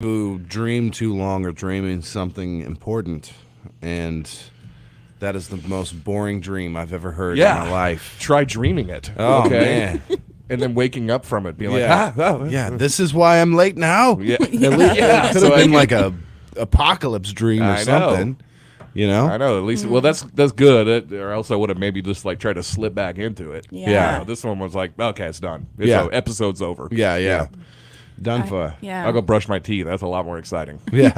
who dream too long or dreaming something important, and that is the most boring dream I've ever heard in my life. Try dreaming it. Oh, okay? man. And then waking up from it, being like, Yeah, this is why I'm late now. yeah, At least it could have been like a apocalypse dream or I know. something. You know? I know. At least, well, that's good. Or else I would have maybe just like tried to slip back into it. Yeah. This one was like, okay, it's done. Episode's over. Yeah. Done for. Yeah. I'll go brush my teeth. That's a lot more exciting. Yeah.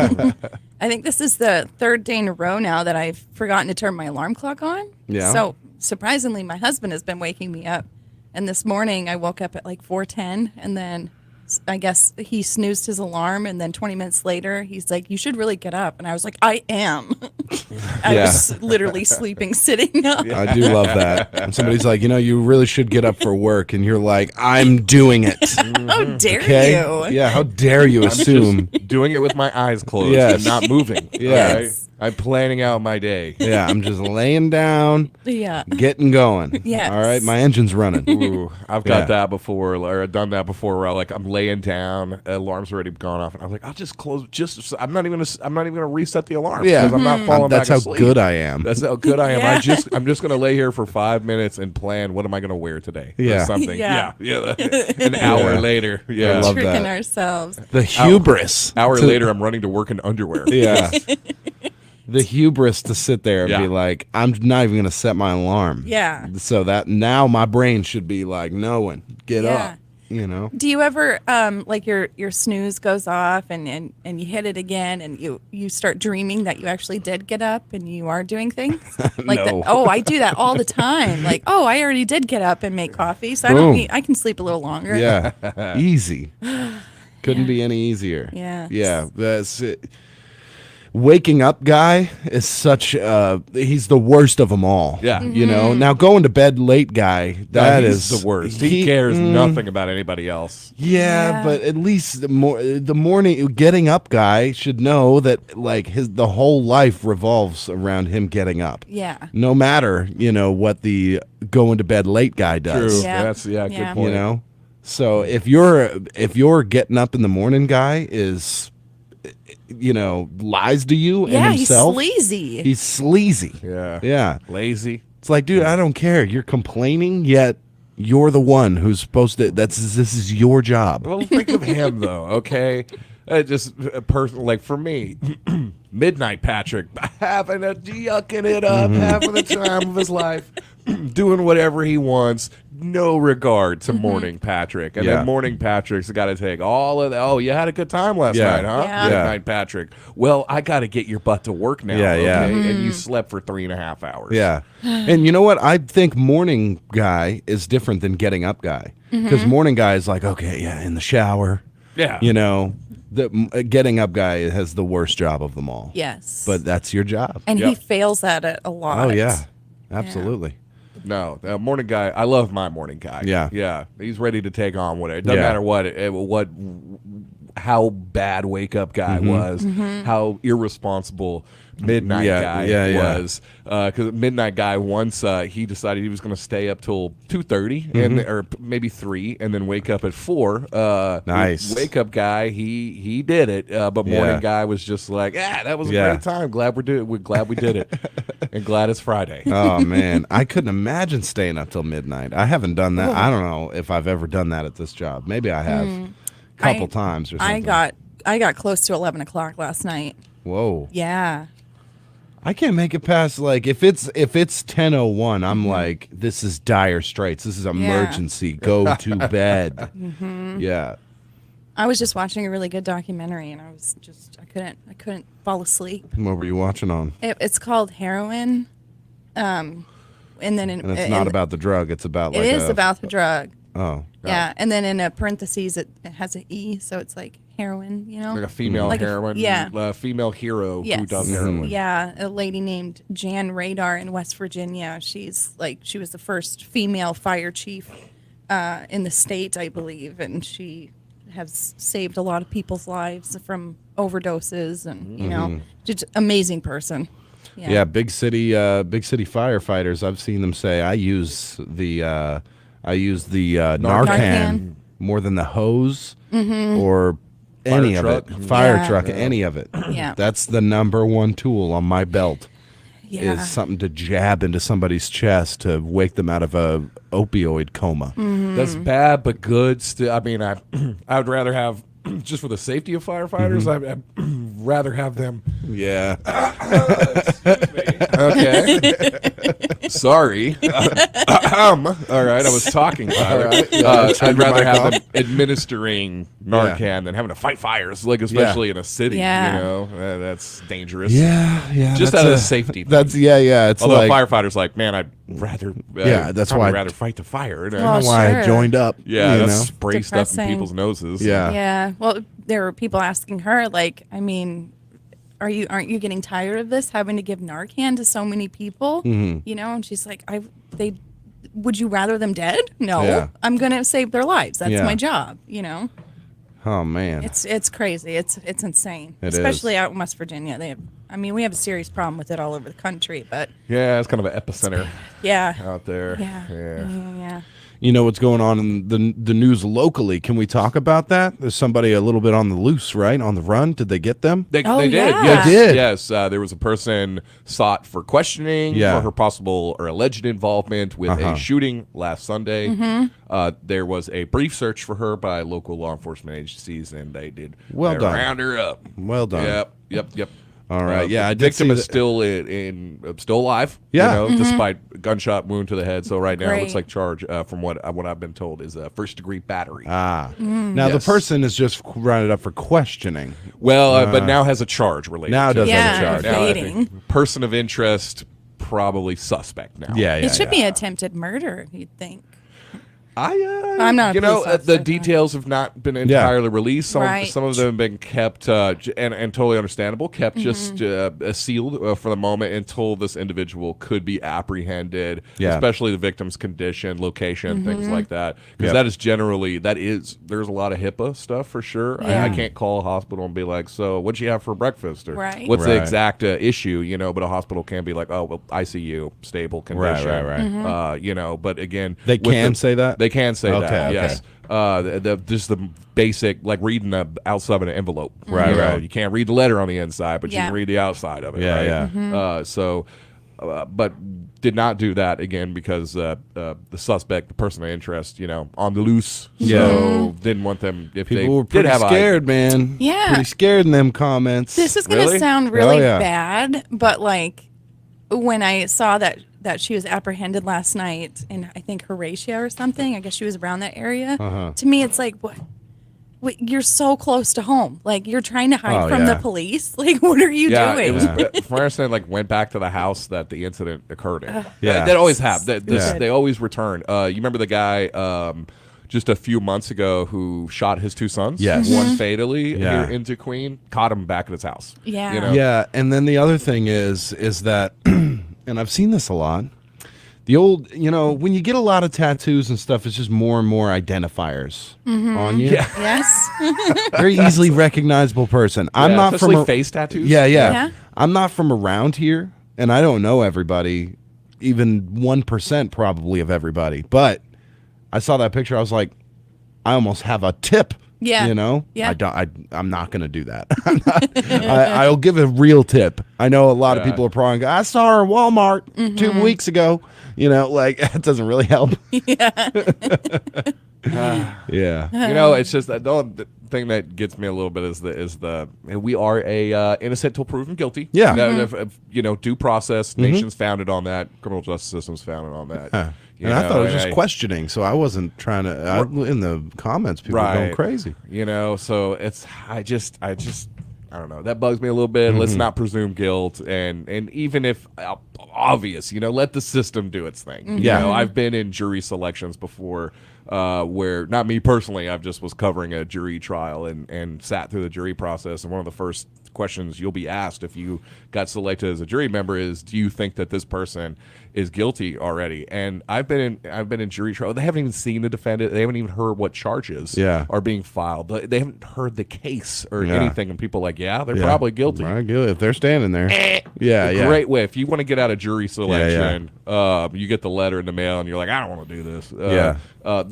I think this is the third day in a row now that I've forgotten to turn my alarm clock on. Yeah. So surprisingly, my husband has been waking me up. And this morning I woke up at like 4:10, and then I guess he snoozed his alarm, and then 20 minutes later he's like, "You should really get up." And I was like, "I am." I was literally sleeping, sitting up. I do love that. And somebody's like, you really should get up for work, and you're like, I'm doing it. How dare Okay? you? Yeah, how dare you assume? Doing it with my eyes closed Yes. and not moving. Yes. Right? I'm planning out my day. Yeah, I'm just laying down, Yeah. getting going. Yes. All right, my engine's running. Ooh, I've got Yeah. that before, or I've done that before, where I'm laying down, alarm's already gone off, and I'm like, I'll just close. I'm not even gonna reset the alarm. Yeah, 'cause I'm not falling that's back how asleep. good I am. That's how good I am. Yeah. I'm just gonna lay here for 5 minutes and plan what am I gonna wear today. Yeah. Or something. Yeah. Yeah. An hour Yeah. later. Yeah. I love Tricking that. ourselves. The hubris. Hour to- later, I'm running to work in underwear. Yeah. The hubris to sit there and Yeah. be like, I'm not even going to set my alarm. Yeah. So that now my brain should be like, knowing, get Yeah. up. Do you ever like your snooze goes off and you hit it again and you start dreaming that you actually did get up and you are doing things? Like No. I do that all the time. Like, I already did get up and make coffee, so Boom. I can sleep a little longer. Yeah. Easy. Couldn't be any easier. Yeah. Yeah. That's it. Waking up guy is such he's the worst of them all. Yeah. Now going to bed late guy, that he's is the worst. He cares nothing about anybody else. Yeah, but at least the morning getting up guy should know that like the whole life revolves around him getting up. Yeah. No matter, what the going to bed late guy does. True. Yeah. That's good Yeah. point. So if you're getting up in the morning guy is lies to you Yeah, and himself. he's sleazy. He's sleazy. Yeah. Yeah. Lazy. It's like, dude, I don't care. You're complaining, yet you're the one who's supposed to. This is your job. Well, think of him though. Okay, just a person like for me, Midnight Patrick having yucking it up, having the time of his life, doing whatever he wants, no regard to Morning Patrick. And Yeah. then Morning Patrick's got to take all of the. Oh, you had a good time last Yeah. night, huh? Yeah. Midnight Patrick. Well, I got to get your butt to work now. Yeah, yeah. okay? And you slept for 3.5 hours. Yeah. And you know what? I think morning guy is different than getting up guy. Because morning guy is like, okay, yeah, in the shower. Yeah. The getting up guy has the worst job of them all. Yes. But that's your job. and he Yep. fails at it a lot. Oh, yeah. Absolutely. No, the morning guy. I love my morning guy. Yeah. yeah. He's ready to take on whatever. It doesn't Yeah. matter how bad wake up guy was, how irresponsible midnight Yeah, guy yeah. was. Because midnight guy once he decided he was going to stay up till 2:30 or maybe 3, and then wake up at 4. Nice. Wake up guy. He did it. But morning Yeah. guy was just like, that was a Yeah. great time. We're glad we did it, and glad it's Friday. Oh, man. I couldn't imagine staying up till midnight. I haven't done that. I don't know if I've ever done that at this job. Maybe I have a couple times or something. I got close to 11 o'clock last night. Whoa. Yeah. I can't make it past like if it's 10:01, I'm like, this is dire straits. This is emergency. Go to bed. Yeah. I was just watching a really good documentary, and I couldn't fall asleep. What were you watching on? It's called Heroin, and then And it's not about the drug. It's about like it is about the drug. Oh. Yeah, and then in a parentheses it has an E, so it's like heroin. Like a female Like a- heroine, yeah. female hero who Yes. does heroin. Yeah, a lady named Jan Radar in West Virginia. She was the first female fire chief in the state, I believe, and she has saved a lot of people's lives from overdoses, and just amazing person. Yeah, big city firefighters. I've seen them say, I use the Narcan Narcan. more than the hose or any of truck. it. Fire Yeah. truck, any of it. Yeah. That's the number one tool on my belt. Yeah. Is something to jab into somebody's chest to wake them out of a opioid coma. That's bad, but good. Still, I mean, I would rather have just for the safety of firefighters. I'd rather have them. Yeah. Okay. Sorry. All right, I was talking about it. Yeah, turn I'd your rather mic have off. them administering Narcan than having to fight fires, like especially in a city. Yeah. You know, that's dangerous. Yeah. Just that's out of a- safety. That's It's Although like firefighters like, man, I'd rather. That's probably why- rather fight the fire. Well, why I sure. joined up. yeah, you that's know? spray stuff in Depressing. people's noses. Yeah. Yeah. Well, there were people asking her, like, I mean, aren't you getting tired of this, having to give Narcan to so many people? Mm-hmm. You know, and she's like, would you rather them dead? No, Yeah. I'm gonna save their lives. That's Yeah. my job. You know, Oh man. it's crazy. It's insane, It especially out in West Virginia. We have a serious problem with it all over the country, but Yeah, it's kind of an epicenter yeah, out there. yeah. You know what's going on in the news locally? Can we talk about that? There's somebody a little bit on the loose, right? On the run. Did they get them? They Oh, did. yeah. Yes. They did. Yes. There was a person sought for questioning Yeah. for her possible or alleged involvement with a shooting last Sunday. There was a brief search for her by local law enforcement agencies, and they did Well done. round her up. Well done. Yep. All right. Yeah, I the did victim see is that. still alive. Yeah. You know, despite gunshot wound to the head. So right now, it looks Great. like charge from what I've been told is first degree battery. Now the Yes. person is just rounded up for questioning. Well, but now has a charge related. Now to does it. have a Yeah, charge. Now, waiting. person of interest, probably suspect now. Yeah. It should be attempted murder. You'd think. I'm not a You know, police the officer, details have not been entirely released. Right. Some of them have been kept, and totally understandable, kept just sealed for the moment until this individual could be apprehended. Yeah. Especially the victim's condition, location, things like that. Because Yep. there's a lot of HIPAA stuff for sure. Yeah. I can't call a hospital and be like, so what'd you have for breakfast? Or Right. what's the Right. exact issue? You know, but a hospital can be like, oh, well, ICU, stable condition. right. You know, but again, They with can say that? They can say Okay, that. okay. Yes. Just the basic, like reading the outside of an envelope. Right, You know, right. You can't read the letter on the inside, but you Yeah. can read the outside of it. Yeah, right? yeah. But did not do that again because the suspect, the person of interest, you know, on the loose. Yeah. So didn't want them if People they were did pretty have scared, man. Yeah. Pretty scared in them comments. This is going to Really? sound really Oh, yeah. bad, but like when I saw that she was apprehended last night in I think Horatio or something, I guess she was around that area. To me, it's like what? You're so close to home. Like you're trying to hide Oh, from yeah. the police. Like what are you Yeah, doing? it was. From what I understand, like went back to the house that the incident occurred in. Yeah. That always have. Yeah. They always return. You remember the guy just a few months ago who shot his two sons? Yes. One fatally Yeah. here in Kdqn, caught him back at his house. Yeah. You know? Yeah, and then the other thing is that, and I've seen this a lot. The old, you know, when you get a lot of tattoos and stuff, it's just more and more identifiers on you. Yeah. Yes. Very easily recognizable person. I'm Yeah, not especially from face tattoos. Yeah. Yeah. I'm not from around here, and I don't know everybody, even 1% probably of everybody. But I saw that picture. I was like, I almost have a tip. Yeah. You know. Yeah. I'm not going to do that. I'll give a real tip. I know a lot of Yeah. people are probably. I saw her at Walmart 2 weeks ago. You know, like that doesn't really help. Yeah. You know, it's just that the only thing that gets me a little bit is the we are a innocent till proven guilty. Yeah. You know, due process, nations founded on that, criminal justice systems founded on that. You And I know, thought it was and just questioning, so I wasn't trying to. In the comments, people were going crazy. You know, so it's I don't know. That bugs me a little bit. Let's not presume guilt, and even if obvious, you know, let the system do its thing. You Yeah. know, I've been in jury selections before, where not me personally. I've just was covering a jury trial and sat through the jury process, and one of the first questions you'll be asked if you got selected as a jury member is, do you think that this person is guilty already? And I've been in jury trial. They haven't even seen the defendant. They haven't even heard what charges are being filed. They haven't heard the case or anything. And people are like, yeah, they're probably guilty. Right, good. If they're standing there. Yeah. Great way. If you want to get out of jury selection, you get the letter in the mail and you're like, I don't want to do this.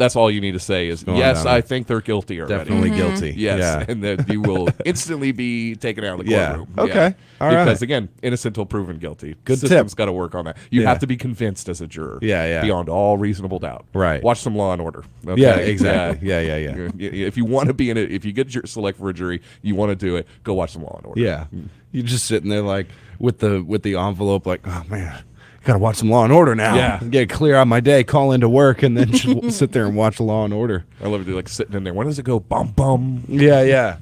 that's all you need to say is, Going yes, down. I think they're guilty already. Definitely guilty. Yes, Yeah. and that you will instantly be taken out of the Yeah. courtroom. Okay. All right. Because again, innocent until proven guilty. Good System's tip. got to work on that. You Yeah. have to be convinced as a juror. Yeah. Beyond all reasonable doubt. Right. Watch some Law and Order. Okay? Yeah, exactly. Yeah. If you want to be in it, if you get select for a jury, you want to do it, go watch some Law and Order. Yeah. You're just sitting there like with the envelope, like, oh man, gotta watch some Law and Order now. Yeah. Get clear out my day, call into work, and then just sit there and watch Law and Order. I love it, like sitting in there. When does it go? Bum bum. Yeah.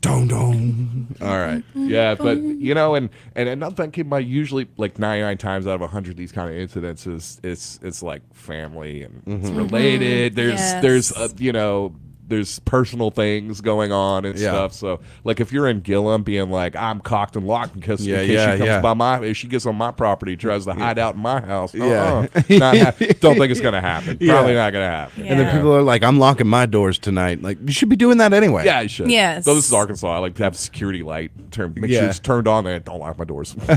Dong. All right. Yeah, but and another thing, keep in mind, usually like 99 times out of 100, these kind of incidents it's like family and it's related. There's there's personal things going on and Yeah. stuff. So like if you're in Gillum being like, I'm cocked and locked because in case she comes by if she gets on my property, tries to hide out in my house. Yeah. Don't think it's gonna happen. Yeah. Probably not gonna happen. Yeah. And then people are like, I'm locking my doors tonight. Like, you should be doing that anyway. Yeah, you should. Yes. So this is Arkansas. I like to have a security light. Make sure it's turned on and don't lock my doors. I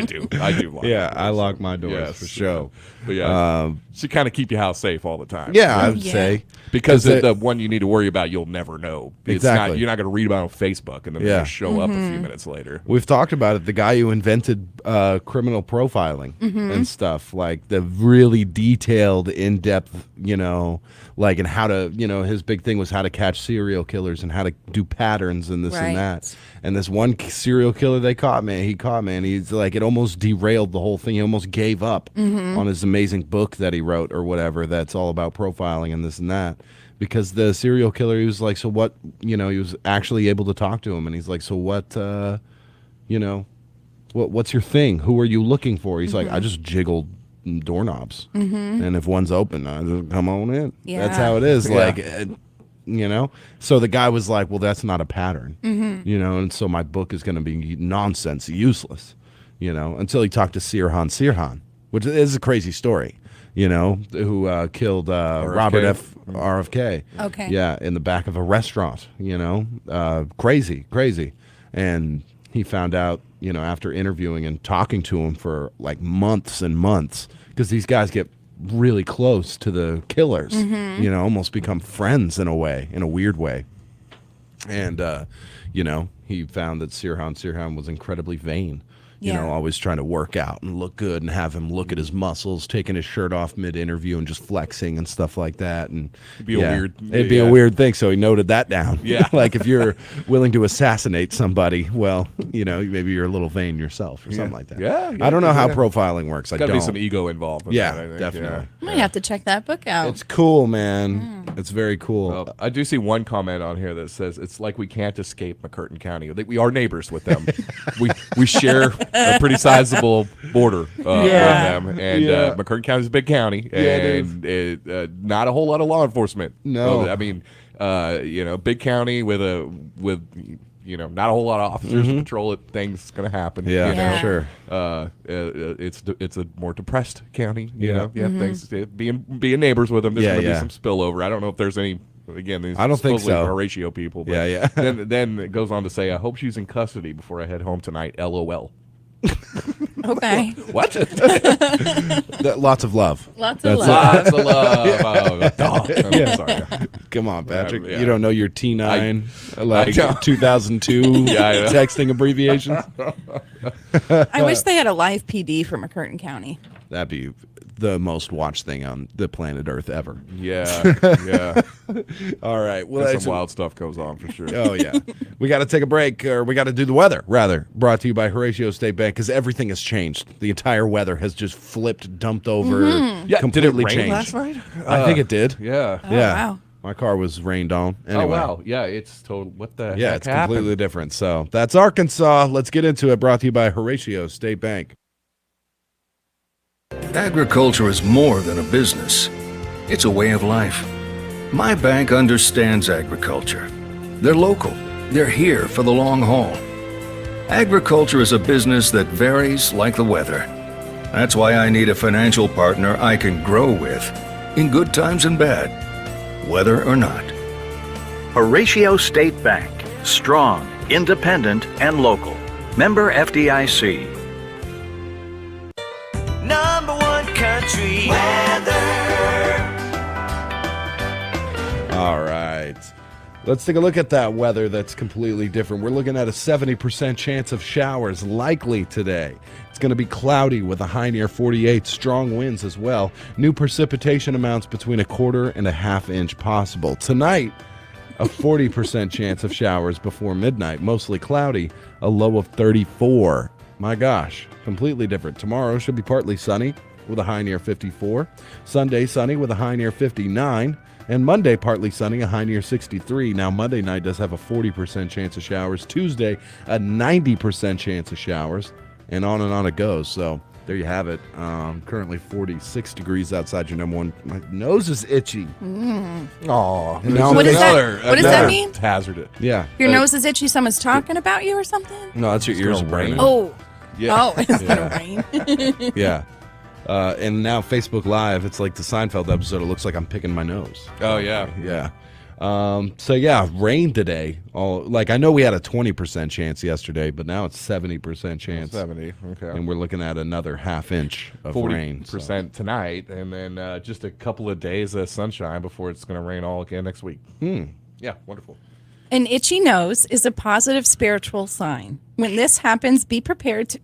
do. Lock Yeah, my I doors. lock my doors Yes. for sure. But yeah, should kind of keep your house safe all the time. Yeah, I would Yeah. say. Because it- the one you need to worry about, you'll never know. Exactly. You're not going to read about it on Facebook and then Yeah. they show up a few minutes later. We've talked about it. The guy who invented criminal profiling and stuff, like the really detailed, in-depth, and how to, his big thing was how to catch serial killers and how to do patterns and this and that. Right. And this one serial killer they caught, man, he's like, it almost derailed the whole thing. He almost gave up on his amazing book that he wrote or whatever that's all about profiling and this and that. Because the serial killer, he was like, so what, he was actually able to talk to him. And he's like, so what, what's your thing? Who are you looking for? He's like, I just jiggled doorknobs. And if one's open, I just come on in. Yeah. That's how it is. Yeah. Like, so the guy was like, well, that's not a pattern, and so my book is going to be nonsense, useless, until he talked to Sirhan, which is a crazy story. Who killed Robert RFK. Okay. Yeah, in the back of a restaurant, crazy. And he found out, after interviewing and talking to him for like months and months, because these guys get really close to the killers, almost become friends in a weird way. And, he found that Sirhan was incredibly vain. Yeah. Always trying to work out and look good and have him look at his muscles, taking his shirt off mid-interview and just flexing and stuff like that. And It'd be a weird thing. So he noted that down. Yeah. Like if you're willing to assassinate somebody, well, maybe you're a little vain yourself or something like that. Yeah, I don't know how profiling works. I Got to don't. be some ego involved. With Yeah, that, I think. definitely. I might have to check that book out. It's cool, man. It's very cool. Well, I do see one comment on here that says it's like we can't escape McCurtain County. We are neighbors with them. we share a pretty sizable border with them, and McCurtain County is a big county, and not a whole lot of law enforcement. No. I mean, big county with not a whole lot of officers to patrol it. Things gonna happen. Yeah. Sure. It's a more depressed county. Yeah. Things being neighbors with them. There's gonna be yeah. some spillover. I don't know if there's any. Again, these I don't think supposedly so. Horatio people. But Yeah. then it goes on to say, I hope she's in custody before I head home tonight. LOL. Okay. What? Lots of love. Lots of That's love. Lots of love. I'm sorry. Come on, Patrick. Yeah. You don't know your T9, like I know. 2002 Yeah, I know. texting abbreviations? I wish they had a live PD for McCurtain County. That'd be the most watched thing on the planet Earth ever. Yeah. All right. Well, Some that's wild stuff goes on for sure. Oh, yeah. We got to take a break, or we got to do the weather, rather. Brought to you by Horatio State Bank, because everything has changed. The entire weather has just flipped, dumped over, Yeah, completely did it rain changed. last night? I think it did. Yeah. Oh, Yeah. wow. My car was rained on. Anyway. Oh wow. Yeah, it's total. What the Yeah, heck it's happened? completely different. So that's Arkansas. Let's get into it. Brought to you by Horatio State Bank. Agriculture is more than a business. It's a way of life. My bank understands agriculture. They're local. They're here for the long haul. Agriculture is a business that varies like the weather. That's why I need a financial partner I can grow with, in good times and bad, whether or not. Horatio State Bank. Strong, independent, and local. Member FDIC. Number one country weather. All right. Let's take a look at that weather that's completely different. We're looking at a 70% chance of showers likely today. It's going to be cloudy with a high near 48, strong winds as well. New precipitation amounts between a quarter and a half inch possible. Tonight, a 40% chance of showers before midnight, mostly cloudy, a low of 34. My gosh, completely different. Tomorrow should be partly sunny with a high near 54. Sunday, sunny with a high near 59. And Monday, partly sunny, a high near 63. Now, Monday night does have a 40% chance of showers. Tuesday, a 90% chance of showers. And on it goes. So there you have it. Currently 46 degrees outside your number one. My nose is itchy. Oh, What does that mean? Hazard. Yeah. Your nose is itchy. Someone's talking about you or something? No, that's your ears are gonna rain. burning. Oh. Yeah. Oh, it's going to rain. Yeah. And now Facebook Live, it's like the Seinfeld episode. It looks like I'm picking my nose. Oh yeah. Yeah. So yeah, rain today. I know we had a 20% chance yesterday, but now it's 70% chance. 70. Okay. And we're looking at another half inch of rain. 40% tonight, and then just a couple of days of sunshine before it's going to rain all again next week. Yeah, wonderful. An itchy nose is a positive spiritual sign. When this happens, be prepared to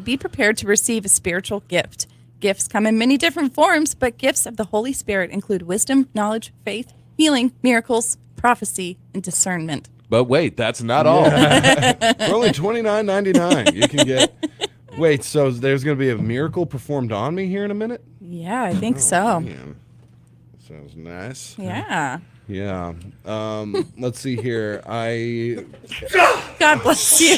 be prepared to receive a spiritual gift. Gifts come in many different forms, but gifts of the Holy Spirit include wisdom, knowledge, faith, healing, miracles, prophecy, and discernment. But wait, that's not all. For only $29.99, you can get. Wait, so there's going to be a miracle performed on me here in a minute? Yeah, I think so. Man. Sounds nice. Yeah. Yeah. Let's see here. God bless you.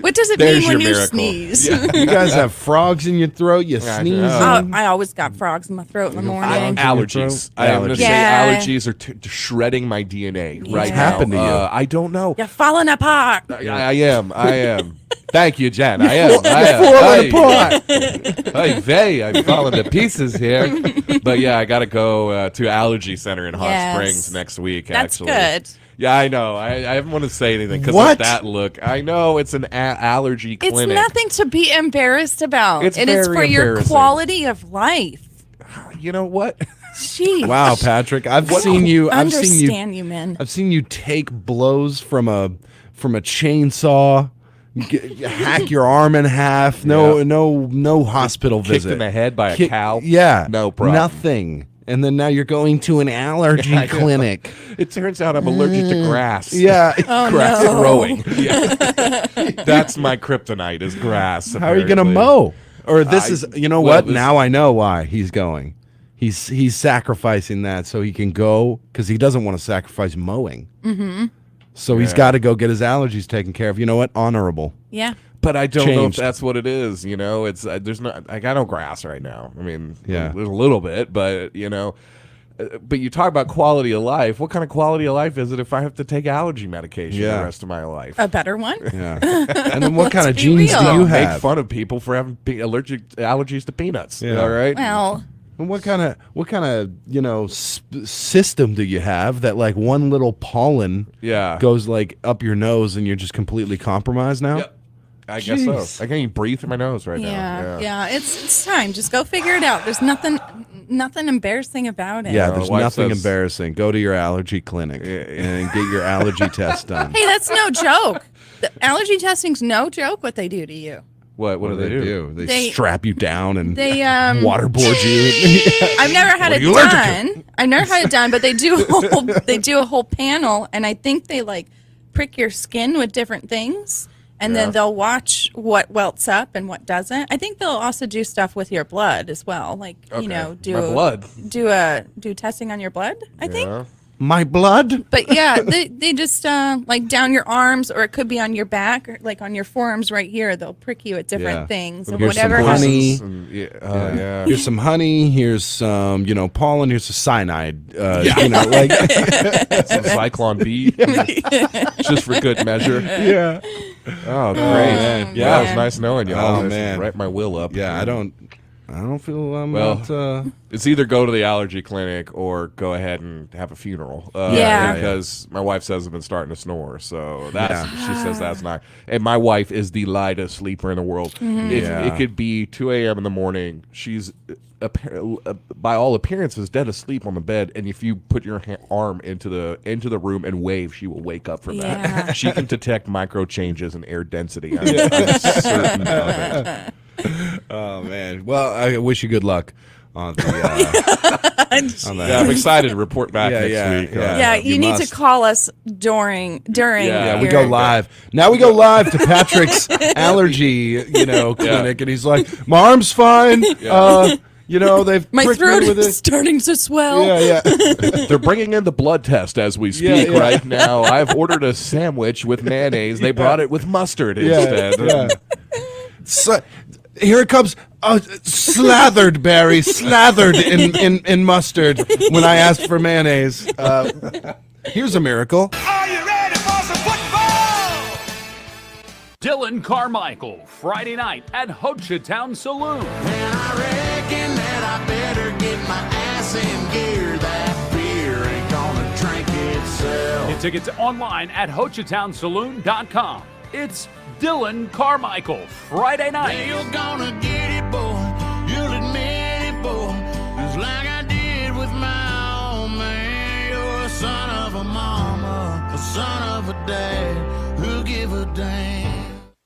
What does it There's mean when your you miracle. sneeze? You guys have frogs in your throat. You sneeze. Oh, I always got frogs in my throat in the morning. Allergies. I am going to say Yeah. allergies are shredding my DNA right Yeah. now. Happened to you? I don't know. You're falling apart. I am. Thank you, Jen. I am. Falling apart. Hey, Vay, I'm falling to pieces here. But yeah, I got to go to Allergy Center in Hot Yes. Springs next week, That's actually. good. Yeah, I know. I didn't want to say anything because What? of that look. I know it's an allergy It's clinic. nothing to be embarrassed about. It's It is very for your embarrassing. quality of life. You know what? Jeez. Wow, Patrick, I've seen you. Understand you, man. I've seen you take blows from a chainsaw, hack your arm in half. No hospital Kicked visit. in the head by a cow? Yeah, No problem. Nothing. And then now you're going to an allergy I know. clinic. It turns out I'm allergic to grass. Yeah. Oh, Grass no. growing. Yeah. That's my kryptonite is grass. How are you going to apparently. mow? Or this is, you know well, what? this- Now I know why he's going. He's sacrificing that so he can go because he doesn't want to sacrifice mowing. Mm-hmm. So he's Yeah. got to go get his allergies taken care of. You know what? Honorable. Yeah. But I don't know if Changed. that's what it is. You know, it's there's not. I got no grass right now. I mean, Yeah. there's a little bit, but you know. But you talk about quality of life. What kind of quality of life is it if I have to take allergy medication Yeah. the rest of my life? A better one? Yeah. And then what kind of be genes do real. you Make have? fun of people for having allergies to peanuts. Yeah. All right. Well, And what kind of system do you have that like one little pollen Yeah. goes like up your nose and you're just completely compromised now? Yep. I guess Jeez. so. I can't even breathe through my nose right now. yeah. It's time. Just go figure it out. There's nothing embarrassing about it. Yeah, No, there's the wife nothing says- embarrassing. Go to your allergy clinic and get your allergy test done. Hey, that's no joke. The allergy testing's no joke what they do to you. What do they do? They, They- strap you down and They waterboard you. I've never had What it are you allergic done. I've never had it done, but they do a whole panel, and I think they like prick your skin with different things, and then they'll watch what welts up and what doesn't. I think they'll also do stuff with your blood as well, like Okay. do My blood. do testing on your blood. I think. Yeah. My blood? But yeah, they just like down your arms, or it could be on your back, or like on your forearms right here. They'll prick you at different Yeah. things, and Here's some whatever has honey. Yeah. Here's some honey. Here's some, pollen. Here's some cyanide. Like Some Cyclone B. Just for good measure. yeah. Oh, great. man. Yeah, it was nice knowing you. Oh, I'll man. write my will up. Yeah, I don't. I don't feel I'm Well, not. It's either go to the allergy clinic or go ahead and have a funeral. Yeah. Because my wife says I've been starting to snore. So that's Yeah. she says that's not. And my wife is the lightest sleeper in the world. Yeah. It could be 2 a.m. in the morning. She's by all appearances dead asleep on the bed, and if you put your arm into the room and wave, she will wake up from Yeah. that. She can detect micro changes in air density. I'm certain of it. Oh man. Well, I wish you good luck on the. On the Yeah, I'm excited to report back Yeah, next yeah, week. yeah. Yeah, you need must. to call us during. Yeah, we your- go live. Now we go live to Patrick's allergy, clinic, and he's like, "My arm's fine. They've My pricked throat me with is it." starting to swell. Yeah. They're bringing in the blood test as we speak Yeah, yeah. right now. I've ordered a sandwich with mayonnaise. They brought it with mustard instead. Yeah. So, here it comes. Slathered, Barry, slathered in mustard when I asked for mayonnaise. Here's a miracle. Are you ready for some football? Dylan Carmichael, Friday night at Hochatown Saloon. And I reckon that I better get my ass in gear. That beer ain't gonna drink itself. Get tickets online at HochatownSaloon.com. It's Dylan Carmichael, Friday Hey, night. you're gonna get it, boy. You'll admit it, boy. Just like I did with my old man. You're a son of a mama, a son of a dad. Who'll give a damn?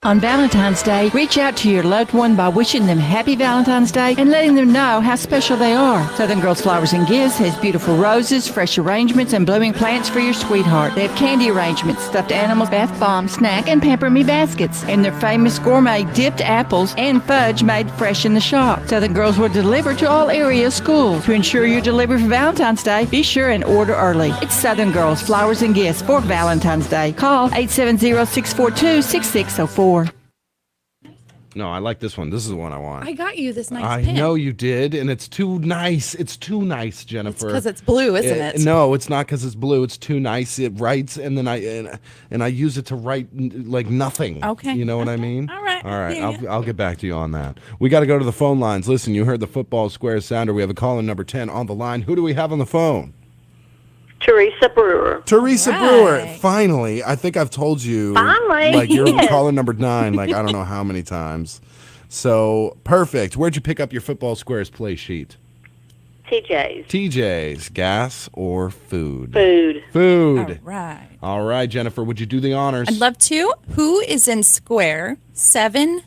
On Valentine's Day, reach out to your loved one by wishing them Happy Valentine's Day and letting them know how special they are. Southern Girls Flowers and Gifts has beautiful roses, fresh arrangements, and blooming plants for your sweetheart. They have candy arrangements, stuffed animals, bath bombs, snack, and pamper me baskets, and their famous gourmet dipped apples and fudge made fresh in the shop. Southern Girls will deliver to all area schools. To ensure you're delivered for Valentine's Day, be sure and order early. It's Southern Girls Flowers and Gifts for Valentine's Day. Call 870-642-6604. No, I like this one. This is the one I want. I got you this nice I pin. know you did, and it's too nice. It's too nice, Jennifer. because it's blue, isn't it? No, it's not because it's blue. It's too nice. It writes, and then I use it to write like nothing. Okay. You know what I mean? All right. All right. Yeah, I'll get back to you on that. We got to go to the phone lines. Listen, you heard the football square sounder. We have a caller number 10 on the line. Who do we have on the phone? Teresa Brewer. Teresa Right. Brewer. Finally, I think I've told you. Finally, like you're yes. caller number 9. Like I don't know how many times. So perfect. Where'd you pick up your football squares play sheet? TJ's. TJ's. Gas or food? Food. Food. All right. All right, Jennifer. Would you do the honors? I'd love to. Who is in square 7F?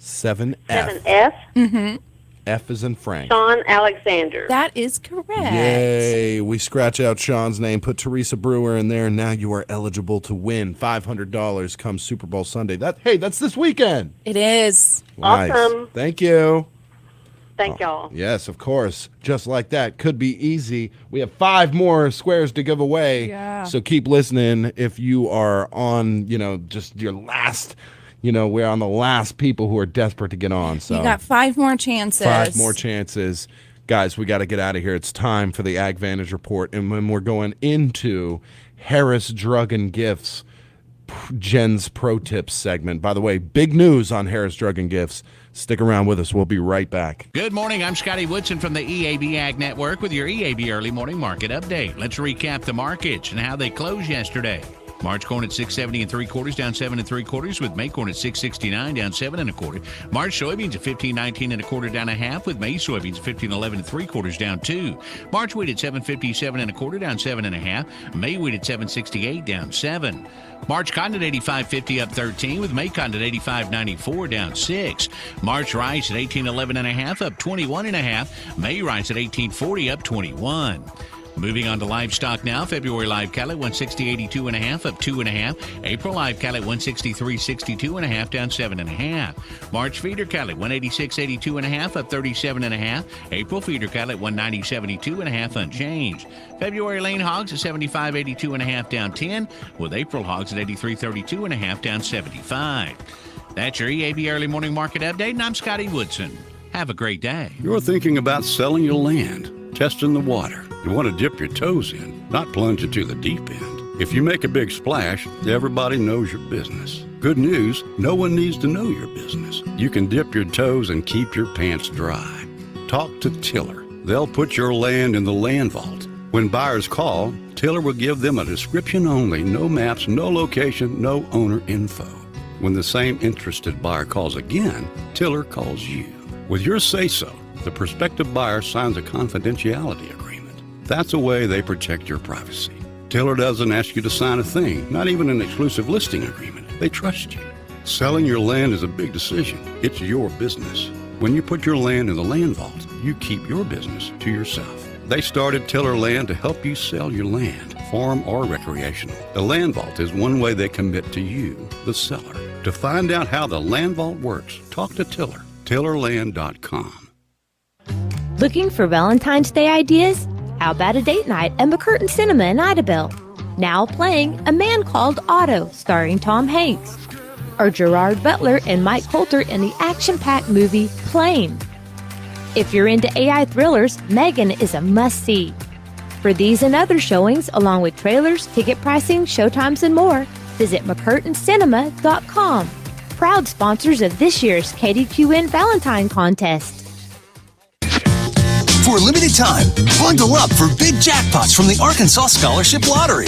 7F. 7F. F is in Frank. Sean Alexander. That is correct. Yay. We scratch out Sean's name, put Teresa Brewer in there, and now you are eligible to win $500 come Super Bowl Sunday. That's this weekend. It is. Nice. Awesome. Thank you. Thank y'all. Yes, of course. Just like that. Could be easy. We have 5 more squares to give away. Yeah. So keep listening if you are on, just your last, we're on the last people who are desperate to get on. So You got 5 more chances. 5 more chances. Guys, we got to get out of here. It's time for the Ag Vantage Report. And when we're going into Harris Drug and Gifts, Jen's Pro Tips segment. By the way, big news on Harris Drug and Gifts. Stick around with us. We'll be right back. Good morning. I'm Scotty Woodson from the EAB Ag Network with your EAB Early Morning Market Update. Let's recap the markets and how they closed yesterday. March corn at 670 3/4, down 7 3/4, with May corn at 669, down 7 1/4. March soybeans at 1519 1/4, down 1/2, with May soybeans at 1511 3/4, down 2. March wheat at 757 1/4, down 7 1/2. May wheat at 768, down 7. March cotton at 85.50, up 13, with May cotton at 85.94, down 6. March rice at 1811 1/2, up 21 1/2. May rice at 1840, up 21. Moving on to livestock now. February live cattle at 160.82 1/2, up 2 1/2. April live cattle at 163.62 1/2, down 7 1/2. March feeder cattle at 186.82 1/2, up 37 1/2. April feeder cattle at 190.72 1/2, unchanged. February lean hogs at 75.82 1/2, down 10, with April hogs at 83.32 1/2, down 75. That's your EAB Early Morning Market Update, and I'm Scotty Woodson. Have a great day. You're thinking about selling your land, testing the water. You want to dip your toes in, not plunge into the deep end. If you make a big splash, everybody knows your business. Good news, no one needs to know your business. You can dip your toes and keep your pants dry. Talk to Tiller. They'll put your land in the land vault. When buyers call, Tiller will give them a description only, no maps, no location, no owner info. When the same interested buyer calls again, Tiller calls you. With your say-so, the prospective buyer signs a confidentiality agreement. That's a way they protect your privacy. Tiller doesn't ask you to sign a thing, not even an exclusive listing agreement. They trust you. Selling your land is a big decision. It's your business. When you put your land in the land vault, you keep your business to yourself. They started Tiller Land to help you sell your land, farm or recreational. The Land Vault is one way they commit to you, the seller. To find out how the Land Vault works, talk to Tiller, tillerland.com. Looking for Valentine's Day ideas? How about a date night at McCurtain Cinema in Idabel? Now playing A Man Called Otto, starring Tom Hanks. Or Gerard Butler and Mike Coulter in the action-packed movie Plane. If you're into AI thrillers, Megan is a must-see. For these and other showings, along with trailers, ticket pricing, showtimes, and more, visit McCurtainCinema.com. Proud sponsors of this year's Kdqn Valentine Contest. For a limited time, bundle up for big jackpots from the Arkansas Scholarship Lottery.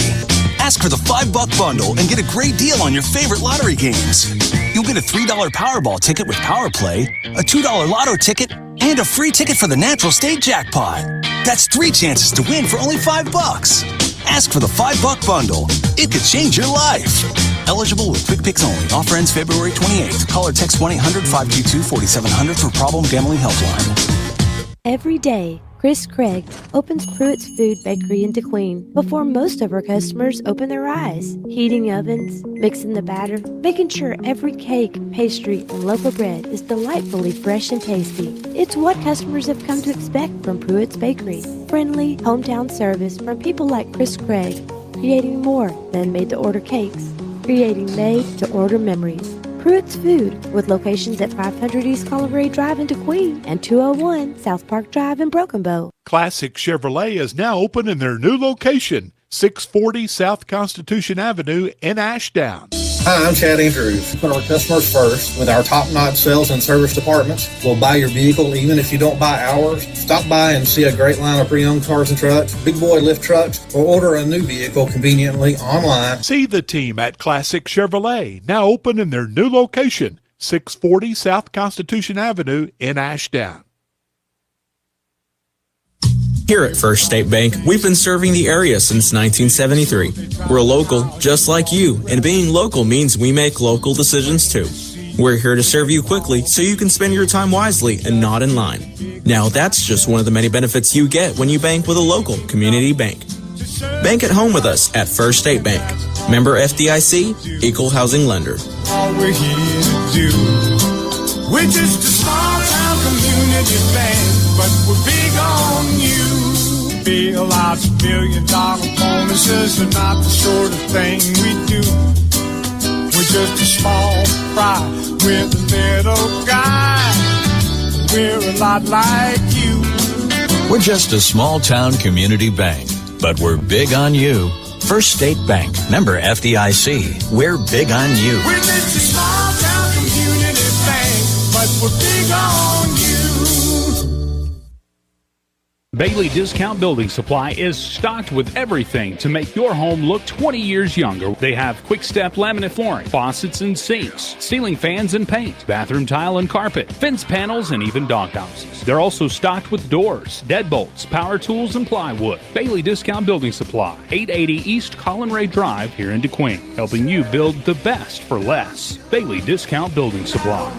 Ask for the $5 bundle and get a great deal on your favorite lottery games. You'll get a $3 Powerball ticket with Power Play, a $2 Lotto ticket, and a free ticket for the Natural State Jackpot. That's 3 chances to win for only $5. Ask for the $5 bundle. It could change your life. Eligible with Quick Picks only. Offer ends February 28th. Call or text 1-800-522-4700 for Problem Gambling Helpline. Every day, Chris Craig opens Pruitt's Food Bakery in Kdqn before most of our customers open their eyes. Heating ovens, mixing the batter, making sure every cake, pastry, and loaf of bread is delightfully fresh and tasty. It's what customers have come to expect from Pruitt's Bakery. Friendly, hometown service from people like Chris Craig, creating more than made-to-order cakes, creating made-to-order memories. Pruitt's Food, with locations at 500 East Colorado Drive in Kdqn and 201 South Park Drive in Broken Bow. Classic Chevrolet is now open in their new location, 640 South Constitution Avenue in Ashdown. Hi, I'm Chad Andrews. Put our customers first with our top-notch sales and service departments. We'll buy your vehicle even if you don't buy ours. Stop by and see a great line of pre-owned cars and trucks, big boy lift trucks, or order a new vehicle conveniently online. See the team at Classic Chevrolet, now open in their new location, 640 South Constitution Avenue in Ashdown. Here at First State Bank, we've been serving the area since 1973. We're local, just like you, and being local means we make local decisions too. We're here to serve you quickly so you can spend your time wisely and not in line. Now, that's just one of the many benefits you get when you bank with a local community bank. Bank at home with us at First State Bank. Member FDIC, Equal Housing Lender. All we're here to do. We're just a small town community bank, but we're big on you. Bill out $1 billion bonuses are not the sort of thing we do. We're just a small fry with a little guy. We're a lot like you. We're just a small town community bank, but we're big on you. First State Bank, member FDIC. We're big on you. We're just a small town community bank, but we're big on you. Bailey Discount Building Supply is stocked with everything to make your home look 20 years younger. They have quick-step laminate flooring, faucets and sinks, ceiling fans and paint, bathroom tile and carpet, fence panels, and even doghouses. They're also stocked with doors, deadbolts, power tools, and plywood. Bailey Discount Building Supply, 880 East Colin Drive here in Kdqn, helping you build the best for less. Bailey Discount Building Supply.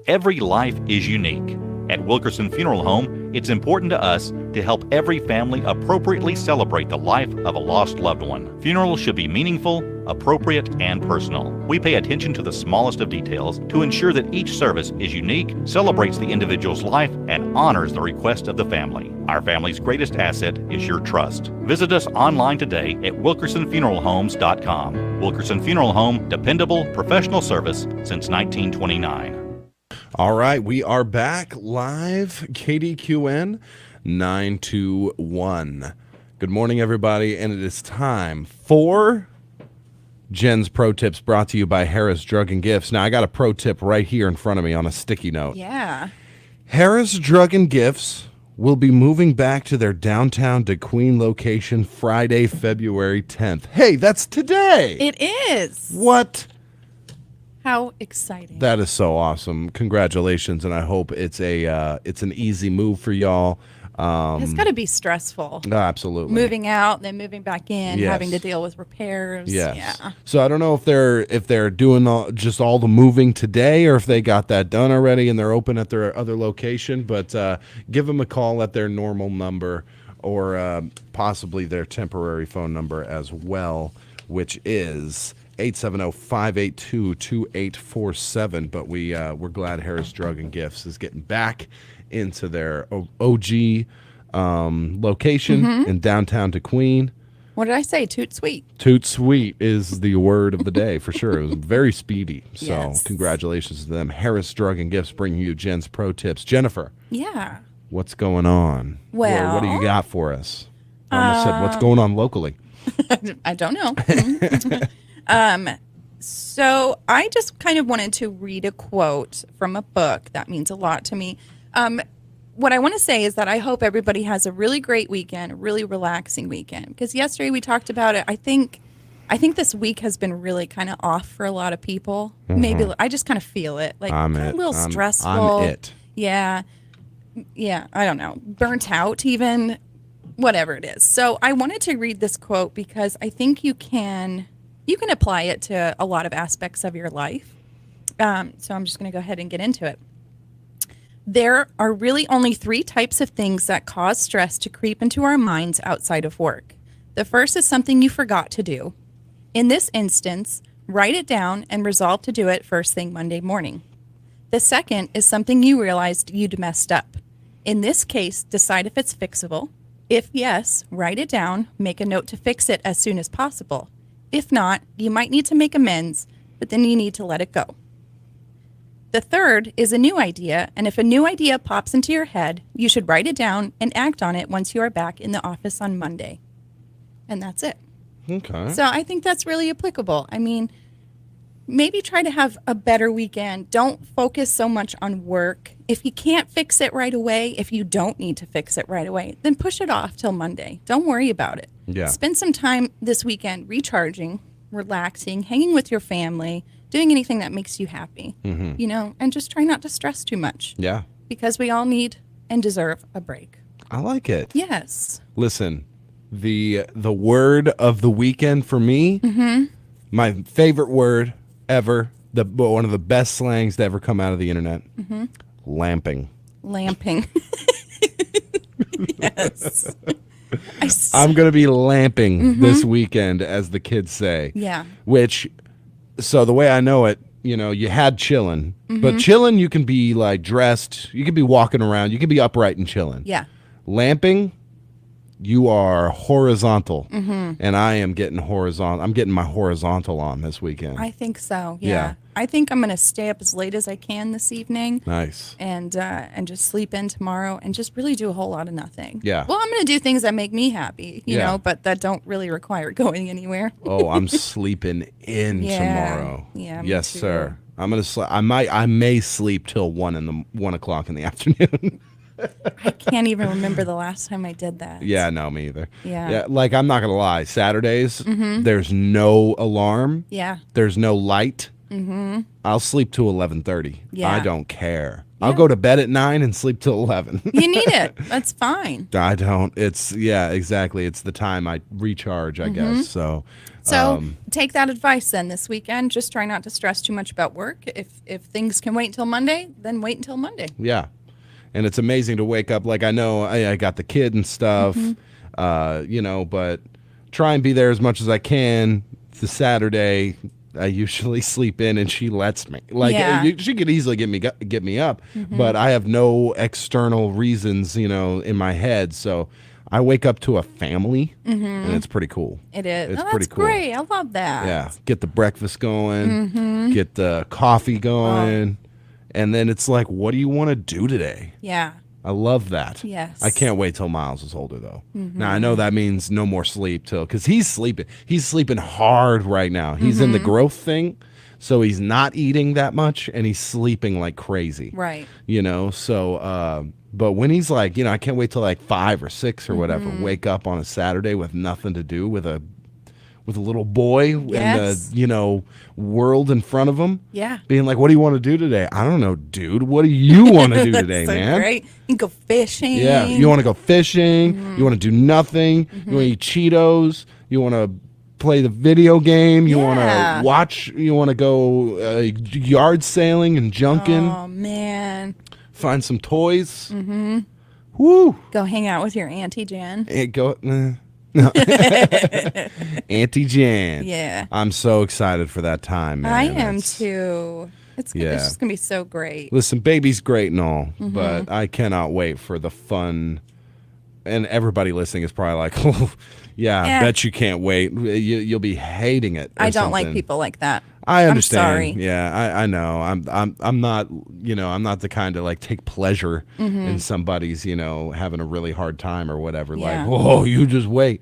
Every life is unique. At Wilkerson Funeral Home, it's important to us to help every family appropriately celebrate the life of a lost loved one. Funerals should be meaningful, appropriate, and personal. We pay attention to the smallest of details to ensure that each service is unique, celebrates the individual's life, and honors the request of the family. Our family's greatest asset is your trust. Visit us online today at WilkersonFuneralHomes.com. Wilkerson Funeral Home, dependable, professional service since 1929. All right, we are back live, KDQN 921. Good morning, everybody, and it is time for Jen's Pro Tips, brought to you by Harris Drug and Gifts. Now, I got a pro tip right here in front of me on a sticky note. Yeah. Harris Drug and Gifts will be moving back to their downtown Kdqn location Friday, February 10th. Hey, that's today. It is. What? How exciting. That is so awesome. Congratulations, and I hope it's an easy move for y'all. It's got to be stressful. Absolutely. Moving out, then moving back in, Yes. having to deal with repairs. Yes. Yeah. So I don't know if they're doing just all the moving today, or if they got that done already and they're open at their other location. But give them a call at their normal number, or possibly their temporary phone number as well, which is 870-582-2847. But we're glad Harris Drug and Gifts is getting back into their OG location in downtown Kdqn. What did I say? Toot sweet. Toot sweet is the word of the day for sure. It was very speedy. So Yes. congratulations to them. Harris Drug and Gifts bringing you Jen's Pro Tips. Jennifer, Yeah. what's going on? Well, what do you got for us? I almost said, what's going on locally? I don't know. So I just kind of wanted to read a quote from a book that means a lot to me. What I want to say is that I hope everybody has a really great weekend, a really relaxing weekend. Because yesterday we talked about it. I think this week has been really kind of off for a lot of people. Maybe I just kind of feel it, like I'm kinda it. a little I'm stressful. it. Yeah. I don't know, burnt out even, whatever it is. So I wanted to read this quote because I think you can apply it to a lot of aspects of your life. So I'm just going to go ahead and get into it. There are really only 3 types of things that cause stress to creep into our minds outside of work. The first is something you forgot to do. In this instance, write it down and resolve to do it first thing Monday morning. The second is something you realized you'd messed up. In this case, decide if it's fixable. If yes, write it down, make a note to fix it as soon as possible. If not, you might need to make amends, but then you need to let it go. The third is a new idea, and if a new idea pops into your head, you should write it down and act on it once you are back in the office on Monday. And that's it. Okay. So I think that's really applicable. I mean, maybe try to have a better weekend. Don't focus so much on work. If you can't fix it right away, if you don't need to fix it right away, then push it off till Monday. Don't worry about it. Yeah. Spend some time this weekend recharging, relaxing, hanging with your family, doing anything that makes you happy, and just try not to stress too much. Yeah. Because we all need and deserve a break. I like it. Yes. Listen, the word of the weekend for me, my favorite word ever, one of the best slangs to ever come out of the internet, lamping. Lamping. Yes. I'm going to be lamping this weekend, as the kids say. Yeah. So the way I know it, you had chilling, but chilling, you can be like dressed, you can be walking around, you can be upright and chilling. Yeah. Lamping, you are horizontal, and I am getting horizontal. I'm getting my horizontal on this weekend. I think so. Yeah. Yeah. I think I'm going to stay up as late as I can this evening. Nice. And just sleep in tomorrow and just really do a whole lot of nothing. Yeah. Well, I'm going to do things that make me happy, you Yeah. know, but that don't really require going anywhere. Oh, I'm sleeping in Yeah. tomorrow. Yeah, me Yes, too. sir. I'm gonna sleep. I may sleep till 1 o'clock in the afternoon. I can't even remember the last time I did that. Yeah, no, me either. Yeah. Like, I'm not gonna lie. Saturdays, there's no alarm. Yeah. There's no light. Mm-hmm. I'll sleep till 11:30. Yeah. I don't care. I'll go to bed at 9 and sleep till 11. You need it. That's fine. I don't. Exactly. It's the time I recharge, I guess. So take that advice then this weekend. Just try not to stress too much about work. If things can wait until Monday, then wait until Monday. yeah. And it's amazing to wake up. Like, I know I got the kid and stuff, but try and be there as much as I can. The Saturday, I usually sleep in, and she lets me. Like, she could easily get me up, but I have no external reasons, in my head. So I wake up to a family, and it's pretty cool. It is. It's Oh, pretty that's cool. great. I love that. Yeah, get the breakfast going, get the coffee going, and then it's like, what do you want to do today? Yeah. I love that. Yes. I can't wait till Miles is older, though. Mhm. Now, I know that means no more sleep till, because he's sleeping. He's sleeping hard right now. He's in the growth thing, so he's not eating that much, and he's sleeping like crazy. Right. You know, so, but when he's like, I can't wait till like 5 or 6 or whatever, wake up on a Saturday with nothing to do, with a little boy Yes. and the, world in front of him. Yeah. Being like, what do you want to do today? I don't know, dude. What do you want to do today, so man? Great. You can go fishing. Yeah. You want to go fishing. You want to do nothing. You want to eat Cheetos. You want to play the video game. You want to watch. You want to go yard sailing and junking. Oh, man. Find some toys. Mm-hmm. Woo. Go hang out with your Auntie Jan. No. Auntie Jan. Yeah. I'm so excited for that time, man. I am too. It's just going to be so great. Listen, baby's great and all, Mhm. but I cannot wait for the fun. And everybody listening is probably like, oh, yeah, I bet you can't wait. You'll be hating it. or I don't like something. people like that. I understand. I'm sorry. Yeah, I know. I'm not, I'm not the kind to like take pleasure in somebody's, having a really hard time or whatever. Yeah. Like, oh, you just wait,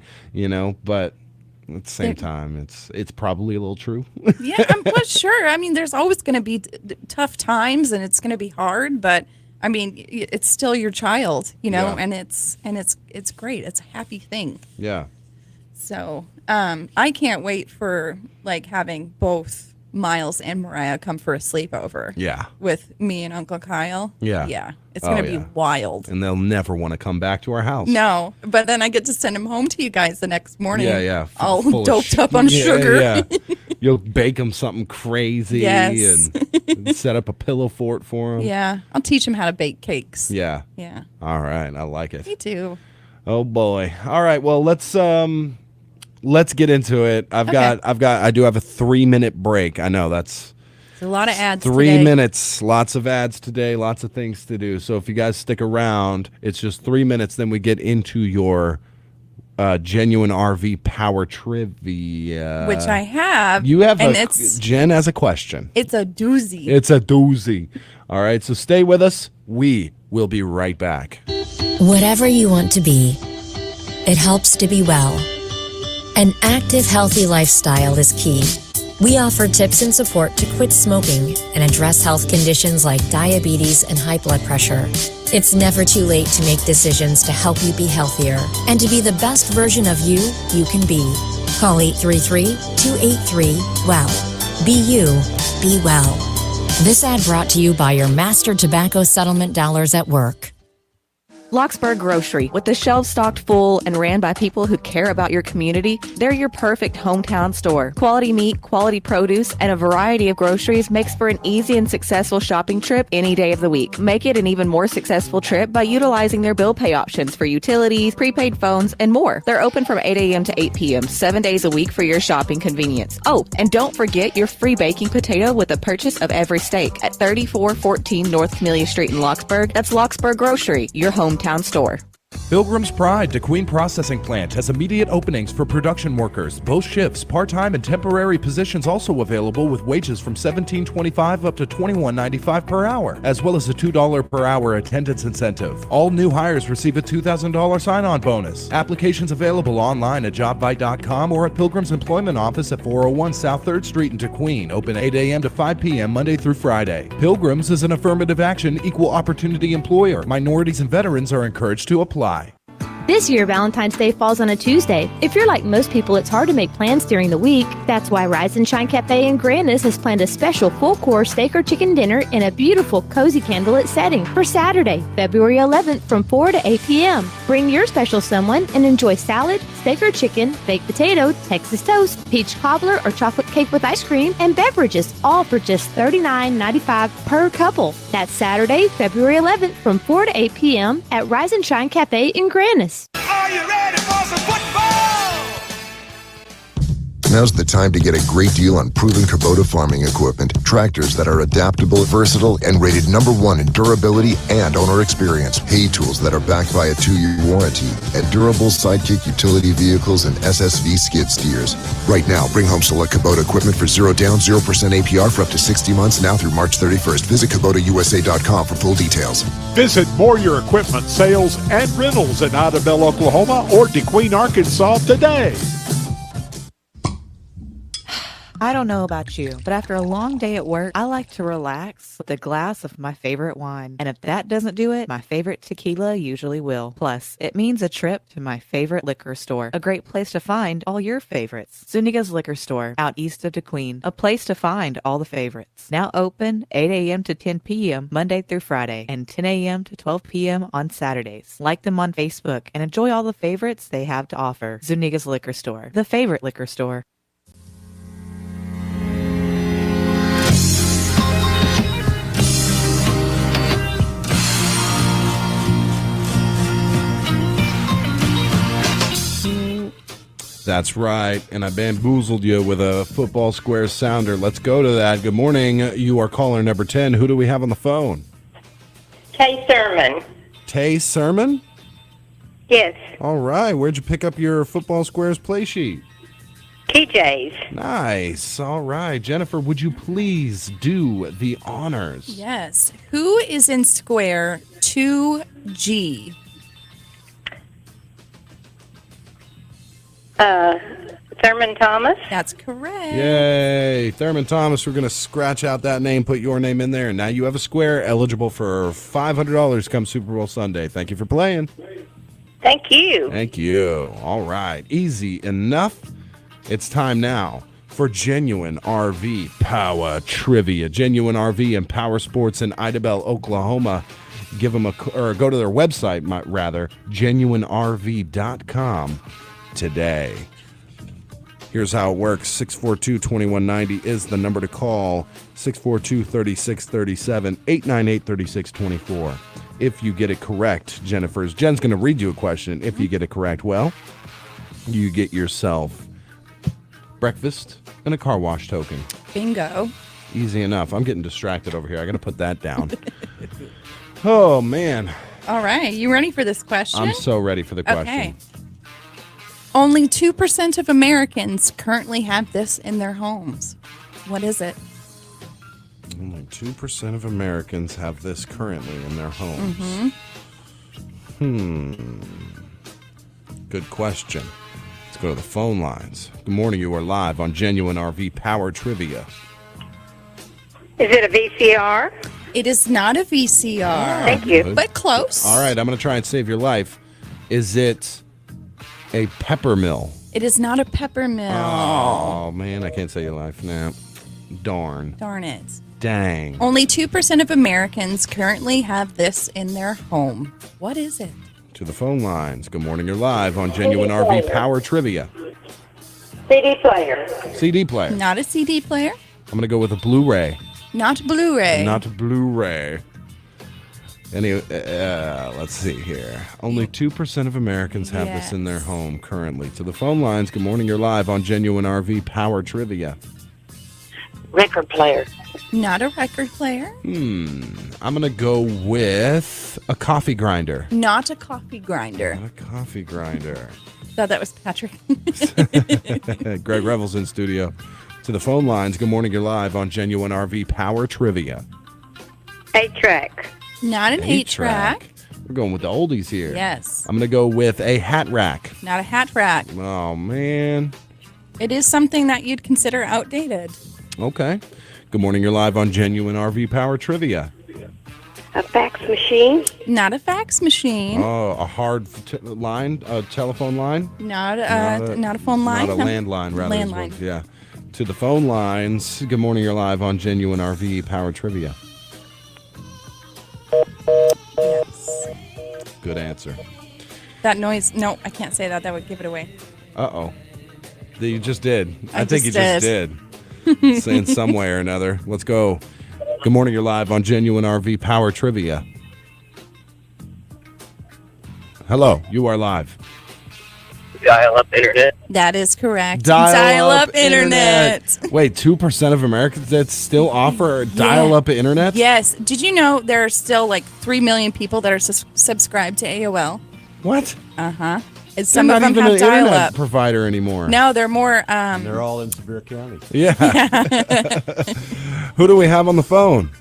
but at the same time, it's probably a little true. Yeah, well, sure. I mean, there's always going to be tough times, and it's going to be hard. But I mean, it's still your child, Yeah. and it's great. It's a happy thing. Yeah. So I can't wait for like having both Miles and Mariah come for a sleepover. Yeah. With me and Uncle Kyle. Yeah. Yeah. It's going to be wild. And they'll never want to come back to our house. No, but then I get to send him home to you guys the next morning. Yeah. All full of doped up on sugar. Yeah. You'll bake them something crazy Yes. and set up a pillow fort for them. Yeah. I'll teach him how to bake cakes. Yeah. Yeah. All right. I like it. Me too. Oh boy. All right. Well, let's get into it. I do have a 3-minute break. I know that's There's a lot of ads 3 today. minutes. Lots of ads today. Lots of things to do. So if you guys stick around, it's just 3 minutes. Then we get into your genuine RV power trivia, Which I have. You have and Jen has a question. It's a doozy. It's a doozy. All right. So stay with us. We will be right back. Whatever you want to be, it helps to be well. An active, healthy lifestyle is key. We offer tips and support to quit smoking and address health conditions like diabetes and high blood pressure. It's never too late to make decisions to help you be healthier and to be the best version of you can be. Call 833-283-WELL. Be you, be well. This ad brought to you by your Master Tobacco Settlement dollars at work. Locksburg Grocery, with the shelves stocked full and ran by people who care about your community, they're your perfect hometown store. Quality meat, quality produce, and a variety of groceries makes for an easy and successful shopping trip any day of the week. Make it an even more successful trip by utilizing their bill pay options for utilities, prepaid phones, and more. They're open from 8 a.m. to 8 p.m., 7 days a week for your shopping convenience. Oh, and don't forget your free baking potato with the purchase of every steak at 3414 North Camellia Street in Locksburg. That's Locksburg Grocery, your hometown store. Pilgrim's Pride Kdqn Processing Plant has immediate openings for production workers, both shifts, part-time and temporary positions also available with wages from $17.25 up to $21.95 per hour, as well as a $2 per hour attendance incentive. All new hires receive a $2,000 sign-on bonus. Applications available online at jobvite.com or at Pilgrim's Employment Office at 401 South 3rd Street in Kdqn, open 8 a.m. to 5 p.m. Monday through Friday. Pilgrim's is an affirmative action, equal opportunity employer. Minorities and veterans are encouraged to apply. This year, Valentine's Day falls on a Tuesday. If you're like most people, it's hard to make plans during the week. That's why Rise and Shine Cafe in Grandis has planned a special full-course steak or chicken dinner in a beautiful, cozy candlelit setting for Saturday, February 11th from 4 to 8 p.m. Bring your special someone and enjoy salad, steak or chicken, baked potato, Texas toast, peach cobbler or chocolate cake with ice cream, and beverages, all for just $39.95 per couple. That's Saturday, February 11th from 4 to 8 p.m. at Rise and Shine Cafe in Grandis. Are you ready for some football? Now's the time to get a great deal on proven Kubota farming equipment. Tractors that are adaptable, versatile, and rated #1 in durability and owner experience. Hay tools that are backed by a 2-year warranty. And durable Sidekick utility vehicles and SSV skid steers. Right now, bring home select Kubota equipment for 0 down, 0% APR for up to 60 months now through March 31st. Visit KubotaUSA.com for full details. Visit Moyer Equipment Sales and Rentals in Idabel, Oklahoma or Kdqn, Arkansas today. I don't know about you, but after a long day at work, I like to relax with a glass of my favorite wine. And if that doesn't do it, my favorite tequila usually will. Plus, it means a trip to my favorite liquor store, a great place to find all your favorites. Zuniga's Liquor Store, out east of Kdqn, a place to find all the favorites. Now open 8 a.m. to 10 p.m. Monday through Friday, and 10 a.m. to 12 p.m. on Saturdays. Like them on Facebook and enjoy all the favorites they have to offer. Zuniga's Liquor Store, the favorite liquor store. That's right, and I bamboozled you with a football square sounder. Let's go to that. Good morning. You are caller number 10. Who do we have on the phone? Tay Sermon. Tay Sermon? Yes. All right. Where'd you pick up your football squares play sheet? TJ's. Nice. All right. Jennifer, would you please do the honors? Yes. Who is in square 2G? Thurman Thomas. That's correct. Yay. Thurman Thomas, we're going to scratch out that name, put your name in there, and now you have a square eligible for $500 come Super Bowl Sunday. Thank you for playing. Thank you. Thank you. All right. Easy enough. It's time now for Genuine RV Power Trivia. Genuine RV and Power Sports in Idabel, Oklahoma. Give them or go to their website, rather, genuinerv.com today. Here's how it works. 642-2190 is the number to call. 642-3637, 898-3624. If you get it correct, Jen's going to read you a question. If you get it correct, well, you get yourself breakfast and a car wash token. Bingo. Easy enough. I'm getting distracted over here. I got to put that down. Oh, man. All right. You ready for this question? I'm so ready for the question. Okay. Only 2% of Americans currently have this in their homes. What is it? Only 2% of Americans have this currently in their homes. Good question. Let's go to the phone lines. Good morning. You are live on Genuine RV Power Trivia. Is it a VCR? It is not a VCR. Thank you. But close. All right. I'm going to try and save your life. Is it a pepper mill? It is not a pepper mill. Oh, man. I can't save your life now. Darn. Darn it. Dang. Only 2% of Americans currently have this in their home. What is it? To the phone lines. Good morning. You're live on Genuine RV Power Trivia. CD player. CD player. Not a CD player. I'm going to go with a Blu-ray. Not Blu-ray. Not Blu-ray. Let's see here. Only 2% of Americans have this in their home currently. To the phone lines. Good morning. You're live on Genuine RV Power Trivia. Record player. Not a record player. I'm going to go with a coffee grinder. Not a coffee grinder. Not a coffee grinder. Thought that was Patrick. Greg Revel's in studio. To the phone lines. Good morning. You're live on Genuine RV Power Trivia. 8-track. Not an 8-track. We're going with the oldies here. Yes. I'm going to go with a hat rack. Not a hat rack. Oh, man. It is something that you'd consider outdated. Okay. Good morning. You're live on Genuine RV Power Trivia. A fax machine. Not a fax machine. Oh, a hard line, a telephone line? Not a phone line. Not a landline, rather. Landline. Yeah. To the phone lines. Good morning. You're live on Genuine RV Power Trivia. Yes. Good answer. That noise. No, I can't say that. That would give it away. Uh-oh. You just did. I think you just just did. Saying some way or another. Let's go. Good morning. You're live on Genuine RV Power Trivia. Hello. You are live. Dial-up internet. That is correct. Dial-up internet. Wait, 2% of Americans that still offer dial-up internet? Yes. Did you know there are still like 3 million people that are subscribed to AOL? What? Uh-huh. And They're some not of them even have an internet dial-up. provider anymore. No, they're more. They're all in Sevier County. Yeah. Who do we have on the phone?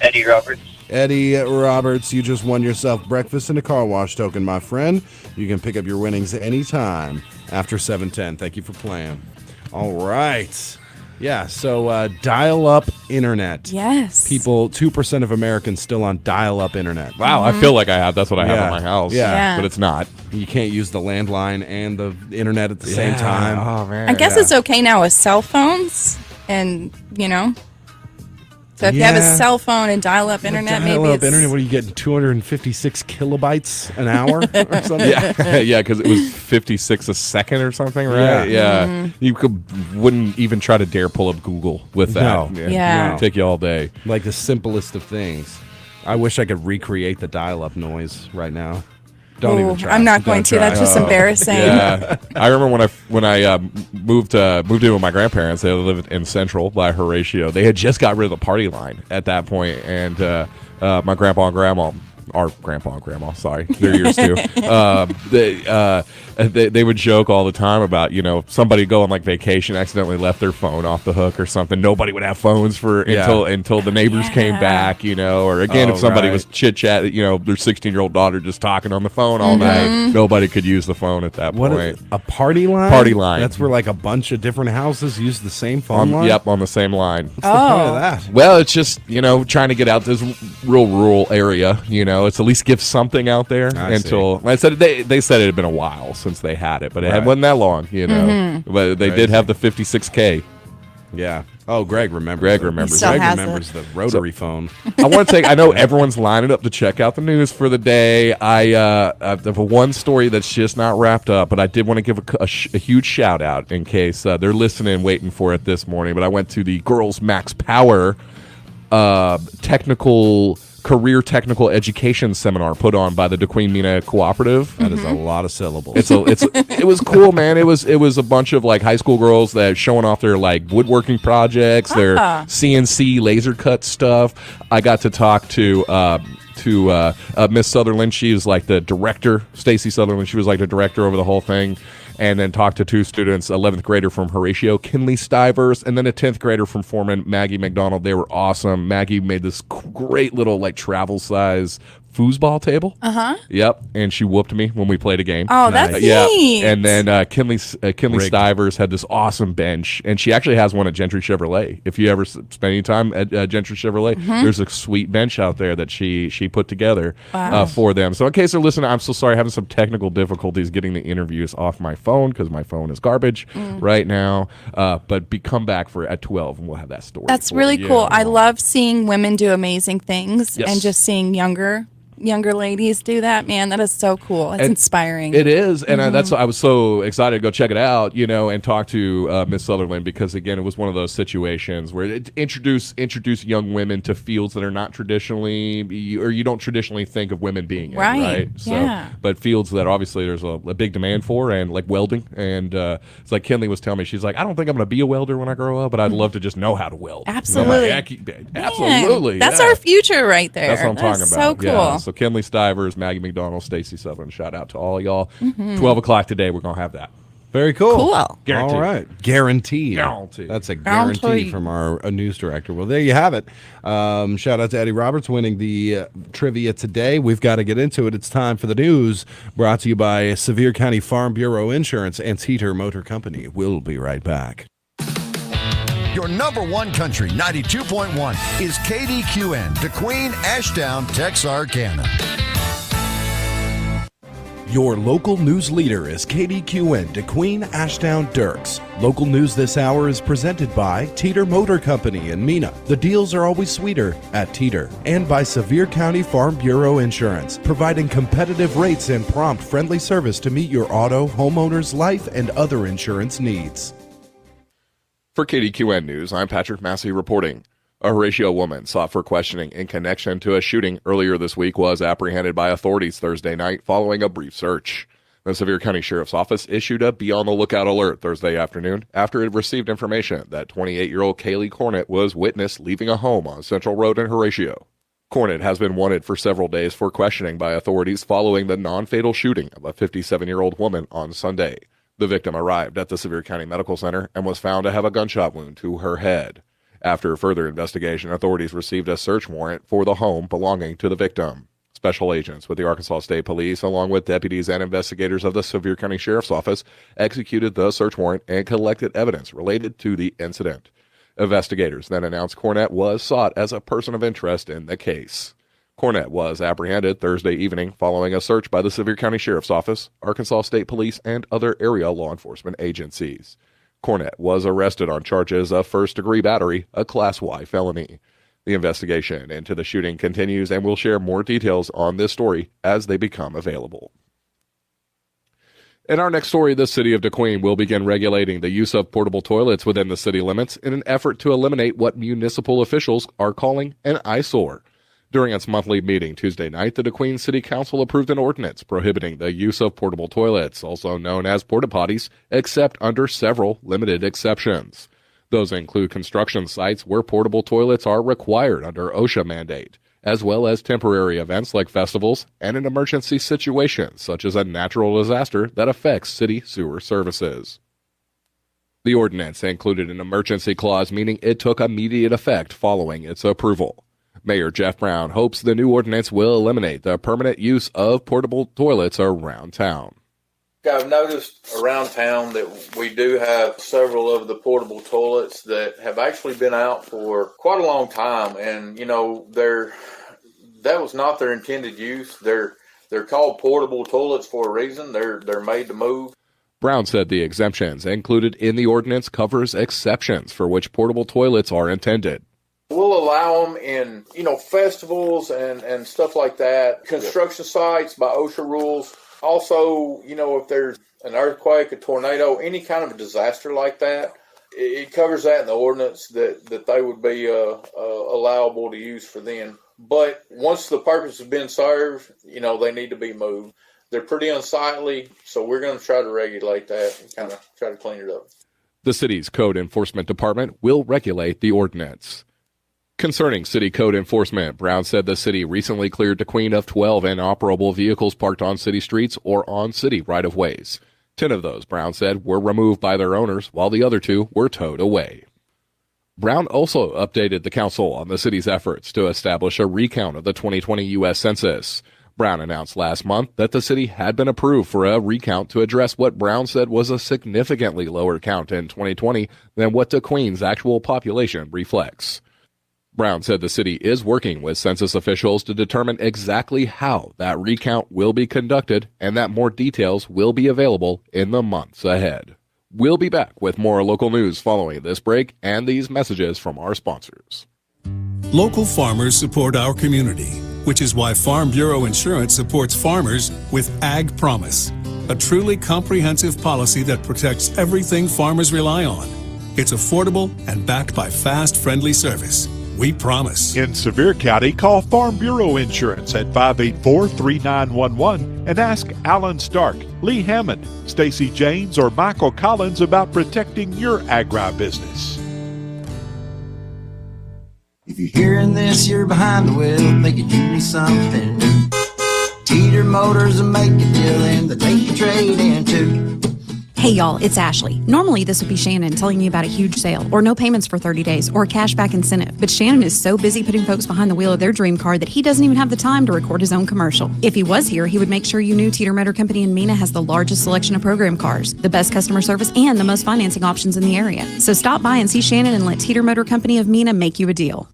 Eddie Roberts. Eddie Roberts, you just won yourself breakfast and a car wash token, my friend. You can pick up your winnings anytime after 7:10. Thank you for playing. All right. Yeah, so dial-up internet. Yes. People, 2% of Americans still on dial-up internet. Wow, I feel like that's what I have in my house. Yeah. But it's not. You can't use the landline and the internet at the same time. Oh, man. I guess it's okay now with cell phones, and So if you have a cell phone and dial-up internet, maybe Dial-up it's... internet, what are you getting, 256 kilobytes an hour or something? Yeah, because it was 56 a second or something, right? Yeah. Mm-hmm. You wouldn't even try to dare pull up Google with that. No. Yeah. It'd take you all day. Like the simplest of things. I wish I could recreate the dial-up noise right now. Don't even try. I'm not Don't going to. try. That's just embarrassing. Yeah, I remember when I moved in with my grandparents. They lived in Central by Horatio. They had just got rid of the party line at that point, and my grandpa and grandma. Our grandpa and grandma, sorry, they're yours too. They would joke all the time about, somebody go on like vacation, accidentally left their phone off the hook or something. Nobody would have phones until the neighbors came back, or again, if somebody was chit chat, their 16-year-old daughter just talking on the phone all night, nobody could use the phone at that point. A party line? Party line. That's where like a bunch of different houses use the same phone line? Yep, on the same line. What's the point of that? Well, it's just, trying to get out this real rural area, it's at least give something out there until I said they said it had been a while since they had it, but it wasn't that long, But they did have the 56K. Yeah. Oh, Greg remembers. Greg remembers the rotary phone. I want to I know everyone's lining up to check out the news for the day. I have one story that's just not wrapped up, but I did want to give a huge shout out in case they're listening, waiting for it this morning. But I went to the Girls Max Power career technical education seminar put on by the Kdqn Mina Cooperative. That is a lot of syllables. It was cool, man. It was a bunch of like high school girls that showing off their like woodworking projects, their CNC laser cut stuff. I got to talk to Miss Sutherland. She was like the director, Stacy Sutherland. She was like the director over the whole thing. And then talked to two students, 11th grader from Horatio, Kinley Stivers, and then a 10th grader from Foreman, Maggie McDonald. They were awesome. Maggie made this great little like travel size foosball table. Yep, and she whooped me when we played a game. Oh, that's neat. And then Kinley Stivers had this awesome bench, and she actually has one at Gentry Chevrolet. If you ever spend any time at Gentry Chevrolet, there's a sweet bench out there that she put together for them. So in case they're listening, I'm so sorry, having some technical difficulties getting the interviews off my phone because my phone is garbage right now. But come back at 12, and we'll have that story. That's really cool. I love seeing women do amazing things and just seeing younger ladies do that. Man, that is so cool. It's inspiring. It is, and I was so excited to go check it out, and talk to Miss Sutherland, because again, it was one of those situations where it introduce young women to fields that are not traditionally, or you don't traditionally think of women being in, right? So, but fields that obviously there's a big demand for, and like welding, and it's like Kinley was telling me, she's like, I don't think I'm going to be a welder when I grow up, but I'd love to just know how to weld. Absolutely. Absolutely. That's our future right there. That's what I'm talking about. So cool. Yeah. So Kinley Stivers, Maggie McDonald, Stacy Sutherland, shout out to all y'all. 12 o'clock today, we're going to have that. Very cool. Cool. Guaranteed. All right. Guaranteed. Guaranteed. That's a guarantee from our news director. Well, there you have it. Shout out to Eddie Roberts winning the trivia today. We've got to get into it. It's time for the news, brought to you by Sevier County Farm Bureau Insurance and Teeter Motor Company. We'll be right back. Your number one country, 92.1, is KDQN, Kdqn, Ashdown, Texarkana. Your local news leader is Kdqn, Kdqn, Ashdown, Dirks. Local news this hour is presented by Teeter Motor Company in Mina. The deals are always sweeter at Teeter. And by Sevier County Farm Bureau Insurance, providing competitive rates and prompt, friendly service to meet your auto, homeowners, life, and other insurance needs. For KDQN News, I'm Patrick Massey reporting. A Horatio woman sought for questioning in connection to a shooting earlier this week was apprehended by authorities Thursday night following a brief search. The Sevier County Sheriff's Office issued a be-on-the-lookout alert Thursday afternoon after it received information that 28-year-old Kaylee Cornett was witnessed leaving a home on Central Road in Horatio. Cornett has been wanted for several days for questioning by authorities following the non-fatal shooting of a 57-year-old woman on Sunday. The victim arrived at the Sevier County Medical Center and was found to have a gunshot wound to her head. After further investigation, authorities received a search warrant for the home belonging to the victim. Special agents with the Arkansas State Police, along with deputies and investigators of the Sevier County Sheriff's Office, executed the search warrant and collected evidence related to the incident. Investigators then announced Cornett was sought as a person of interest in the case. Cornett was apprehended Thursday evening following a search by the Sevier County Sheriff's Office, Arkansas State Police, and other area law enforcement agencies. Cornett was arrested on charges of first-degree battery, a Class Y felony. The investigation into the shooting continues, and we'll share more details on this story as they become available. In our next story, the city of Kdqn will begin regulating the use of portable toilets within the city limits in an effort to eliminate what municipal officials are calling an eyesore. During its monthly meeting Tuesday night, the Kdqn City Council approved an ordinance prohibiting the use of portable toilets, also known as porta potties, except under several limited exceptions. Those include construction sites where portable toilets are required under OSHA mandate, as well as temporary events like festivals and in emergency situations such as a natural disaster that affects city sewer services. The ordinance included an emergency clause, meaning it took immediate effect following its approval. Mayor Jeff Brown hopes the new ordinance will eliminate the permanent use of portable toilets around town. I've noticed around town that we do have several of the portable toilets that have actually been out for quite a long time, and that was not their intended use. They're called portable toilets for a reason. They're made to move. Brown said the exemptions included in the ordinance covers exceptions for which portable toilets are intended. We'll allow them in, festivals and stuff like that, construction sites by OSHA rules. Also, if there's an earthquake, a tornado, any kind of a disaster like that, it covers that in the ordinance that they would be allowable to use for them. But once the purpose has been served, they need to be moved. They're pretty unsightly, so we're going to try to regulate that and kind of try to clean it up. The city's code enforcement department will regulate the ordinance. Concerning city code enforcement, Brown said the city recently cleared Kdqn of 12 inoperable vehicles parked on city streets or on city right-of-ways. 10 of those, Brown said, were removed by their owners, while the other 2 were towed away. Brown also updated the council on the city's efforts to establish a recount of the 2020 U.S. Census. Brown announced last month that the city had been approved for a recount to address what Brown said was a significantly lower count in 2020 than what Kdqn's actual population reflects. Brown said the city is working with census officials to determine exactly how that recount will be conducted and that more details will be available in the months ahead. We'll be back with more local news following this break and these messages from our sponsors. Local farmers support our community, which is why Farm Bureau Insurance supports farmers with Ag Promise, a truly comprehensive policy that protects everything farmers rely on. It's affordable and backed by fast, friendly service. We promise. In Sevier County, call Farm Bureau Insurance at 584-3911 and ask Alan Stark, Lee Hammond, Stacy James, or Michael Collins about protecting your agribusiness. If you're hearing this, you're behind the wheel, think you do need something new. Teeter Motors will make a deal and they'll take your trade in too. Hey y'all, it's Ashley. Normally this would be Shannon telling you about a huge sale, or no payments for 30 days, or a cashback incentive. But Shannon is so busy putting folks behind the wheel of their dream car that he doesn't even have the time to record his own commercial. If he was here, he would make sure you knew Teeter Motor Company in Mena has the largest selection of program cars, the best customer service, and the most financing options in the area. So stop by and see Shannon and let Teeter Motor Company of Mena make you a deal.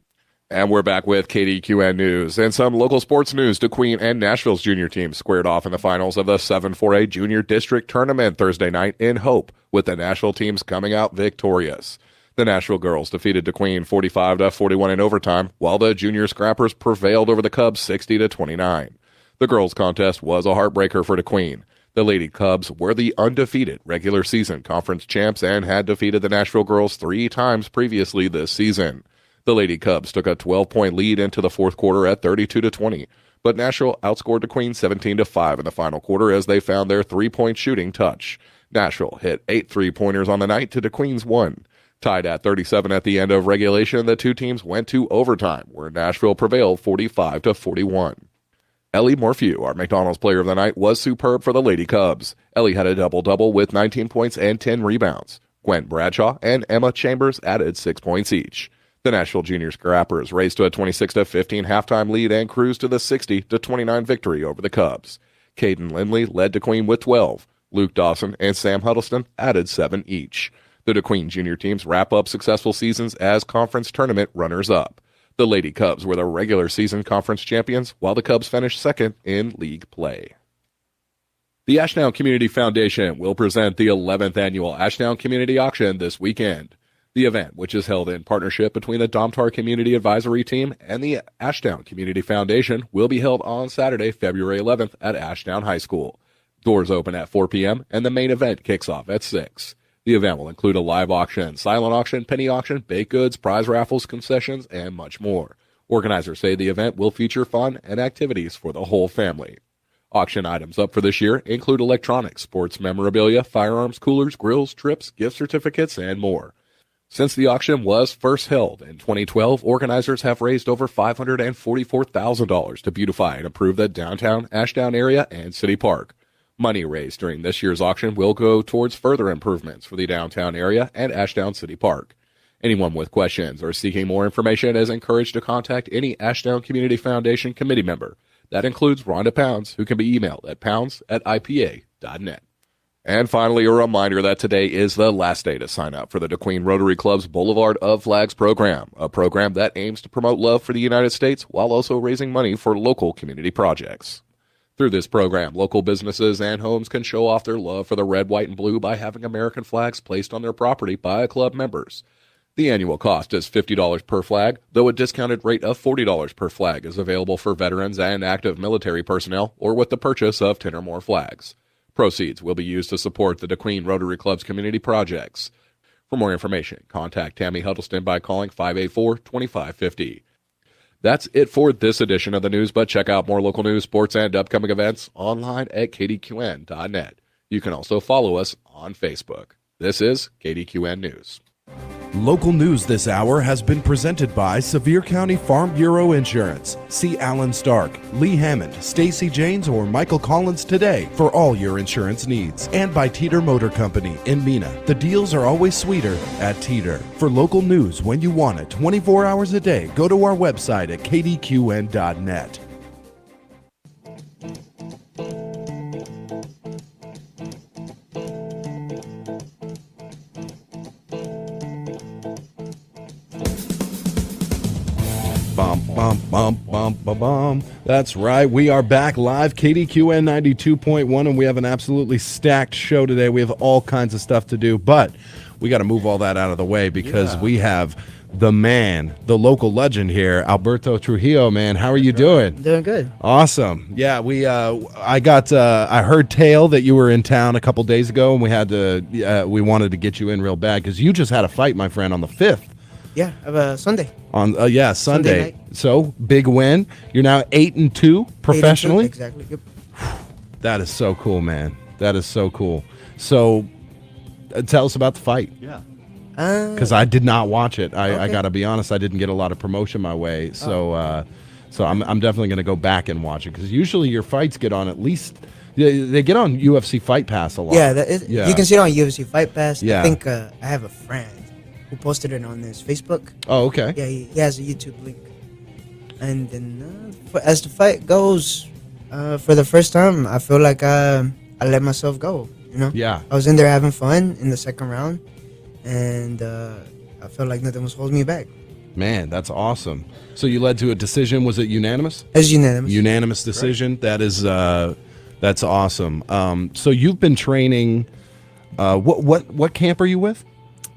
And we're back with Kdqn News. And some local sports news. Kdqn and Nashville's junior team squared off in the finals of the 7-4A Junior District Tournament Thursday night in Hope, with the Nashville teams coming out victorious. The Nashville girls defeated Kdqn 45-41 in overtime, while the junior Scrappers prevailed over the Cubs 60-29. The girls' contest was a heartbreaker for Kdqn. The Lady Cubs were the undefeated regular season conference champs and had defeated the Nashville girls 3 times previously this season. The Lady Cubs took a 12-point lead into the fourth quarter at 32-20, but Nashville outscored DeQueen 17-5 in the final quarter as they found their three-point shooting touch. Nashville hit 8 3-pointers on the night to DeQueen's 1. Tied at 37 at the end of regulation, the two teams went to overtime, where Nashville prevailed 45-41. Ellie Morphew, our McDonald's player of the night, was superb for the Lady Cubs. Ellie had a double-double with 19 points and 10 rebounds. Gwen Bradshaw and Emma Chambers added 6 points each. The Nashville Junior Scrappers raced to a 26-15 halftime lead and cruised to the 60-29 victory over the Cubs. Caden Lindley led DeQueen with 12. Luke Dawson and Sam Huddleston added 7 each. The DeQueen junior teams wrap up successful seasons as conference tournament runners-up. The Lady Cubs were the regular season conference champions, while the Cubs finished second in league play. The Ashdown Community Foundation will present the 11th annual Ashdown Community Auction this weekend. The event, which is held in partnership between the Domtar Community Advisory Team and the Ashdown Community Foundation, will be held on Saturday, February 11th at Ashdown High School. Doors open at 4 p.m. and the main event kicks off at 6. The event will include a live auction, silent auction, penny auction, baked goods, prize raffles, concessions, and much more. Organizers say the event will feature fun and activities for the whole family. Auction items up for this year include electronics, sports memorabilia, firearms, coolers, grills, trips, gift certificates, and more. Since the auction was first held in 2012, organizers have raised over $544,000 to beautify and improve the downtown Ashdown area and City Park. Money raised during this year's auction will go towards further improvements for the downtown area and Ashdown City Park. Anyone with questions or seeking more information is encouraged to contact any Ashdown Community Foundation committee member. That includes Rhonda Pounds, who can be emailed at pounds@ipa.net. And finally, a reminder that today is the last day to sign up for the DeQueen Rotary Club's Boulevard of Flags program, a program that aims to promote love for the United States while also raising money for local community projects. Through this program, local businesses and homes can show off their love for the red, white, and blue by having American flags placed on their property by club members. The annual cost is $50 per flag, though a discounted rate of $40 per flag is available for veterans and active military personnel or with the purchase of 10 or more flags. Proceeds will be used to support the DeQueen Rotary Club's community projects. For more information, contact Tammy Huddleston by calling 584-2550. That's it for this edition of the news, but check out more local news, sports, and upcoming events online at kdqn.net. You can also follow us on Facebook. This is KDQN News. Local news this hour has been presented by Sevier County Farm Bureau Insurance. See Alan Stark, Lee Hammond, Stacy Janes, or Michael Collins today for all your insurance needs. And by Teeter Motor Company in Mena. The deals are always sweeter at Teeter. For local news when you want it 24 hours a day, go to our website at kdqn.net. Bum. That's right. We are back live, KDQN 92.1, and we have an absolutely stacked show today. We have all kinds of stuff to do, but we got to move all that out of the way because we have the man, the local legend here, Alberto Trujillo. Man, how are you doing? Doing good. Awesome. Yeah, I heard tale that you were in town a couple days ago, and we wanted to get you in real bad because you just had a fight, my friend, on the 5th. Yeah, Sunday. On Sunday. Sunday So big win. You're now 8-2 professionally. 8-2, exactly. Yep. That is so cool, man. That is so cool. So, tell us about the fight. Yeah. Because I did not watch it. I Okay. got to be honest. I didn't get a lot of promotion my way. So, I'm definitely going to go back and watch it because usually your fights get on at least. They get on UFC Fight Pass a lot. Yeah, you can see it on UFC Fight Pass. Yeah. I think I have a friend who posted it on his Facebook. Oh, okay. Yeah, he has a YouTube link. And then as the fight goes, for the first time, I feel like I let myself go. You know? Yeah. I was in there having fun in the second round, and I felt like nothing was holding me back. Man, that's awesome. So you led to a decision. Was it unanimous? It was unanimous. Unanimous decision. Right. That's awesome. So you've been training. What camp are you with?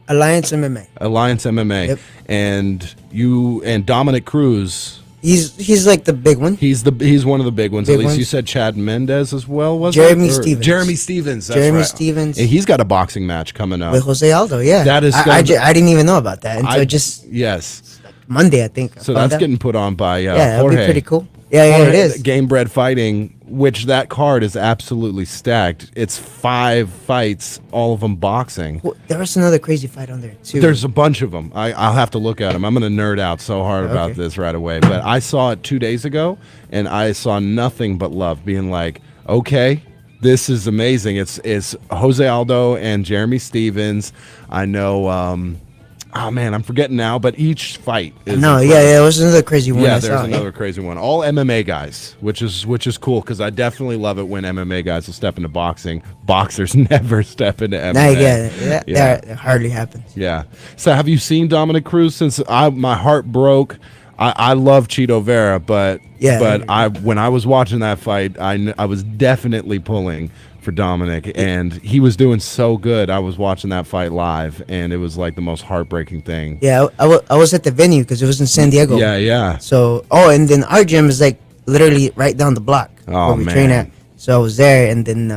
Alliance MMA. Alliance MMA. Yep. And you and Dominic Cruz. He's like the big one. He's one of the big ones. At least you said Chad Mendez as well, was Jeremy it? Stevens. Jeremy Stevens. That's Jeremy right. Stevens. And he's got a boxing match coming up with Jose Aldo. Yeah, that is. I didn't even know about that until yes Monday, I think. So that's getting put on by that'll Jorge. be pretty cool. Yeah, it is. Game Bred Fighting, which that card is absolutely stacked. It's 5 fights, all of them boxing. Well, there was another crazy fight on there too. There's a bunch of them. I'll have to look at them. I'm going to nerd out so hard about this right away. But I saw it 2 days ago, and I saw nothing but love, being like, okay, this is amazing. It's Jose Aldo and Jeremy Stevens. I know. Oh man, I'm forgetting now, but each fight is incredible. Yeah, it was another crazy one. Yeah, there's another crazy one. All MMA guys, which is cool because I definitely love it when MMA guys will step into boxing. Boxers never step into MMA. That hardly happens. Yeah. So have you seen Dominic Cruz? Since my heart broke. I love Chito Vera, but when I was watching that fight, I was definitely pulling for Dominic, and he was doing so good. I was watching that fight live, and it was like the most heartbreaking thing. Yeah, I was at the venue because it was in San Diego. Yeah. So, and then our gym is like literally right down the block where we train at. So I was there, and then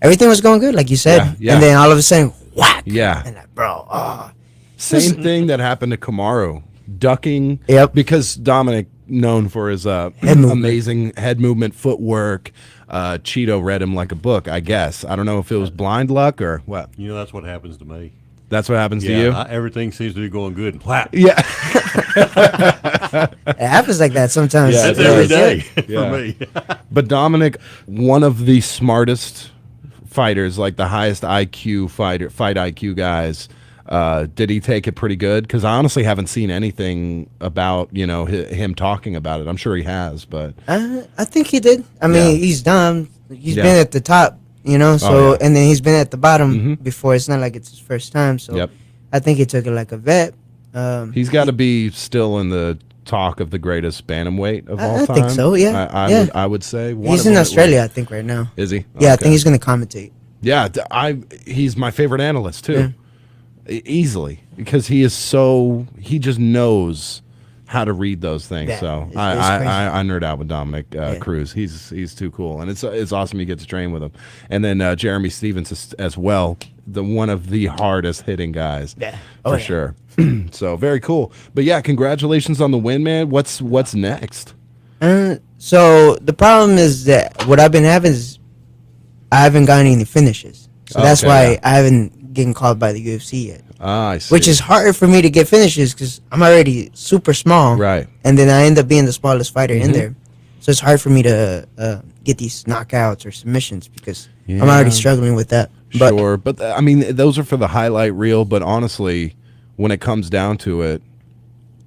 everything was going good, like you said. Yeah. And then all of a sudden, whack! Yeah. And like, bro, Same thing that happened to Kamaru, ducking. Yep. Because Dominic, known for his amazing head movement, footwork. Cheeto read him like a book, I guess. I don't know if it was blind luck or what. You know, that's what happens to me. That's what happens to you? Everything seems to be going good. And flat. Yeah. It happens like that sometimes. Yeah, that's every day for me. But Dominic, one of the smartest fighters, like the highest IQ fight IQ guys. Did he take it pretty good? Because I honestly haven't seen anything about him talking about it. I'm sure he has, but I think he did. I mean, he's done. He's been at the top, So and then he's been at the bottom before. It's not like it's his first time. So I think he took it like a vet. He's got to be still in the talk of the greatest bantamweight of all time. I think so. Yeah, I would say he's in Australia. I think right now. Is he? Yeah, I think he's going to commentate. Yeah, he's my favorite analyst too. Yeah. Easily, because he just knows how to read those things. Yeah, so it's I nerd out with Dominic Cruz. He's too cool, and it's awesome you get to train with him. And then Jeremy Stevens as well, one of the hardest hitting guys. Yeah, for sure. So very cool. But yeah, congratulations on the win, man. What's next? So the problem is that what I've been having is I haven't gotten any finishes. So that's why I haven't getting called by the UFC yet. I see. Which is harder for me to get finishes because I'm already super small. Right. And then I end up being the smallest fighter in there. So it's hard for me to get these knockouts or submissions because I'm already struggling with that. Sure. But I mean, those are for the highlight reel. But honestly, when it comes down to it,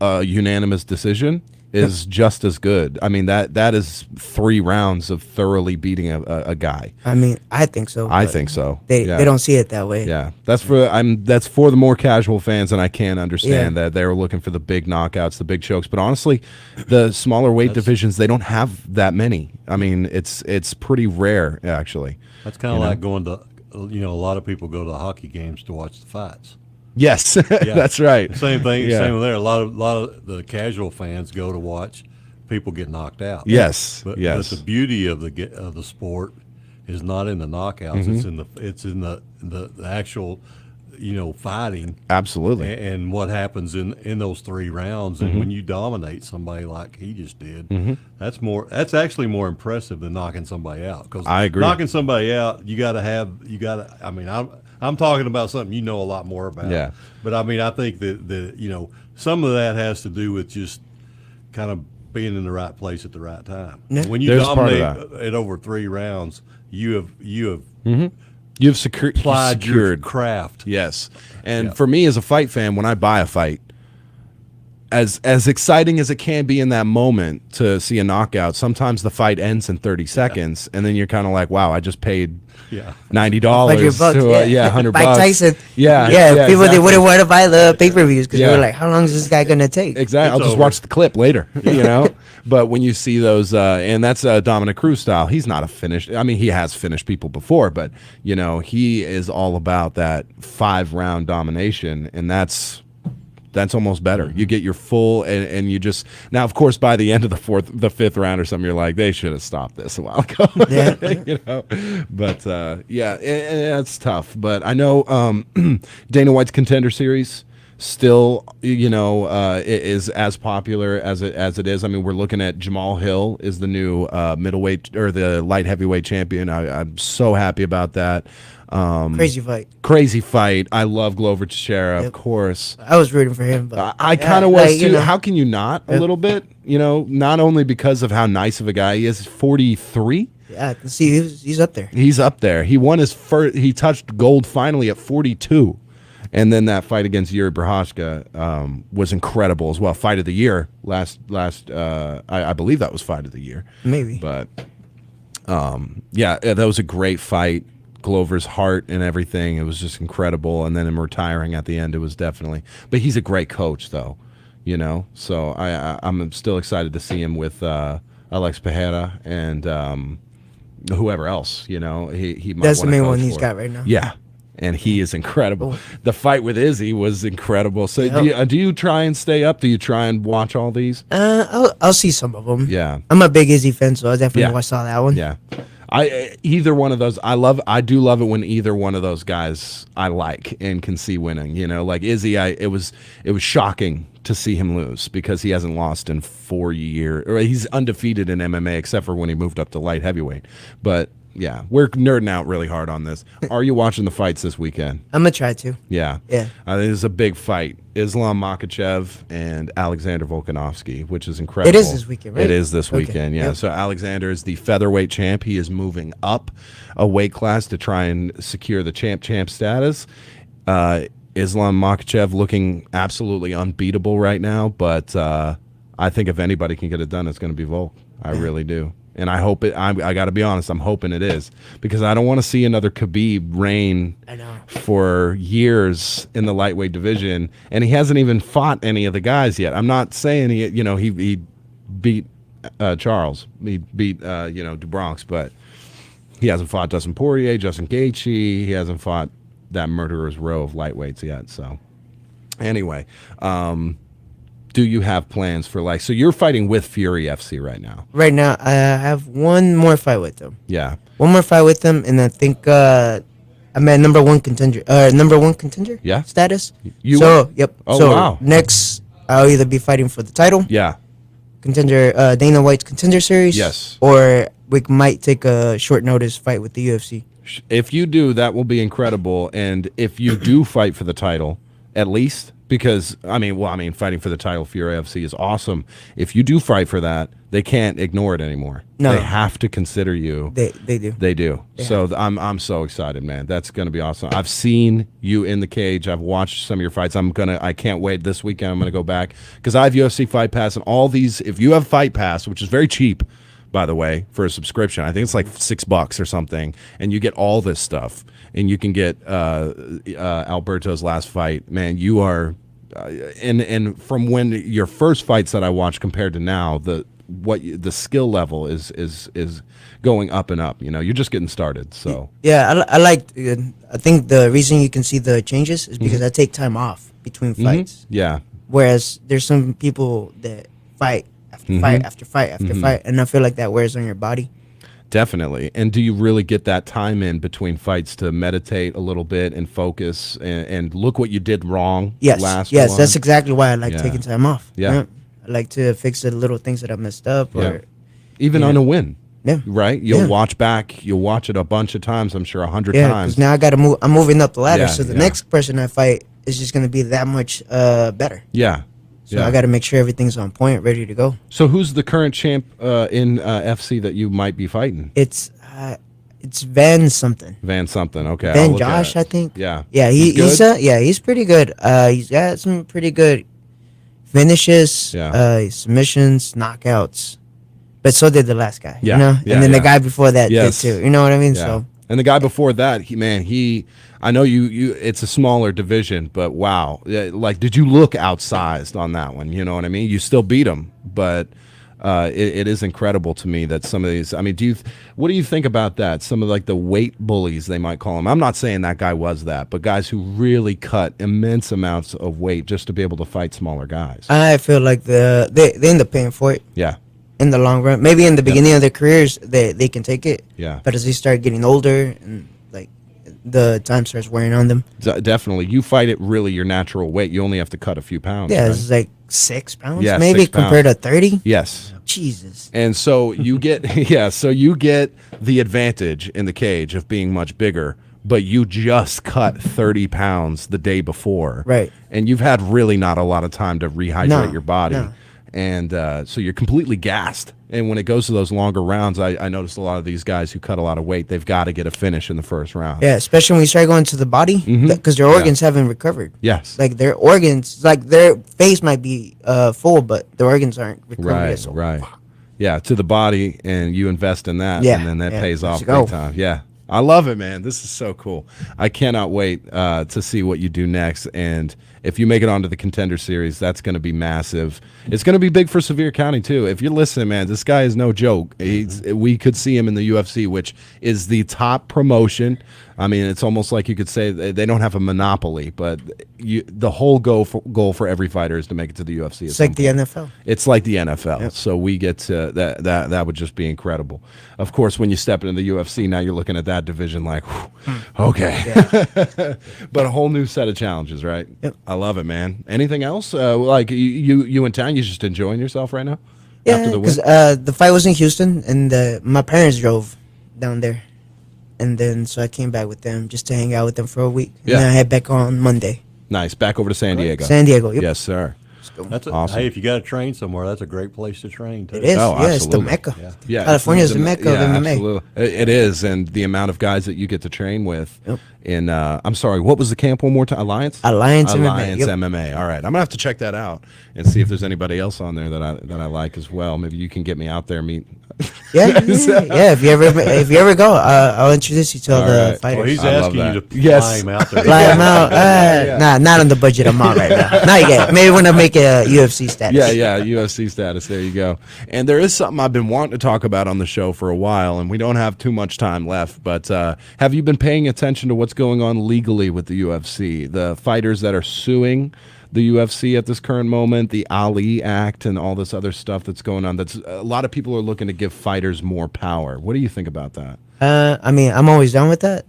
a unanimous decision is just as good. I mean, that is 3 rounds of thoroughly beating a guy. I mean, I think so. I think so. They don't see it that way. Yeah, that's for the more casual fans, and I can understand that they were looking for the big knockouts, the big chokes. But honestly, the smaller weight divisions, they don't have that many. I mean, it's pretty rare actually. That's kind of like going to, a lot of people go to hockey games to watch the fights. Yes, that's right. Same thing. Yeah. Same there. A lot of the casual fans go to watch people get knocked out. Yes, but the beauty of the sport is not in the knockouts. It's in the actual, fighting. Absolutely. And what happens in those 3 rounds, and when you dominate somebody like he just did, that's actually more impressive than knocking somebody out. Because I agree. Knocking somebody out, you got to. I mean, I'm talking about something you know a lot more about. Yeah. But I mean, I think that some of that has to do with just kind of being in the right place at the right time. Yeah. When you dominate it over 3 rounds, you have secured your craft. Yes. And for me as a fight fan, when I buy a fight, as exciting as it can be in that moment to see a knockout, sometimes the fight ends in 30 seconds, and then you're kind of like, wow, I just paid $90 to $100. Mike Tyson. Yeah, people they wouldn't want to buy the pay-per-views because they were like, how long is this guy gonna take? Exactly. I'll just watch the clip later. But when you see those, and that's Dominic Cruz style, he's not a finished. I mean, he has finished people before, but he is all about that 5-round domination, and that's almost better. You get your full, and you just now, of course, by the end of the 5th round or something, you're like, they should have stopped this a while ago. But and that's tough. But I know Dana White's Contender Series, still, is as popular as it is. I mean, we're looking at Jamal Hill is the new middleweight or the light heavyweight champion. I'm so happy about that. Crazy fight. I love Glover Teixeira, of course. I was rooting for him, but I kind of was too. How can you not? A little bit, not only because of how nice of a guy he is. 43. Yeah, see, he's up there. He's up there. He won his first. He touched gold finally at 42. And then that fight against Yuri Prochazka was incredible as well. Fight of the year last. I believe that was fight of the year. Maybe. But that was a great fight. Glover's heart and everything. It was just incredible. And then him retiring at the end, it was definitely. But he's a great coach, though. So I'm still excited to see him with Alex Pereira and whoever else. He might. That's the main one he's he's got right now. Yeah. And he is incredible. The fight with Izzy was incredible. So do you try and stay up? Do you try and watch all these? I'll see some of them. Yeah. I'm a big Izzy fan, so I definitely saw that one. Yeah. Either one of those I do love it when either one of those guys I like and can see winning. Like Izzy, it was shocking to see him lose because he hasn't lost in 4 years, or he's undefeated in MMA except for when he moved up to light heavyweight. But yeah, we're nerding out really hard on this. Are you watching the fights this weekend? I'm gonna try to. Yeah. This is a big fight. Islam Makhachev and Alexander Volkanovski, which is incredible. It is this weekend, right? It is this weekend, yeah. Yep. So Alexander is the featherweight champ. He is moving up a weight class to try and secure the champ status. Islam Makhachev looking absolutely unbeatable right now, but I think if anybody can get it done, it's going to be Volk. I really do. And I hope it. I got to be honest. I'm hoping it is because I don't want to see another Khabib reign for years in the lightweight division, and he hasn't even fought any of the guys yet. I'm not saying he beat Charles, he beat DuBronx, but he hasn't fought Dustin Poirier, Justin Gaethje. He hasn't fought that murderer's row of lightweights yet. So anyway. Do you have plans for so you're fighting with Fury FC right now? Right now, I have one more fight with them. Yeah. One more fight with them, and I think I'm at number one contender. Yeah. Status. Yep. Oh, so wow. Next, I'll either be fighting for the title. Yeah. Contender, Dana White's Contender Series. Yes. Or we might take a short notice fight with the UFC. If you do, that will be incredible. And if you do fight for the title, at least. Because, fighting for the title for your AFC is awesome. If you do fight for that, they can't ignore it anymore. No. They have to consider you. They do. They do. I'm so excited, man. That's going to be awesome. I've seen you in the cage. I've watched some of your fights. I can't wait this weekend. I'm going to go back. Because I have UFC Fight Pass and all these. If you have Fight Pass, which is very cheap, by the way, for a subscription. I think it's like $6 or something. And you get all this stuff. And you can get Alberto's last fight. Man, you are, and from when your first fights that I watched compared to now, the skill level is going up and up. You're just getting started. So yeah, I think the reason you can see the changes is because I take time off between fights. Yeah. Whereas there's some people that fight after fight after fight after fight, and I feel like that wears on your body. Definitely. And do you really get that time in between fights to meditate a little bit and focus and look what you did wrong? Yes. One? That's exactly why I like taking time off. Yeah. I like to fix the little things that I messed up. Or even on a win. Yeah. Right? You'll watch it a bunch of times, I'm sure 100 times. Yeah, because now I got to move. I'm moving up the ladder, so the next person I fight is just going to be that much better. Yeah. So I got to make sure everything's on point, ready to go. So who's the current champ in FC that you might be fighting? It's Van something. Van something. Okay. Van Josh, I think. Yeah. Yeah, he's pretty good. He's got some pretty good finishes, submissions, knockouts. But so did the last guy. Yeah. And then the guy before that did too. You know what I mean? Yeah. So. And the guy before that, I know you. It's a smaller division, but wow, did you look outsized on that one? You know what I mean? You still beat him, but it is incredible to me that some of these. I mean, what do you think about that? Some of the weight bullies, they might call them. I'm not saying that guy was that, but guys who really cut immense amounts of weight just to be able to fight smaller guys. I feel like they end up paying for it. Yeah. In the long run, maybe in the beginning of their careers, they can take it. Yeah. But as they start getting older and the time starts wearing on them. Definitely. You fight it really your natural weight. You only have to cut a few pounds. Yeah, right? it's like 6 pounds, Yeah, maybe 6 pounds. compared to 30. Yes. Jesus. And so you get so you get the advantage in the cage of being much bigger, but you just cut 30 pounds the day before. Right. And you've had really not a lot of time to rehydrate No, your body. no. And so you're completely gassed. And when it goes to those longer rounds, I noticed a lot of these guys who cut a lot of weight, they've got to get a finish in the first round. Yeah, especially when you start going to the body, because their organs haven't recovered. Yes. Like their organs, like their face might be full, but the organs aren't recovered. Right, yet, so right. Yeah, to the body, and you invest in that, Yeah, and then that yeah, pays off let's go. big time. Yeah, I love it, man. This is so cool. I cannot wait to see what you do next. And if you make it onto the Contender Series, that's going to be massive. It's going to be big for Sevier County, too. If you're listening, man, this guy is no joke. We could see him in the UFC, which is the top promotion. I mean, it's almost like you could say they don't have a monopoly, but the whole goal for every fighter is to make it to the UFC. It's like the NFL. It's like the NFL. So we get to that would just be incredible. Of course, when you step into the UFC, now you're looking at that division like, whew, okay. But a whole new set of challenges, right? Yep. I love it, man. Anything else? Like you in town, you just enjoying yourself right now? Yeah, After the win? because the fight was in Houston, and my parents drove down there. And then, so I came back with them just to hang out with them for a week. And then I head back on Monday. Nice. Back over to San Diego. San Diego, yep. Yes, sir. That's awesome. Hey, if you got to train somewhere, that's a great place to train too. It is. Oh, yeah, it's the absolutely. Mecca. Yeah, California is the Mecca of MMA. Absolutely. It is, and the amount of guys that you get to train with. In I'm sorry, what was the camp one more time? Alliance MMA, yep. MMA. All right, I'm gonna have to check that out and see if there's anybody else on there that I like as well. Maybe you can get me out there, meet. Yeah. If you ever go, I'll introduce you to all the fighters. Well, he's I love asking you that. to Yes. fly him out there. Fly him out. Nah, not on the budget I'm on right now. Not yet. Maybe when I make a UFC status. Yeah, UFC status. There you go. And there is something I've been wanting to talk about on the show for a while, and we don't have too much time left. But have you been paying attention to what's going on legally with the UFC? The fighters that are suing the UFC at this current moment, the Ali Act, and all this other stuff that's going on. That's a lot of people are looking to give fighters more power. What do you think about that? I mean, I'm always down with that.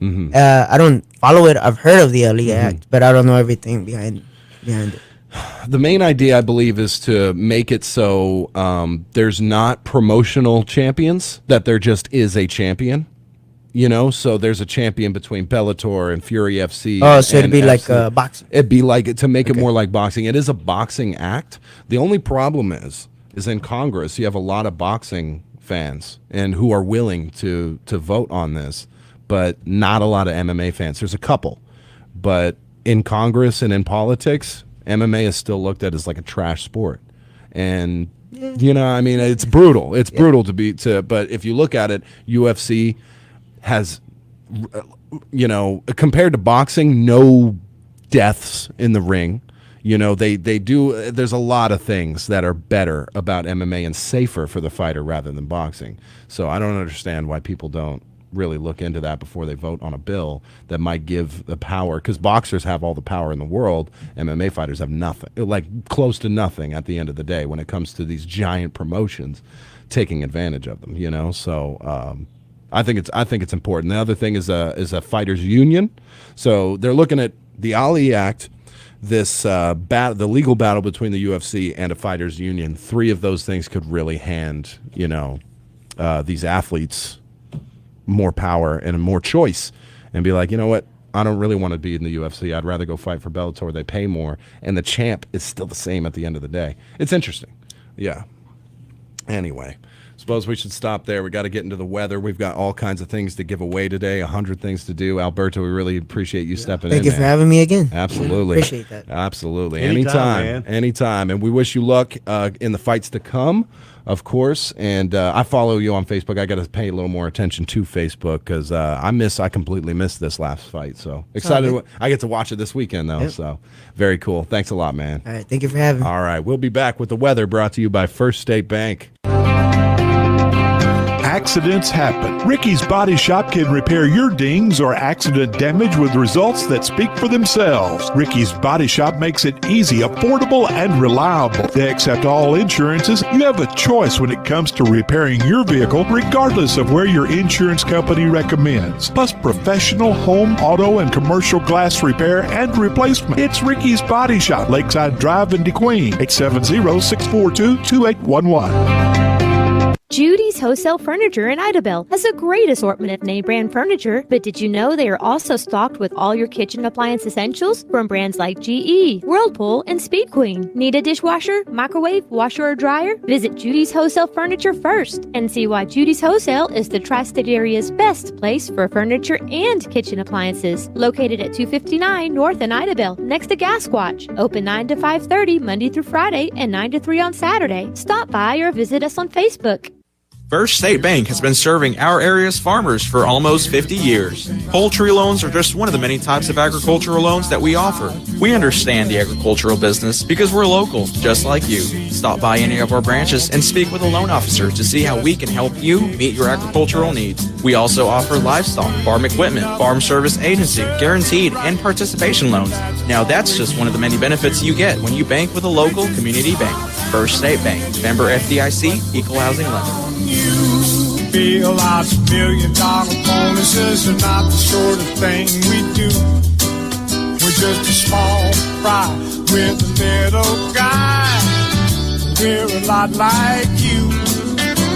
I don't follow it. I've heard of the Ali Act, but I don't know everything behind it. The main idea, I believe, is to make it so there's not promotional champions, that there just is a champion. You know, so there's a champion between Bellator and Fury FC. Oh, so it'd and be like FC. boxing. It'd be like, to make it more like boxing. It is a boxing act. The only problem is in Congress, you have a lot of boxing fans and who are willing to vote on this, but not a lot of MMA fans. There's a couple, but in Congress and in politics, MMA is still looked at as like a trash sport. And you know, I mean, it's brutal. It's brutal but if you look at it, UFC has, you know, compared to boxing, no deaths in the ring. You know, they do. There's a lot of things that are better about MMA and safer for the fighter rather than boxing. So I don't understand why people don't really look into that before they vote on a bill that might give the power, because boxers have all the power in the world. MMA fighters have nothing, like close to nothing at the end of the day when it comes to these giant promotions taking advantage of them, you know. So I think it's important. The other thing is a fighters union. So they're looking at the Ali Act, this the legal battle between the UFC and a fighters union. 3 of those things could really hand, you know, these athletes more power and more choice, and be like, you know what, I don't really want to be in the UFC. I'd rather go fight for Bellator. They pay more, and the champ is still the same at the end of the day. It's interesting. Yeah. Anyway, suppose we should stop there. We got to get into the weather. We've got all kinds of things to give away today, 100 things to do. Alberto, we really appreciate you stepping in. Thank you for having me again. Absolutely. Appreciate that. Absolutely. Anytime, man. Anytime. And we wish you luck in the fights to come, of course. And I follow you on Facebook. I got to pay a little more attention to Facebook because I completely missed this last fight. So excited. I get to watch it this weekend, though. Yep. So very cool. Thanks a lot, man. All right. Thank you for having me. All right. We'll be back with the weather brought to you by First State Bank. accidents happen. Ricky's Body Shop can repair your dings or accident damage with results that speak for themselves. Ricky's Body Shop makes it easy, affordable, and reliable. They accept all insurances. You have a choice when it comes to repairing your vehicle, regardless of where your insurance company recommends. Plus professional home, auto, and commercial glass repair and replacement. It's Ricky's Body Shop, Lakeside Drive in DeQueen, 870-642-2811. Judy's Wholesale Furniture in Idabel has a great assortment of name brand furniture, but did you know they are also stocked with all your kitchen appliance essentials from brands like GE, Whirlpool, and Speed Queen? Need a dishwasher, microwave, washer, or dryer? Visit Judy's Wholesale Furniture first and see why Judy's Wholesale is the Tri-State area's best place for furniture and kitchen appliances. Located at 259 North in Idabel, next to Gasquatch. Open 9 to 5:30 Monday through Friday and 9 to 3 on Saturday. Stop by or visit us on Facebook. First State Bank has been serving our area's farmers for almost 50 years. Poultry loans are just one of the many types of agricultural loans that we offer. We understand the agricultural business because we're local, just like you. Stop by any of our branches and speak with a loan officer to see how we can help you meet your agricultural needs. We also offer livestock, farm equipment, farm service agency, guaranteed, and participation loans. Now that's just one of the many benefits you get when you bank with a local community bank. First State Bank, member FDIC, equal housing lender. Feel our $1 million bonuses are not the sort of thing we do. We're just a small fry with a little guy. We're a lot like you.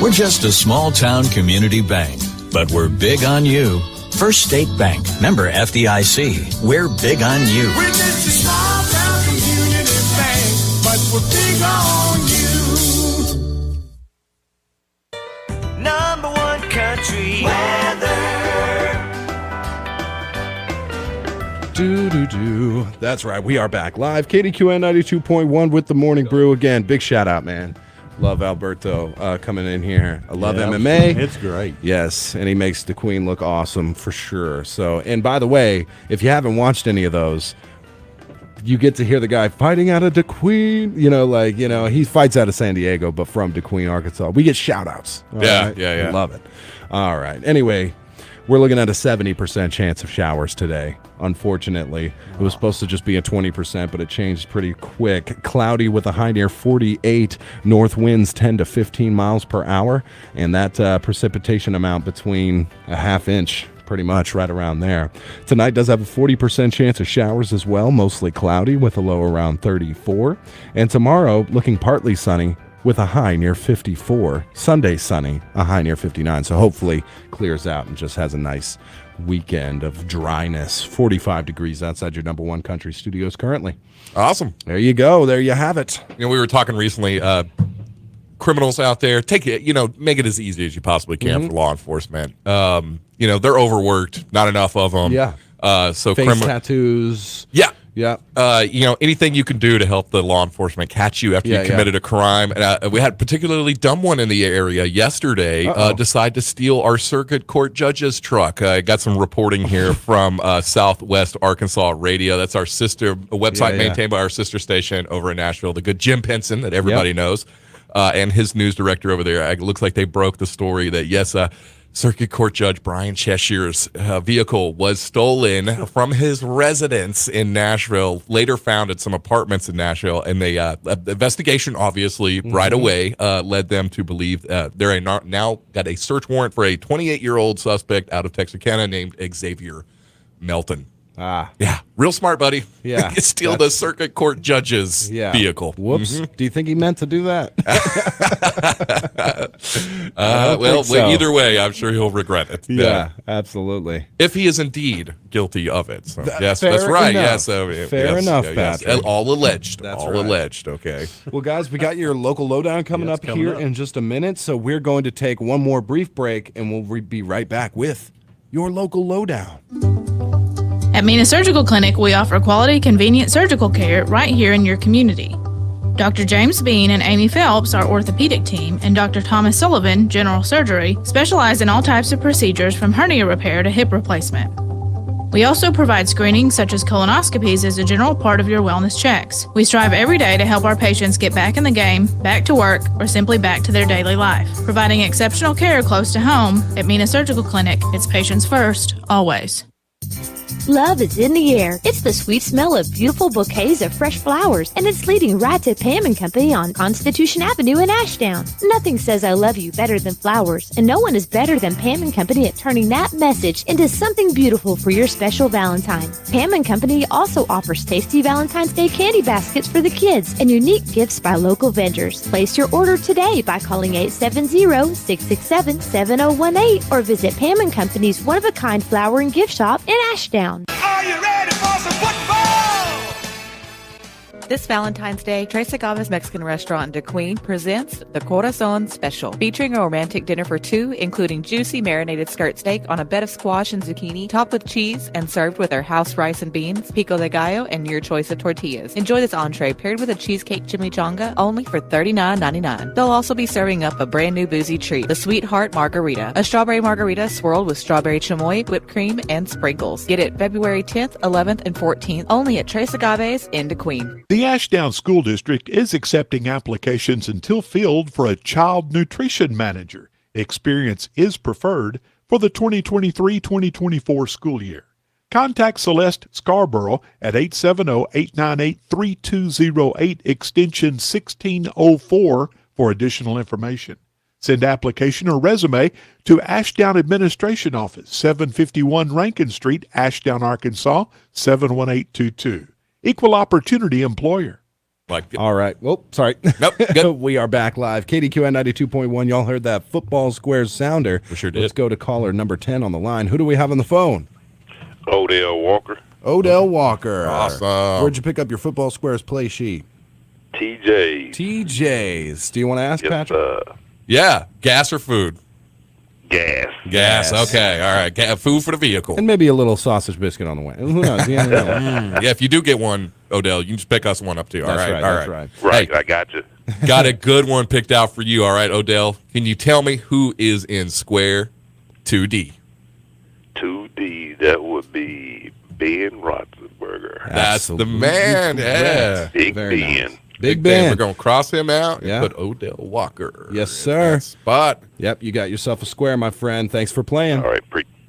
We're just a small town community bank, but we're big on you. First State Bank, member FDIC. We're big on you. We're just a small town community bank, but we're big on you. Number one country weather. Do. That's right. We are back live. Kdqn 92.1 with the Morning Brew. Again, big shout out, man. Love Alberto coming in here. I love MMA. It's great. Yes, and he makes the Queen look awesome for sure. So, and by the way, if you haven't watched any of those, you get to hear the guy fighting out of DeQueen. He fights out of San Diego, but from DeQueen, Arkansas. We get shout outs. Yeah. Love it. All right. Anyway, we're looking at a 70% chance of showers today. Unfortunately, it was supposed to just be a 20%, but it changed pretty quick. Cloudy with a high near 48. North winds 10 to 15 miles per hour. And that precipitation amount between a half inch, pretty much right around there. Tonight does have a 40% chance of showers as well, mostly cloudy with a low around 34. And tomorrow, looking partly sunny with a high near 54. Sunday sunny, a high near 59. So hopefully clears out and just has a nice weekend of dryness. 45 degrees outside your number one country studios currently. Awesome. There you go. There you have it. We were talking recently, criminals out there, take it, make it as easy as you possibly can for law enforcement. They're overworked, not enough of them. Yeah. So face tattoos. Yeah. Yeah. Anything you can do to help the law enforcement catch you after you committed a crime. And we had a particularly dumb one in the area yesterday decide to steal our circuit court judge's truck. I got some reporting here from Southwest Arkansas Radio. That's our sister website maintained by our sister station over in Nashville, the good Jim Penson that everybody knows, and his news director over there. It looks like they broke the story that, yes, Circuit Court Judge Brian Cheshire's vehicle was stolen from his residence in Nashville, later found at some apartments in Nashville, and they investigation, obviously, right away led them to believe they're now got a search warrant for a 28-year-old suspect out of Texarkana named Xavier Melton. Yeah, real smart, buddy. Yeah. Steal the Circuit Court Judge's vehicle. Whoops. Do you think he meant to do that? Either way, I'm sure he'll regret it. Yeah, absolutely. If he is indeed guilty of it. So, yes, fair that's right. enough. Yes, fair enough, Patrick. All alleged. That's all right. alleged. Okay. Well, guys, we got your local lowdown coming up here in just a minute. So we're going to take one more brief break, and we'll be right back with your local lowdown. At Mina Surgical Clinic, we offer quality, convenient surgical care right here in your community. Dr. James Bean and Amy Phelps, our orthopedic team, and Dr. Thomas Sullivan, general surgery, specialize in all types of procedures from hernia repair to hip replacement. We also provide screenings such as colonoscopies as a general part of your wellness checks. We strive every day to help our patients get back in the game, back to work, or simply back to their daily life. Providing exceptional care close to home, at Mina Surgical Clinic, it's patients first, always. Love is in the air. It's the sweet smell of beautiful bouquets of fresh flowers, and it's leading right to Pam and Company on Constitution Avenue in Ashdown. Nothing says I love you better than flowers, and no one is better than Pam and Company at turning that message into something beautiful for your special Valentine. Pam and Company also offers tasty Valentine's Day candy baskets for the kids and unique gifts by local vendors. Place your order today by calling 870-667-7018 or visit Pam and Company's one-of-a-kind flower and gift shop in Ashdown. Are you ready for some football? This Valentine's Day, Tres Agaves Mexican Restaurant in Kdqn presents the Corazon Special, featuring a romantic dinner for two, including juicy marinated skirt steak on a bed of squash and zucchini, topped with cheese and served with our house rice and beans, pico de gallo, and your choice of tortillas. Enjoy this entree paired with a cheesecake chimichanga only for $39.99. They'll also be serving up a brand new boozy treat, the Sweetheart Margarita, a strawberry margarita swirled with strawberry chamoy, whipped cream, and sprinkles. Get it February 10th, 11th, and 14th only at Tres Agaves in Kdqn. The Ashdown School District is accepting applications until filled for a child nutrition manager. Experience is preferred for the 2023-2024 school year. Contact Celeste Scarborough at 870-898-3208 extension 1604 for additional information. Send application or resume to Ashdown Administration Office, 751 Rankin Street, Ashdown, Arkansas, 71822. Equal opportunity employer. All right. Well, sorry. Nope. Good. We are back live. Kdqn 92.1. Y'all heard that football squares sounder. We sure did. Let's go to caller number 10 on the line. Who do we have on the phone? Odell Walker. Odell Walker. Awesome. Where'd you pick up your football squares play sheet? TJ's. Do you want to ask, Patrick? Yeah. Gas or food? Gas. Gas. Okay. All right. Food for the vehicle. And maybe a little sausage biscuit on the way. Who knows? Yeah, if you do get one, Odell, you can just pick us one up too. All That's right. right, All that's right. Right, Hey, I got you. got a good one picked out for you. All right, Odell. Can you tell me who is in square 2D? 2D, that would be Ben Roethlisberger. That's the man. Yeah. Big Very Ben. nice. Big Ben. We're going to cross him out Yeah. and put Odell Walker. Yes, sir. Spot. Yep, you got yourself a square, my friend. Thanks for playing. All right,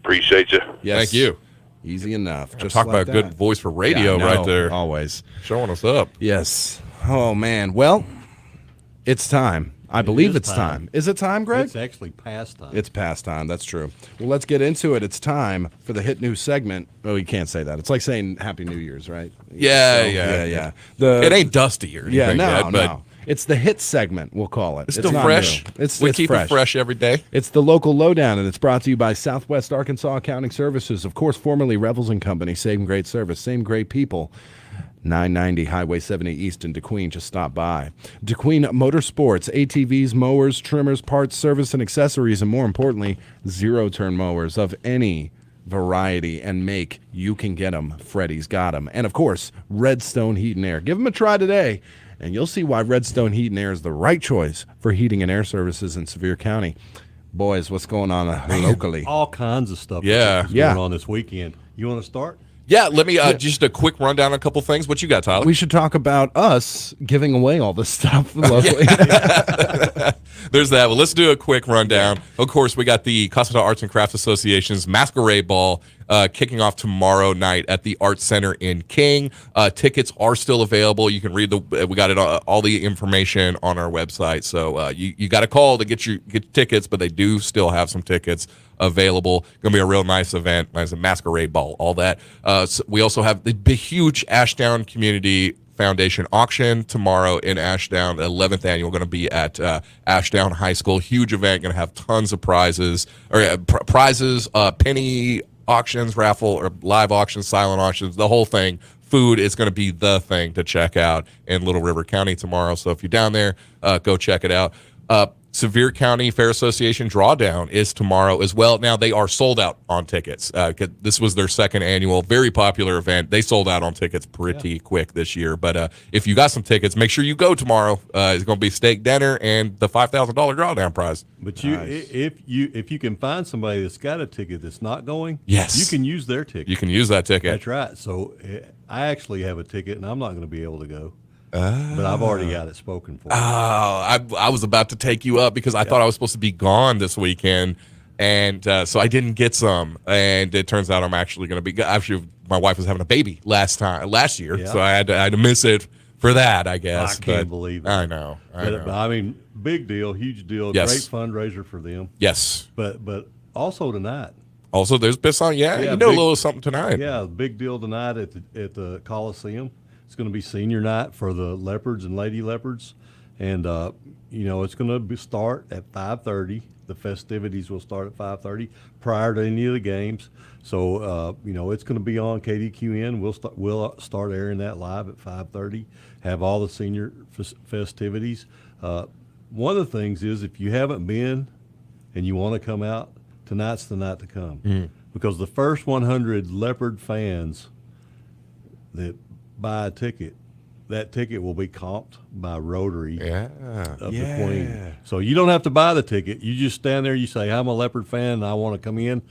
appreciate you. Yes. Thank you. Easy enough. Just Talk like about a good that. voice for radio Yeah, I know. right there. Always. Showing us up. Yes. Oh, man. Well, it's time. I believe is it's time. Is it time, Greg? It's actually past time. It's past time. That's true. Well, let's get into it. It's time for the hit news segment. Oh, you can't say that. It's like saying Happy New Year's, right? Yeah. Yeah. It ain't dusty or anything Yeah, no, yet, but no. It's the hit segment, we'll call it. it's still not fresh. new. It's keep fresh. it fresh every day. It's the local lowdown, and it's brought to you by Southwest Arkansas Accounting Services. Of course, formerly Revels & Company. Same great service, same great people. 990 Highway 70 East in Kdqn. Just stop by. Kdqn Motorsports, ATVs, mowers, trimmers, parts, service, and accessories, and more importantly, zero-turn mowers of any variety and make. You can get them. Freddie's got them. And, of course, Redstone Heat and Air. Give them a try today, and you'll see why Redstone Heat and Air is the right choice for heating and air services in Sevier County. Boys, what's going on locally? All kinds of stuff. Yeah. that's going on this weekend. You want to start? Yeah, let me just a quick rundown on a couple things. What you got, Tyler? We should talk about us giving away all this stuff locally. There's that. Well, let's do a quick rundown. Of course, we got the Costa Arts and Crafts Association's Masquerade Ball kicking off tomorrow night at the Arts Center in King. Tickets are still available. You can read we got it all the information on our website. So you got to call to get tickets, but they do still have some tickets available. Gonna be a real nice event. Nice Masquerade Ball, all that. So we also have the huge Ashdown Community Foundation auction tomorrow in Ashdown. The 11th annual, going to be at Ashdown High School. Huge event. Going to have tons of prizes prizes, penny auctions, raffle or live auctions, silent auctions, the whole thing. Food is going to be the thing to check out in Little River County tomorrow. So if you're down there, go check it out. Sevier County Fair Association Drawdown is tomorrow as well. Now, they are sold out on tickets. This was their second annual, very popular event. They sold out on tickets pretty quick this year. But if you got some tickets, make sure you go tomorrow. It's going to be steak dinner and the $5,000 drawdown prize. But if you can find somebody that's got a ticket that's not going, yes, you can use their ticket. You can use that ticket. That's right. So I actually have a ticket, and I'm not going to be able to go. But I've already got it spoken for. Oh, I was about to take you up because I thought I was supposed to be gone this weekend, and so I didn't get some. And it turns out I'm actually going to be. Actually, my wife was having a baby last year, so I had to miss it for that. I guess. I can't believe it. I know. But I mean, big deal, huge deal, Yes. great fundraiser for them. Yes. But also tonight. Also, there's been some. Yeah, you know, a little something tonight. Yeah, big deal tonight at the Coliseum. It's going to be senior night for the Leopards and Lady Leopards, and it's going to start at 5:30. The festivities will start at 5:30 prior to any of the games. So it's going to be on Kdqn. We'll start airing that live at 5:30. Have all the senior festivities. One of the things is if you haven't been and you want to come out, tonight's the night to come because the first 100 Leopard fans that buy a ticket, that ticket will be comped by Rotary of the Queen. So you don't have to buy the ticket. You just stand there, you say, I'm a Leopard fan and I want to come in.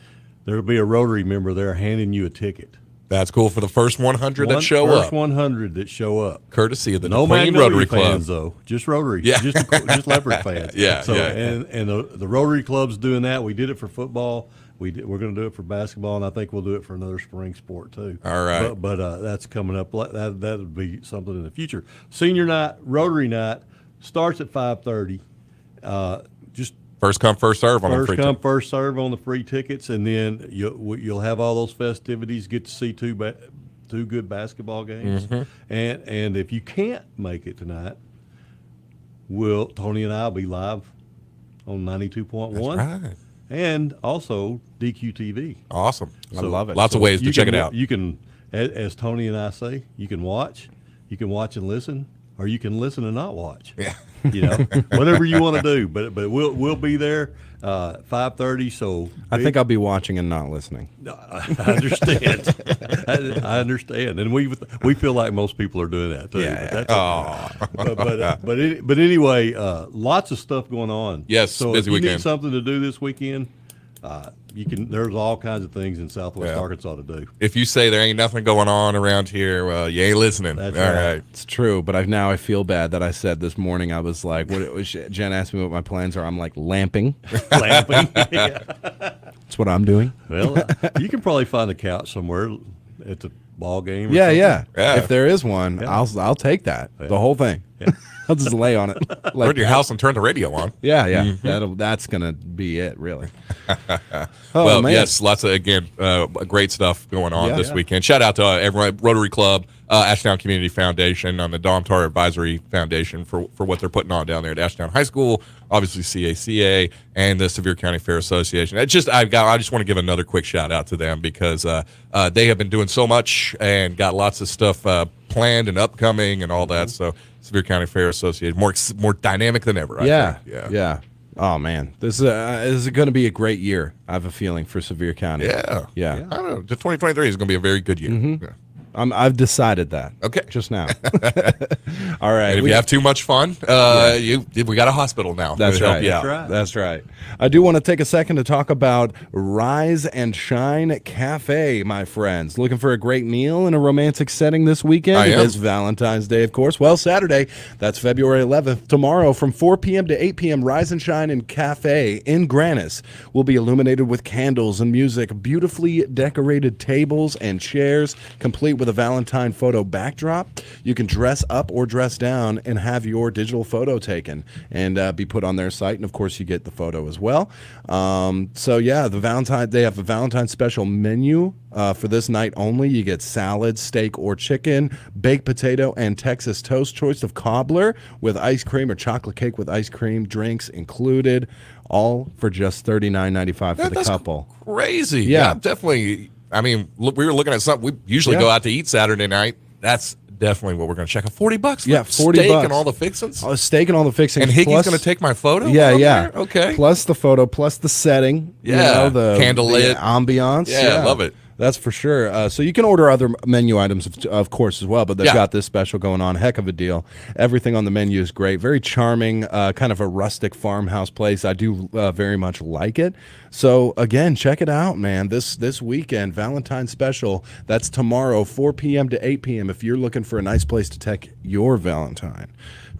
There'll be a Rotary member there handing you a ticket. That's cool for the first 100 that show up. First 100 that show up. Courtesy of the No Queen Rotary Club. fans, though. Just Rotary. Yeah. Just Leopard fans. Yeah, yeah. And the Rotary Club's doing that. We did it for football. We're going to do it for basketball, and I think we'll do it for another spring sport too. All right. But that's coming up. That would be something in the future. Senior night, Rotary night, starts at 5:30. Just first come, first serve on the free first come, first serve on the free tickets, and then you'll have all those festivities. Get to see two good basketball games, and if you can't make it tonight, Tony and I will be live on 92.1. That's right. And also DQTV. Awesome. I love it. Lots of ways to check it out. You can, as Tony and I say, you can watch and listen, or you can listen and not watch. Yeah. Whatever you want to do. But we'll be there 5:30. So I think I'll be watching and not listening. I understand. I understand, and we feel like most people are doing that too. Yeah. But anyway, lots of stuff going on. Yes, so busy if you weekend. need something to do this weekend, you can. There's all kinds of things in Southwest Arkansas to do. If you say there ain't nothing going on around here, well, you ain't listening. That's all right. right. It's true, but I feel bad that I said this morning. I was like, Jen asked me what my plans are. I'm like, lamping. Lamping. That's what I'm doing. Well, you can probably find a couch somewhere at the ball game. Or Yeah. something. If there is one, I'll take that. The whole thing. I'll just lay on it. Go to your house and turn the radio on. Yeah. That's gonna be it, really. Well, man. yes, lots of great stuff going on this weekend. Shout out to everyone, Rotary Club, Ashdown Community Foundation, on the Domtar Advisory Foundation for what they're putting on down there at Ashdown High School. Obviously, CACA and the Sevier County Fair Association. I just want to give another quick shout out to them because they have been doing so much and got lots of stuff planned and upcoming and all that. So Sevier County Fair Association more dynamic than ever. I think. Yeah. Oh man, this is going to be a great year. I have a feeling for Sevier County. Yeah. Yeah. I don't know. 2023 is going to be a very good year. Yeah. I've decided that. Okay. Just now. All right. And if you have too much fun, we got a hospital now. That's to help right. you out. That's right. I do want to take a second to talk about Rise and Shine Cafe, my friends. Looking for a great meal in a romantic setting this weekend? It is Valentine's Day, of course. Well, Saturday, that's February 11th. Tomorrow from 4 p.m. to 8 p.m., Rise and Shine and Cafe in Grannis will be illuminated with candles and music, beautifully decorated tables and chairs, complete with a Valentine photo backdrop. You can dress up or dress down and have your digital photo taken and be put on their site. And of course, you get the photo as well. They have a Valentine special menu for this night only. You get salad, steak, or chicken, baked potato, and Texas toast. Choice of cobbler with ice cream or chocolate cake with ice cream, drinks included, all for just $39.95 for the couple. Crazy. Yeah, definitely. I mean, we were looking at something. We usually go out to eat Saturday night. That's definitely what we're going to check out. $40 for Yeah, $40 steak and all the fixings? Steak and all the fixings. And Higgy's plus- going to take my photo? Yeah, while I'm yeah. there? Okay. Plus the photo, plus the setting. Yeah. The Candlelit. the ambiance. Yeah, love it. That's for sure. So you can order other menu items, of course, as well. But they've Yeah. got this special going on. Heck of a deal. Everything on the menu is great. Very charming, kind of a rustic farmhouse place. I do very much like it. So, again, check it out, man. This weekend, Valentine's special. That's tomorrow, 4 p.m. to 8 p.m. If you're looking for a nice place to take your Valentine,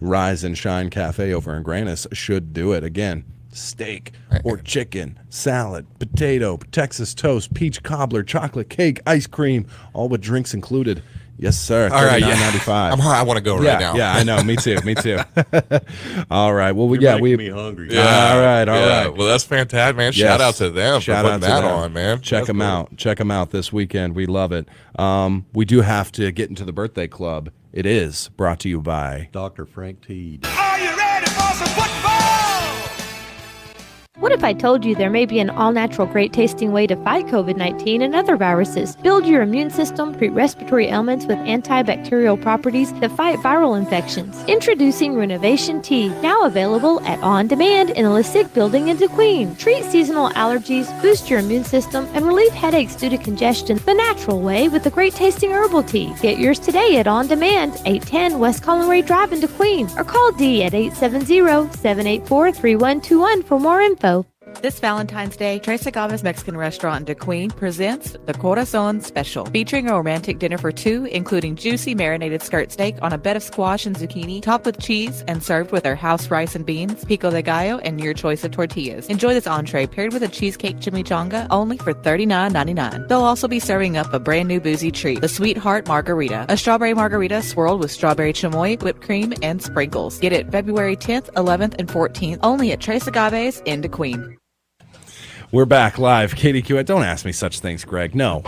Rise and Shine Cafe over in Grannis should do it. Again, steak or chicken, salad, potato, Texas toast, peach cobbler, chocolate cake, ice cream, all with drinks included. Yes, sir. All right, yeah. $39.95. I want to go right now. Yeah, I know. Me too. Me too. All right. Well, You're making me hungry. Yeah. All right. Yeah. Well, that's fantastic, man. Shout out to them for putting that on, man. Check That's them cool. out. Check them out this weekend. We love it. We do have to get into the birthday club. It is brought to you by Dr. Frank Teed. Are you ready for some football? What if I told you there may be an all-natural, great-tasting way to fight COVID-19 and other viruses? Build your immune system, treat respiratory ailments with antibacterial properties that fight viral infections. Introducing Renovation Tea, now available at On Demand in the Lisick Building in DeQueen. Treat seasonal allergies, boost your immune system, and relieve headaches due to congestion the natural way with the great-tasting herbal tea. Get yours today at On Demand, 810 West Conway Drive in DeQueen, or call Dee at 870-784-3121 for more info. This Valentine's Day, Tres Agaves Mexican Restaurant in DeQueen presents the Corazon Special, featuring a romantic dinner for two, including juicy marinated skirt steak on a bed of squash and zucchini, topped with cheese and served with our house rice and beans, pico de gallo, and your choice of tortillas. Enjoy this entree paired with a cheesecake chimichanga, only for $39.99. They'll also be serving up a brand new boozy treat, the Sweetheart Margarita, a strawberry margarita swirled with strawberry chamoy, whipped cream, and sprinkles. Get it February 10th, 11th, and 14th, only at Tres Agaves in DeQueen. We're back live. Kdqn. Don't ask me such things, Greg. No.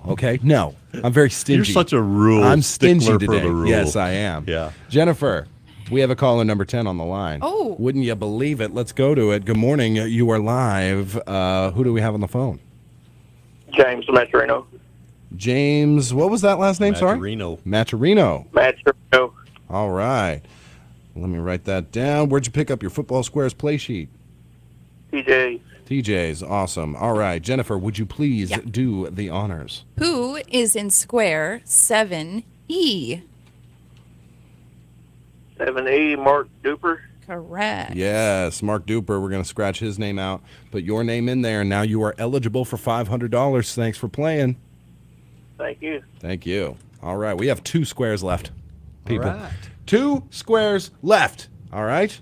Okay? No. I'm very stingy. You're such a rule I'm stingy stickler today. for the rule. Yes, I am. Yeah. Jennifer, we have a caller number 10 on the line. Oh. Wouldn't you believe it? Let's go to it. Good morning. You are live. Who do we have on the phone? James Maturino. James, what was that last name? Maturino. Sorry? Maturino. Maturino. All right. Let me write that down. Where'd you pick up your Football Squares play sheet? TJ. TJ's. Awesome. All right. Jennifer, would you please do the honors? Who is in square 7E? 7E, Mark Duper. Correct. Yes, Mark Duper. We're going to scratch his name out, put your name in there, and now you are eligible for $500. Thanks for playing. Thank you. Thank you. All right. We have 2 squares left, people. All right. 2 squares left. All right.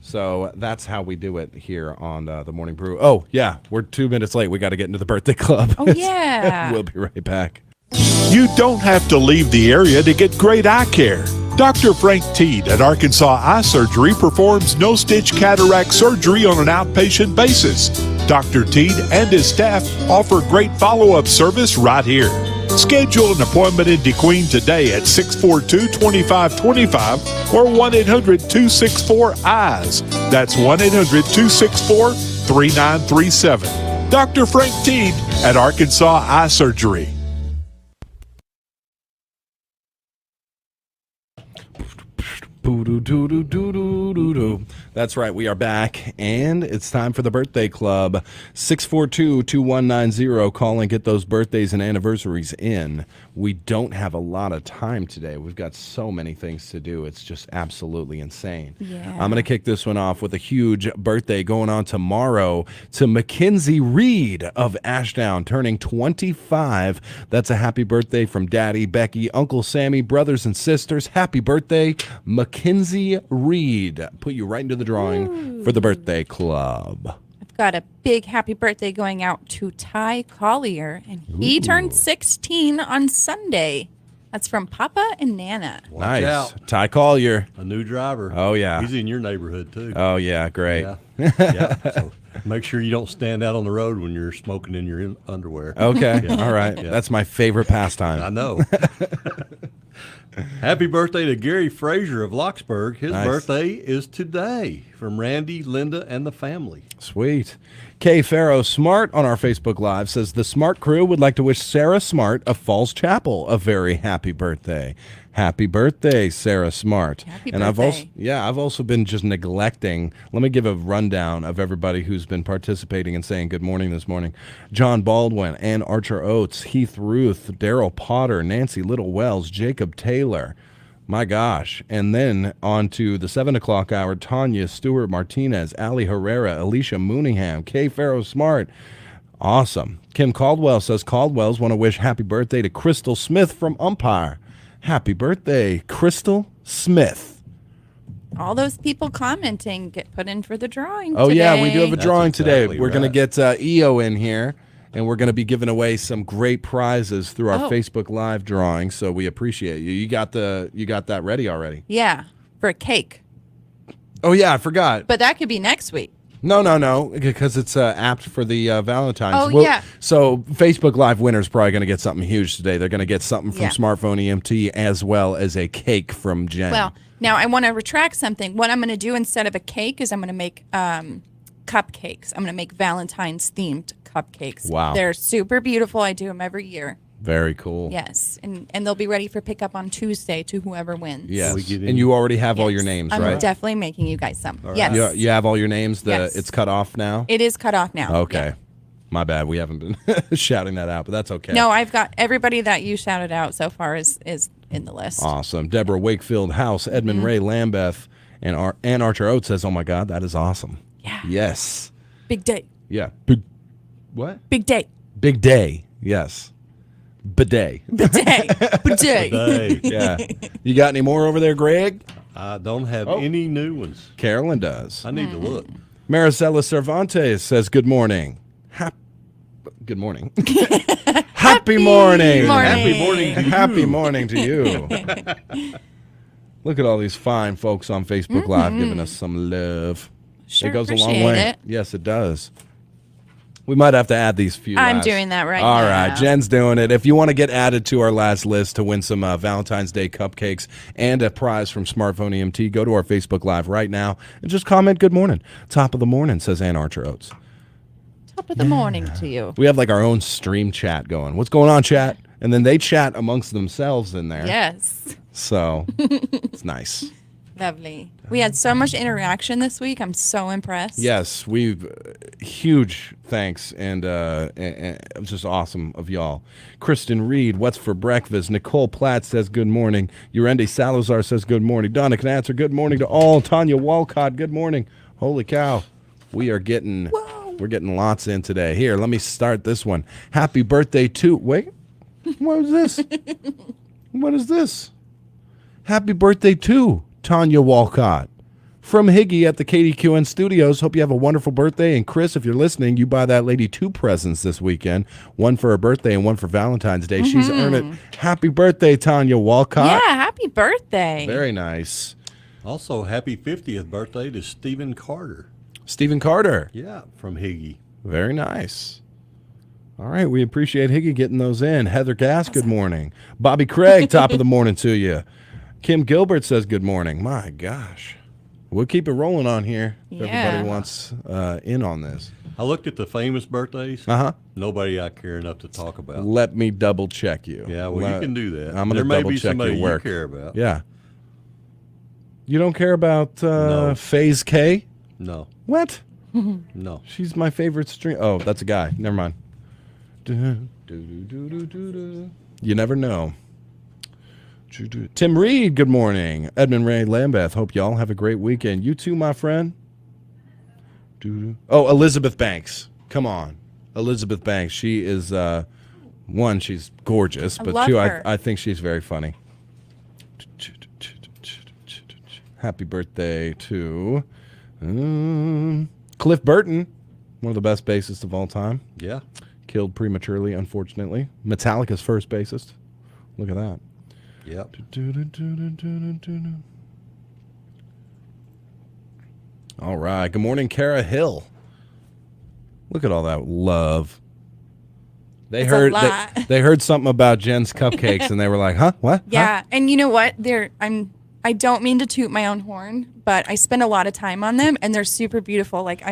So that's how we do it here on the Morning Brew. Oh, yeah. We're 2 minutes late. We got to get into the birthday club. Oh, yeah. We'll be right back. You don't have to leave the area to get great eye care. Dr. Frank Teed at Arkansas Eye Surgery performs no-stitch cataract surgery on an outpatient basis. Dr. Teed and his staff offer great follow-up service right here. Schedule an appointment in DeQueen today at 642-2525 or 1-800-264-EYES. That's 1-800-264-3937. Dr. Frank Teed at Arkansas Eye Surgery. That's right. We are back, and it's time for the birthday club. 642-2190. Call and get those birthdays and anniversaries in. We don't have a lot of time today. We've got so many things to do. It's just absolutely insane. Yeah. I'm going to kick this one off with a huge birthday going on tomorrow to Mackenzie Reed of Ashdown, turning 25. That's a happy birthday from Daddy, Becky, Uncle Sammy, brothers and sisters. Happy birthday, Mackenzie Reed. Put you right into the drawing for the birthday club. I've got a big happy birthday going out to Ty Collier, and he turned 16 on Sunday. That's from Papa and Nana. Nice. out. Ty Collier. A new driver. Oh, yeah. He's in your neighborhood, too. Oh, yeah. Great. Yeah. Yeah. So make sure you don't stand out on the road when you're smoking in your underwear. Okay. Yeah. All right. Yeah. That's my favorite pastime. I know. Happy birthday to Gary Frazier of Locksburg. His Nice. birthday is today, from Randy, Linda, and the family. Sweet. Kay Farrow Smart on our Facebook Live says the Smart crew would like to wish Sarah Smart of Falls Chapel a very happy birthday. Happy birthday, Sarah Smart. Happy and birthday. I've also been just neglecting. Let me give a rundown of everybody who's been participating and saying good morning this morning. John Baldwin, Ann Archer Oates, Heath Ruth, Daryl Potter, Nancy Little Wells, Jacob Taylor. My gosh. And then on to the 7 o'clock hour, Tanya Stewart Martinez, Ali Herrera, Alicia Mooneyham, Kay Farrow Smart. Awesome. Kim Caldwell says Caldwell's want to wish happy birthday to Crystal Smith from Umpire. Happy birthday, Crystal Smith. All those people commenting get put in for the drawing Oh, today. yeah, we do have a drawing exactly today. We're going to get EO in here, and we're going to be giving away some great prizes through our Oh. Facebook Live drawing, so we appreciate you. You got that ready already? Yeah, for a cake. Oh, yeah, I forgot. But that could be next week. No, because it's apt for the Valentine's. Oh, yeah. So Facebook Live winners probably going to get something huge today. They're going to get something from Yeah. Smartphone EMT as well as a cake from Jen. Well, now I want to retract something. What I'm going to do instead of a cake is I'm going to make cupcakes. I'm going to make Valentine's themed cupcakes. Wow. They're super beautiful. I do them every year. Very cool. Yes, and they'll be ready for pickup on Tuesday to whoever wins. Yes. And you already have all your names, I'm right? definitely making you guys some. All Yes. right. You have all your names? Yes. It's cut off now? It is cut off now. Okay. My bad. We haven't been shouting that out, but that's okay. No, I've got everybody that you shouted out so far is in the list. Awesome. Deborah Wakefield House, Edmund Mm-hmm. Ray Lambeth, and Ann Archer Oates says, oh, my God, that is awesome. Yeah. Yes. Big day. Yeah. Big, what? Big day. Big day. Yes. Bidet. Bidet. Bidet. Bidet. Yeah. You got any more over there, Greg? I don't have any new ones. Carolyn does. I need to look. Maricela Cervantes says, good morning. Good morning. Happy morning. Happy morning to you. Happy morning to you. Look at all these fine folks on Facebook Live giving us some love. Sure it goes a long appreciate way. it. Yes, it does. We might have to add these few. I'm last. doing that right All now. right, Jen's doing it. If you want to get added to our last list to win some Valentine's Day cupcakes and a prize from Smartphone EMT, go to our Facebook Live right now and just comment good morning. Top of the morning, says Ann Archer Oates. Top of the morning to you. We have like our own stream chat going. What's going on, chat? And then they chat amongst themselves in there. Yes. So it's nice. Lovely. We had so much interaction this week. I'm so impressed. Yes, we've huge thanks and it was just awesome of y'all. Kristen Reed, what's for breakfast? Nicole Platt says good morning. Urendi Salazar says good morning. Donna Knatzer, good morning to all. Tanya Walcott, good morning. Holy cow, we're getting lots in today. Here, let me start this one. Happy birthday to wait. What was this? What is this? Happy birthday to Tanya Walcott from Higgy at the Kdqn Studios. Hope you have a wonderful birthday. And Chris, if you're listening, you buy that lady 2 presents this weekend, one for her birthday and one for Valentine's Day. She's earned it. Happy birthday, Tanya Walcott. Yeah, happy birthday. Very nice. Also, happy 50th birthday to Stephen Carter. Stephen Carter. Yeah, from Higgy. Very nice. All right, we appreciate Higgy getting those in. Heather Gass, good morning. Bobby Craig, top of the morning to you. Kim Gilbert says good morning. My gosh. We'll keep it rolling on here. If everybody wants in on this. I looked at the famous birthdays. Uh-huh. Nobody I care enough to talk about. Let me double check you. Yeah, well, you can do that. I'm going to There may double be check somebody your you work. care about. Yeah. You don't care about No. Phase K? No. What? No. She's my favorite stream. Oh, that's a guy. Never mind. You never know. Tim Reed, good morning. Edmund Ray Lambeth, hope y'all have a great weekend. You too, my friend. Oh, Elizabeth Banks. Come on. Elizabeth Banks. She is, one, she's gorgeous, I but love two, her. I think she's very funny. Happy birthday to Cliff Burton, one of the best bassists of all time. Yeah. Killed prematurely, unfortunately. Metallica's first bassist. Look at that. Yep. All right. Good morning, Kara Hill. Look at all that love. They It's a heard lot. they heard something about Jen's cupcakes and they were like, "Huh? What?" Yeah, and you know what? I don't mean to toot my own horn, but I spend a lot of time on them, and they're super beautiful. Like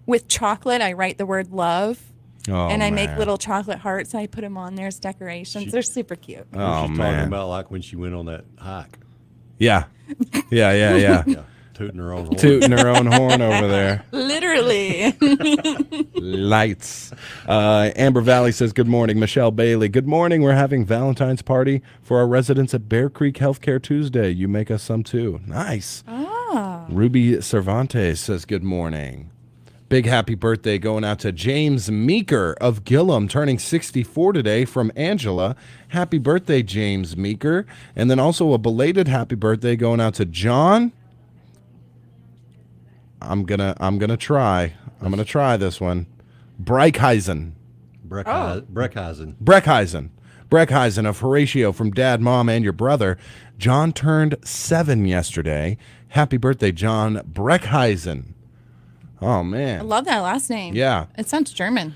with chocolate, I write the word love Oh, and I make man. little chocolate hearts. I put them on there as decorations. They're super cute. Oh, She's man. talking about like when she went on that hike. Yeah. Yeah. Tooting her own horn. Tooting her own horn over there. Literally. Lights. Amber Valley says, good morning. Michelle Bailey, good morning. We're having Valentine's party for our residents at Bear Creek Healthcare Tuesday. You make us some too. Nice. Ruby Cervantes says, good morning. Big happy birthday going out to James Meeker of Gillum, turning 64 today, from Angela. Happy birthday, James Meeker. And then also a belated happy birthday going out to John. I'm gonna try. I'm gonna try this one. Breckheisen. Breckheisen of Horatio, from Dad, Mom, and your brother. John turned 7 yesterday. Happy birthday, John Breckheisen. Oh, man. I love that last name. Yeah. It sounds German.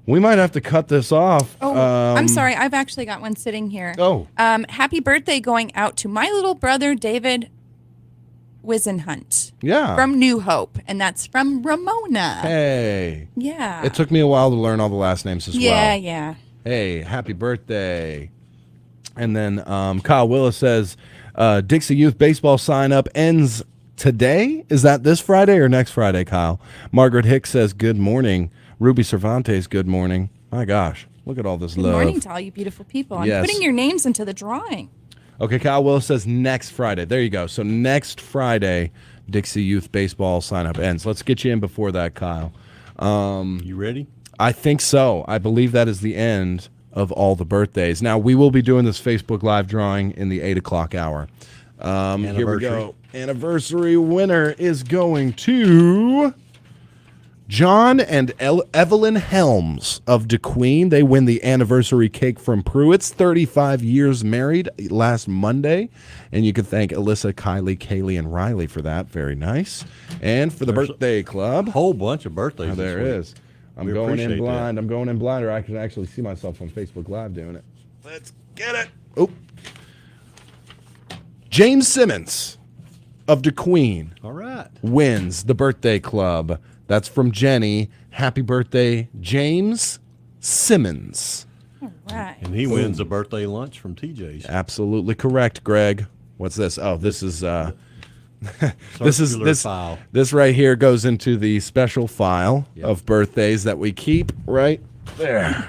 We might have to cut this off. Oh, I'm sorry. I've actually got one sitting here. Oh. Happy birthday going out to my little brother, David Wisenhunt. Yeah. From New Hope. And that's from Ramona. Hey. Yeah. It took me a while to learn all the last names as well. Yeah. Hey, happy birthday. And then Kyle Willis says, Dixie Youth Baseball sign-up ends today? Is that this Friday or next Friday, Kyle? Margaret Hicks says, good morning. Ruby Cervantes, good morning. My gosh, look at all this Good love. morning to all you beautiful people. I'm Yes. putting your names into the drawing. Okay, Kyle Willis says next Friday. There you go. So next Friday, Dixie Youth Baseball sign-up ends. Let's get you in before that, Kyle. You ready? I think so. I believe that is the end of all the birthdays. Now, we will be doing this Facebook Live drawing in the 8 o'clock hour. Here we go. Anniversary winner is going to John and Evelyn Helms of Kdqn. They win the anniversary cake from Pruitt's. 35 years married last Monday. And you can thank Alyssa, Kylie, Kaylee, and Riley for that. Very nice. And for the birthday club. A whole bunch of birthdays. Oh, there is. I'm going in blind. I'm going in blind, or I can actually see myself on Facebook Live doing it. Let's get it. Oh. James Simmons of Kdqn. All right. Wins the birthday club. That's from Jenny. Happy birthday, James Simmons. All right. And he wins a birthday lunch from TJ's. Absolutely correct, Greg. What's this? Oh, this is Circular file. This right here goes into the special file of birthdays that we keep right there.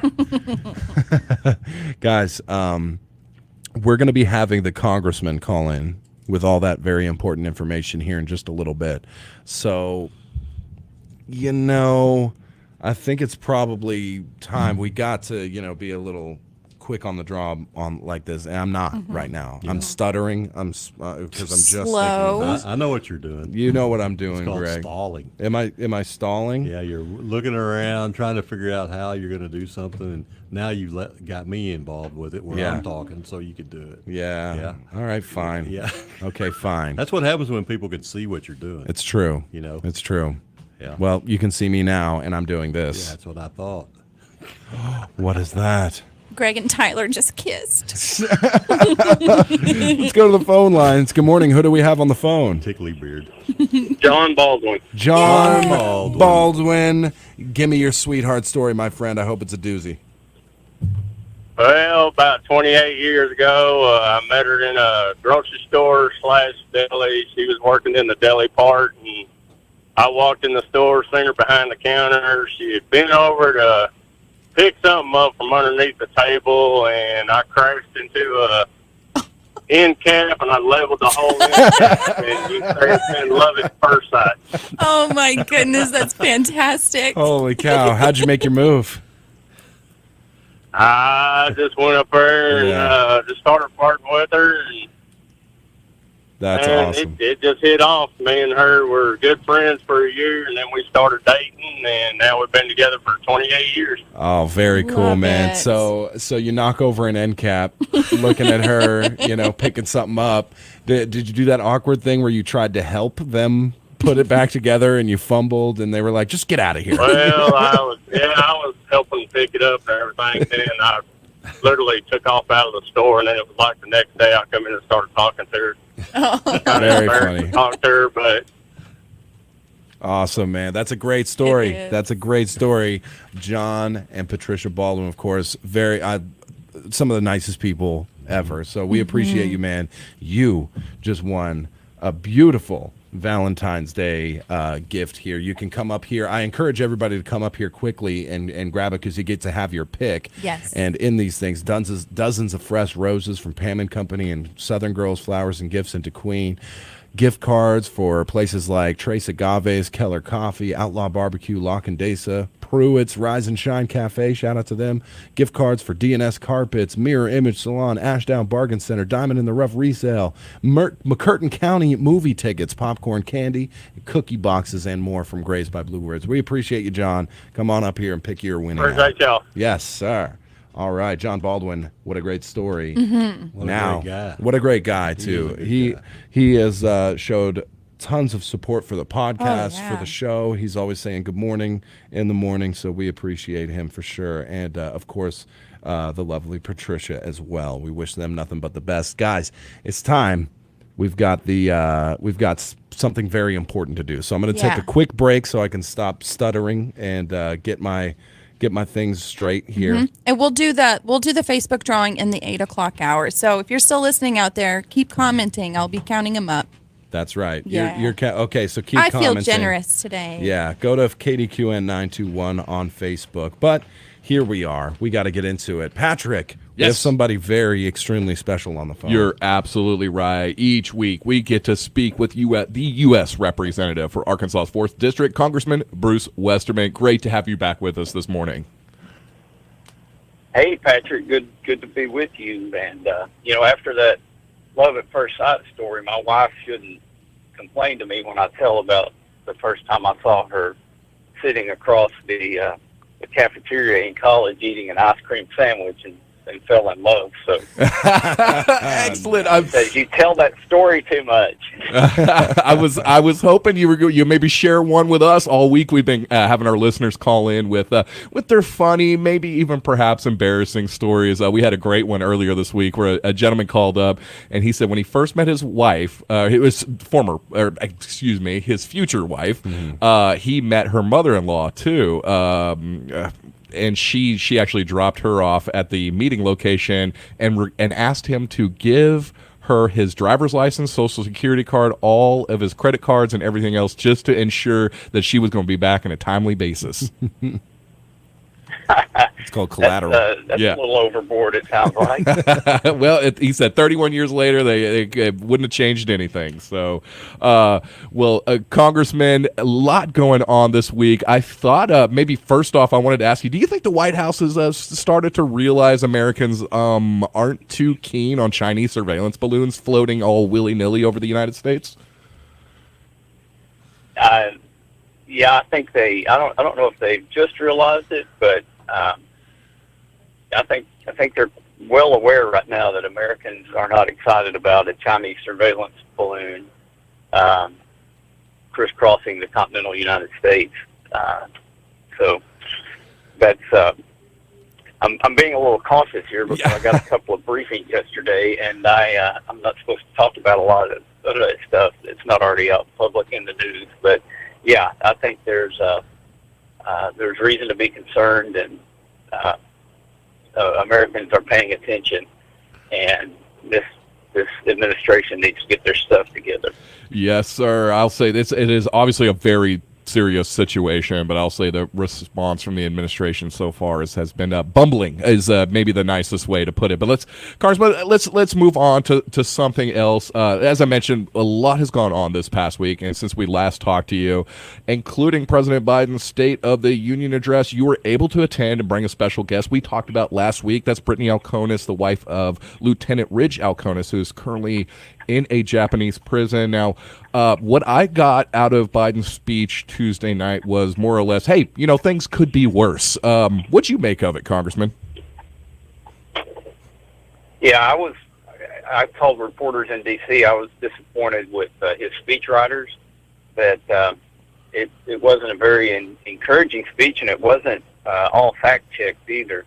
Guys, we're going to be having the congressman call in with all that very important information here in just a little bit. So, I think it's probably time we got to, be a little quick on the draw on like this. And I'm not right now. I'm stuttering. Because I'm just slow. thinking I know what you're doing. You know what I'm doing, It's called Greg. stalling. Am I stalling? Yeah, you're looking around trying to figure out how you're going to do something, and now you've got me involved with it where I'm talking, so you could do it. Yeah. All right, fine. Yeah. Okay, fine. That's what happens when people can see what you're doing. It's true. It's true. Yeah. Well, you can see me now, and I'm doing this. Yeah, that's what I thought. What is that? Greg and Tyler just kissed. Let's go to the phone lines. Good morning. Who do we have on the phone? Tickly beard. John Baldwin. John Baldwin. Give me your sweetheart story, my friend. I hope it's a doozy. Well, about 28 years ago, I met her in a grocery store / deli. She was working in the deli part, and I walked in the store, seen her behind the counter. She had been over to pick something up from underneath the table, and I crashed into a end cap, and I leveled the whole end cap, and you can love it first sight. Oh my goodness, that's fantastic. Holy cow. How'd you make your move? I just went up there and just started flirting with her. And, That's awesome. It just hit off. Me and her were good friends for a year, and then we started dating, and now we've been together for 28 years. Oh, very cool, Love man. it. So you knock over an end cap, looking at her, picking something up. Did you do that awkward thing where you tried to help them put it back together and you fumbled and they were like, just get out of here? Well, I was helping pick it up and everything. Then I literally took off out of the store, and then it was like the next day I come in and started talking to her. Very funny. Talk to her, but Awesome, man. That's a great story. It is. That's a great story. John and Patricia Baldwin, of course, some of the nicest people ever. So we appreciate you, man. You just won a beautiful Valentine's Day gift here. You can come up here. I encourage everybody to come up here quickly and grab it because you get to have your pick. Yes. And in these things, dozens of fresh roses from Pam and Company and Southern Girls Flowers and Gifts into Queen. Gift cards for places like Trace Agave's, Keller Coffee, Outlaw Barbecue, La Condesa, Pruitt's, Rise and Shine Cafe, shout out to them. Gift cards for DNS Carpets, Mirror Image Salon, Ashdown Bargain Center, Diamond in the Rough Resale, McCurtain County movie tickets, popcorn, candy, cookie boxes, and more from Graze by Blue Words. We appreciate you, John. Come on up here and pick your winning. Appreciate y'all. Yes, sir. All right, John Baldwin, what a great story. Mm-hmm. What a great guy, too. He has showed tons of support for the podcast, for the show. He's always saying good morning in the morning, so we appreciate him for sure. And, of course, the lovely Patricia as well. We wish them nothing but the best. Guys, it's time. We've got something very important to do. So I'm going to take a quick break so I can stop stuttering and get my things straight here. Mm-hmm. And we'll do the Facebook drawing in the 8:00 hour. So if you're still listening out there, keep commenting. I'll be counting them up. That's right. Yeah. Okay, so keep I commenting. feel generous today. Yeah, go to Kdqn 921 on Facebook. But here we are. We got to get into it. Patrick, we have somebody very extremely special on the phone. You're absolutely right. Each week we get to speak with the U.S. representative for Arkansas's 4th District, Congressman Bruce Westerman. Great to have you back with us this morning. Hey, Patrick, good to be with you. And, after that love at first sight story, my wife shouldn't complain to me when I tell about the first time I saw her sitting across the cafeteria in college eating an ice cream sandwich and fell in love. So excellent. You tell that story too much. I was hoping you maybe share one with us. All week we've been having our listeners call in with their funny, maybe even perhaps embarrassing stories. We had a great one earlier this week where a gentleman called up and he said when he first met his wife, his future wife, he met her mother-in-law too. And she actually dropped her off at the meeting location and asked him to give her his driver's license, social security card, all of his credit cards, and everything else, just to ensure that she was going to be back on a timely basis. It's called collateral. That's a little overboard, it sounds like. Well, he said 31 years later, they wouldn't have changed anything. So, Congressman, a lot going on this week. I thought maybe first off, I wanted to ask you, do you think the White House has started to realize Americans aren't too keen on Chinese surveillance balloons floating all willy-nilly over the United States? Yeah, I think I don't know if they've just realized it, but I think they're well aware right now that Americans are not excited about a Chinese surveillance balloon crisscrossing the continental United States. So that's I'm being a little cautious here because I got a couple of briefings yesterday, and I'm not supposed to talk about a lot of that stuff that's not already out public in the news, but. Yeah, I think there's reason to be concerned, and Americans are paying attention, and this administration needs to get their stuff together. Yes, sir. I'll say this: it is obviously a very serious situation, but I'll say the response from the administration so far has been bumbling, is maybe the nicest way to put it. But let's move on to something else. As I mentioned, a lot has gone on this past week, and since we last talked to you, including President Biden's State of the Union address, you were able to attend and bring a special guest we talked about last week. That's Brittany Alconis, the wife of Lieutenant Ridge Alconis, who's currently in a Japanese prison. Now, what I got out of Biden's speech Tuesday night was more or less, hey, things could be worse. What'd you make of it, Congressman? Yeah, I told reporters in D.C. I was disappointed with his speechwriters, that it wasn't a very encouraging speech, and it wasn't all fact-checked either.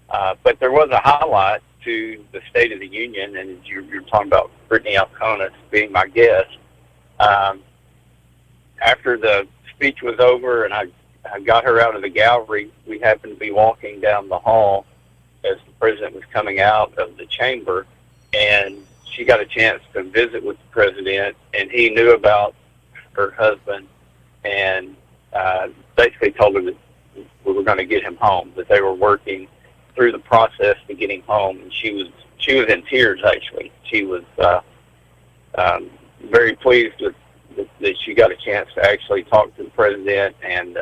But there was a highlight to the State of the Union, and you're talking about Brittany Alconis being my guest. after the speech was over and I got her out of the gallery, we happened to be walking down the hall as the president was coming out of the chamber, and she got a chance to visit with the president, and he knew about her husband and basically told her that we were going to get him home, that they were working through the process to get him home. And she was in tears, actually. She was very pleased that she got a chance to actually talk to the president, and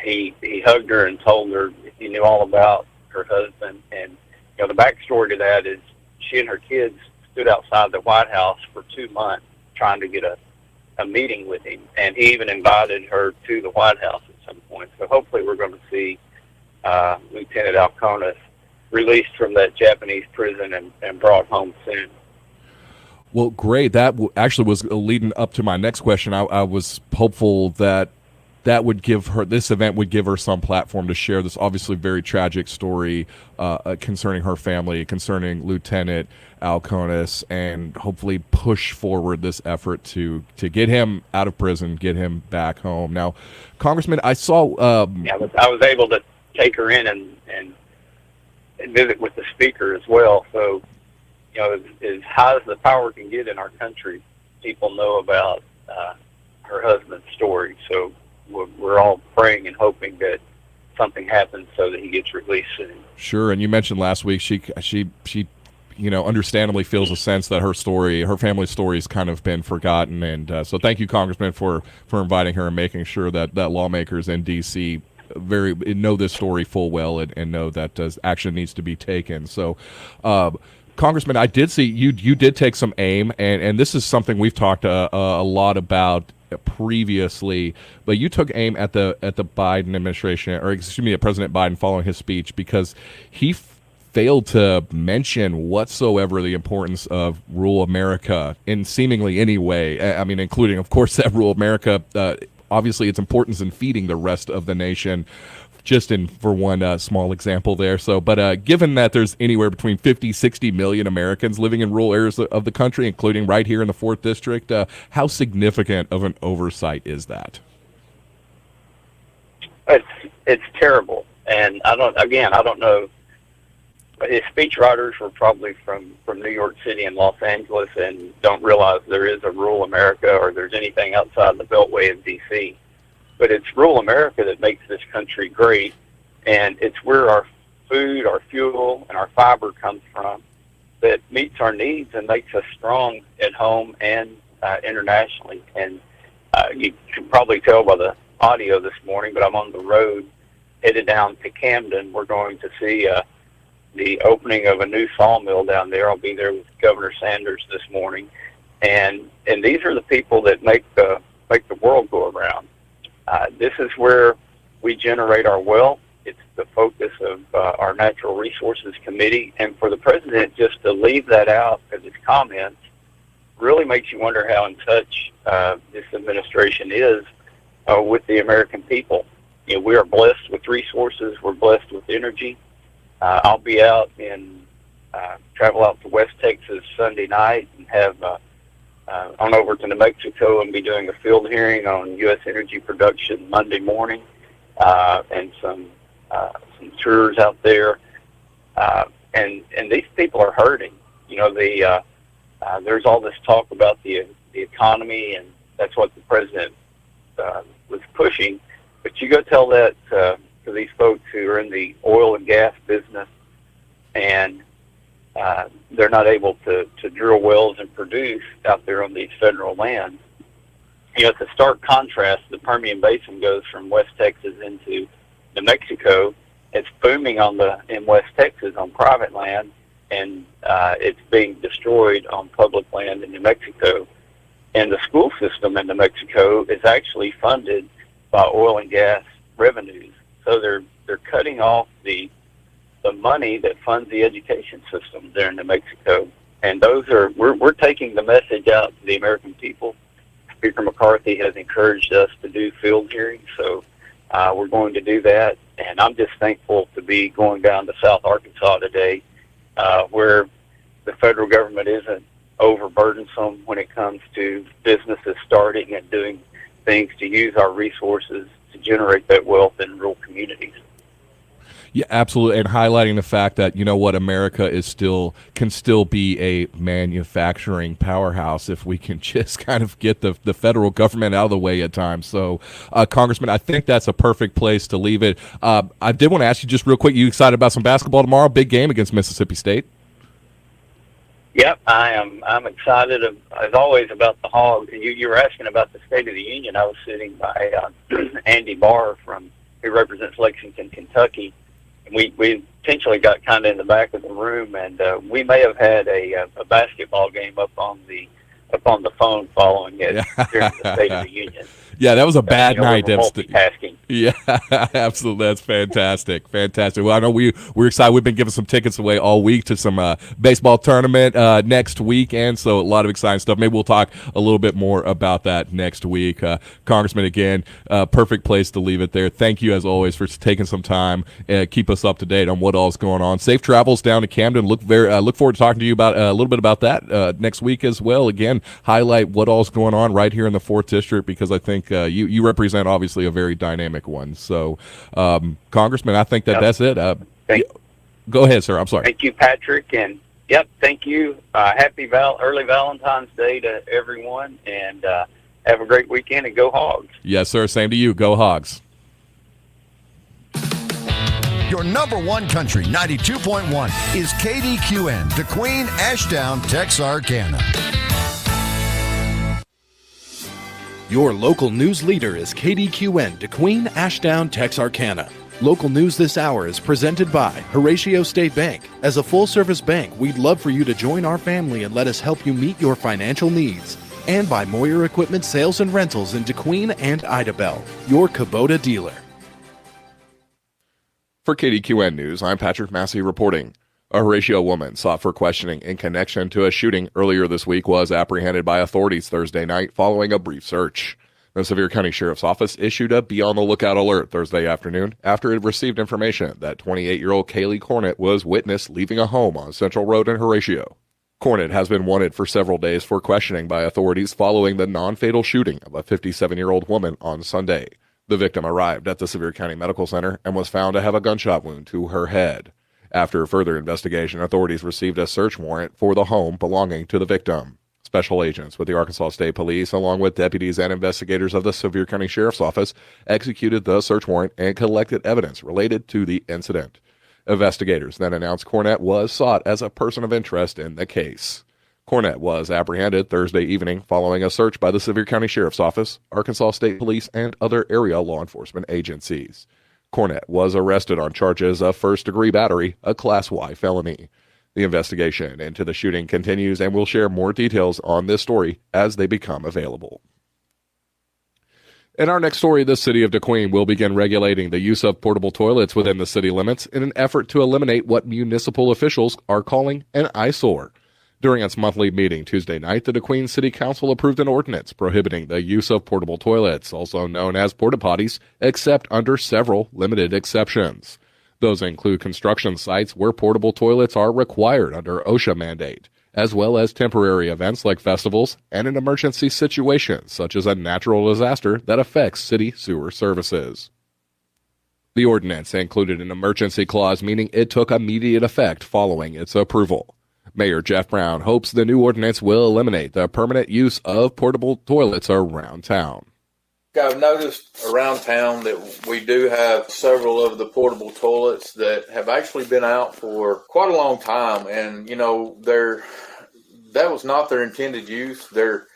he hugged her and told her he knew all about her husband. And the backstory to that is she and her kids stood outside the White House for 2 months trying to get a meeting with him, and he even invited her to the White House at some point. So hopefully we're going to see Lieutenant Alconis released from that Japanese prison and brought home soon. Well, great. That actually was leading up to my next question. I was hopeful that this event would give her some platform to share this obviously very tragic story concerning her family, concerning Lieutenant Alconis, and hopefully push forward this effort to get him out of prison, get him back home. Now, Congressman, I saw... I was able to take her in and visit with the speaker as well. So, as high as the power can get in our country, people know about her husband's story. So we're all praying and hoping that something happens so that he gets released soon. Sure, and you mentioned last week she understandably feels a sense that her family's story has kind of been forgotten, and so thank you, Congressman, for inviting her and making sure that lawmakers in D.C. know this story full well and know that action needs to be taken. So, Congressman, I did see you did take some aim, and this is something we've talked a lot about previously, but you took aim at the Biden administration, or excuse me, at President Biden following his speech, because he failed to mention whatsoever the importance of rural America in seemingly any way. I mean, including, of course, that rural America, obviously its importance in feeding the rest of the nation, just for one small example there. So, but given that there's anywhere between 50-60 million Americans living in rural areas of the country, including right here in the 4th District, how significant of an oversight is that? It's terrible. And I don't know. His speechwriters were probably from New York City and Los Angeles and don't realize there is a rural America or there's anything outside the Beltway of D.C. But it's rural America that makes this country great, and it's where our food, our fuel, and our fiber comes from that meets our needs and makes us strong at home and internationally. And you can probably tell by the audio this morning, but I'm on the road headed down to Camden. We're going to see the opening of a new sawmill down there. I'll be there with Governor Sanders this morning, and these are the people that make the world go around. This is where we generate our wealth. It's the focus of our Natural Resources Committee, and for the president just to leave that out of his comments really makes you wonder how in touch this administration is with the American people. We are blessed with resources. We're blessed with energy. I'll be out travel out to West Texas Sunday night and have on over to New Mexico and be doing a field hearing on U.S. energy production Monday morning, and some tours out there. And these people are hurting. There's all this talk about the economy, and that's what the president was pushing. But you go tell that to these folks who are in the oil and gas business, and they're not able to drill wells and produce out there on these federal lands. It's a stark contrast. The Permian Basin goes from West Texas into New Mexico. It's booming in West Texas on private land, and it's being destroyed on public land in New Mexico. And the school system in New Mexico is actually funded by oil and gas revenues. So they're cutting off the money that funds the education system there in New Mexico. And we're taking the message out to the American people. Speaker McCarthy has encouraged us to do field hearings, so we're going to do that. And I'm just thankful to be going down to South Arkansas today, where the federal government isn't overburdensome when it comes to businesses starting and doing things to use our resources to generate that wealth in rural communities. Yeah, absolutely, and highlighting the fact that America can still be a manufacturing powerhouse if we can just kind of get the federal government out of the way at times. So, Congressman, I think that's a perfect place to leave it. I did want to ask you just real quick: you excited about some basketball tomorrow? Big game against Mississippi State. Yep, I am. I'm excited, as always, about the Hogs. And you were asking about the State of the Union. I was sitting by Andy Barr who represents Lexington, Kentucky. We essentially got kind of in the back of the room, and we may have had a basketball game up on the phone following it during the State of the Union. Yeah, that was a bad night. Multitasking. Yeah, absolutely. That's fantastic. Fantastic. Well, I know we're excited. We've been giving some tickets away all week to some baseball tournament next weekend, so a lot of exciting stuff. Maybe we'll talk a little bit more about that next week. Congressman, again, perfect place to leave it there. Thank you, as always, for taking some time. Keep us up to date on what all's going on. Safe travels down to Camden. Look forward to talking to you about a little bit about that next week as well. Again, highlight what all's going on right here in the 4th District, because I think you represent obviously a very dynamic one. So, Congressman, I think that's it. Go ahead, sir. I'm sorry. Thank you, Patrick. And thank you. Happy early Valentine's Day to everyone, and have a great weekend, and go Hogs. Yes, sir. Same to you. Go Hogs. Your number one country, 92.1, is KDQN, DeQueen, Ashdown, Texarkana. Your local news leader is KDQN, DeQueen, Ashdown, Texarkana. Local news this hour is presented by Horatio State Bank. As a full-service bank, we'd love for you to join our family and let us help you meet your financial needs. And by Moyer Equipment Sales and Rentals in DeQueen and Idabel, your Kubota dealer. For KDQN News, I'm Patrick Massey reporting. A Horatio woman sought for questioning in connection to a shooting earlier this week was apprehended by authorities Thursday night following a brief search. The Sevier County Sheriff's Office issued a be-on-the-lookout alert Thursday afternoon after it received information that 28-year-old Kaylee Cornett was witnessed leaving a home on Central Road in Horatio. Cornett has been wanted for several days for questioning by authorities following the non-fatal shooting of a 57-year-old woman on Sunday. The victim arrived at the Sevier County Medical Center and was found to have a gunshot wound to her head. After further investigation, authorities received a search warrant for the home belonging to the victim. Special agents with the Arkansas State Police, along with deputies and investigators of the Sevier County Sheriff's Office, executed the search warrant and collected evidence related to the incident. Investigators then announced Cornett was sought as a person of interest in the case. Cornett was apprehended Thursday evening following a search by the Sevier County Sheriff's Office, Arkansas State Police, and other area law enforcement agencies. Cornett was arrested on charges of first-degree battery, a Class Y felony. The investigation into the shooting continues, and we'll share more details on this story as they become available. In our next story, the city of DeQueen will begin regulating the use of portable toilets within the city limits in an effort to eliminate what municipal officials are calling an eyesore. During its monthly meeting Tuesday night, the DeQueen City Council approved an ordinance prohibiting the use of portable toilets, also known as porta potties, except under several limited exceptions. Those include construction sites where portable toilets are required under OSHA mandate, as well as temporary events like festivals and in emergency situations such as a natural disaster that affects city sewer services. The ordinance included an emergency clause, meaning it took immediate effect following its approval. Mayor Jeff Brown hopes the new ordinance will eliminate the permanent use of portable toilets around town. I've noticed around town that we do have several of the portable toilets that have actually been out for quite a long time, and that was not their intended use. They're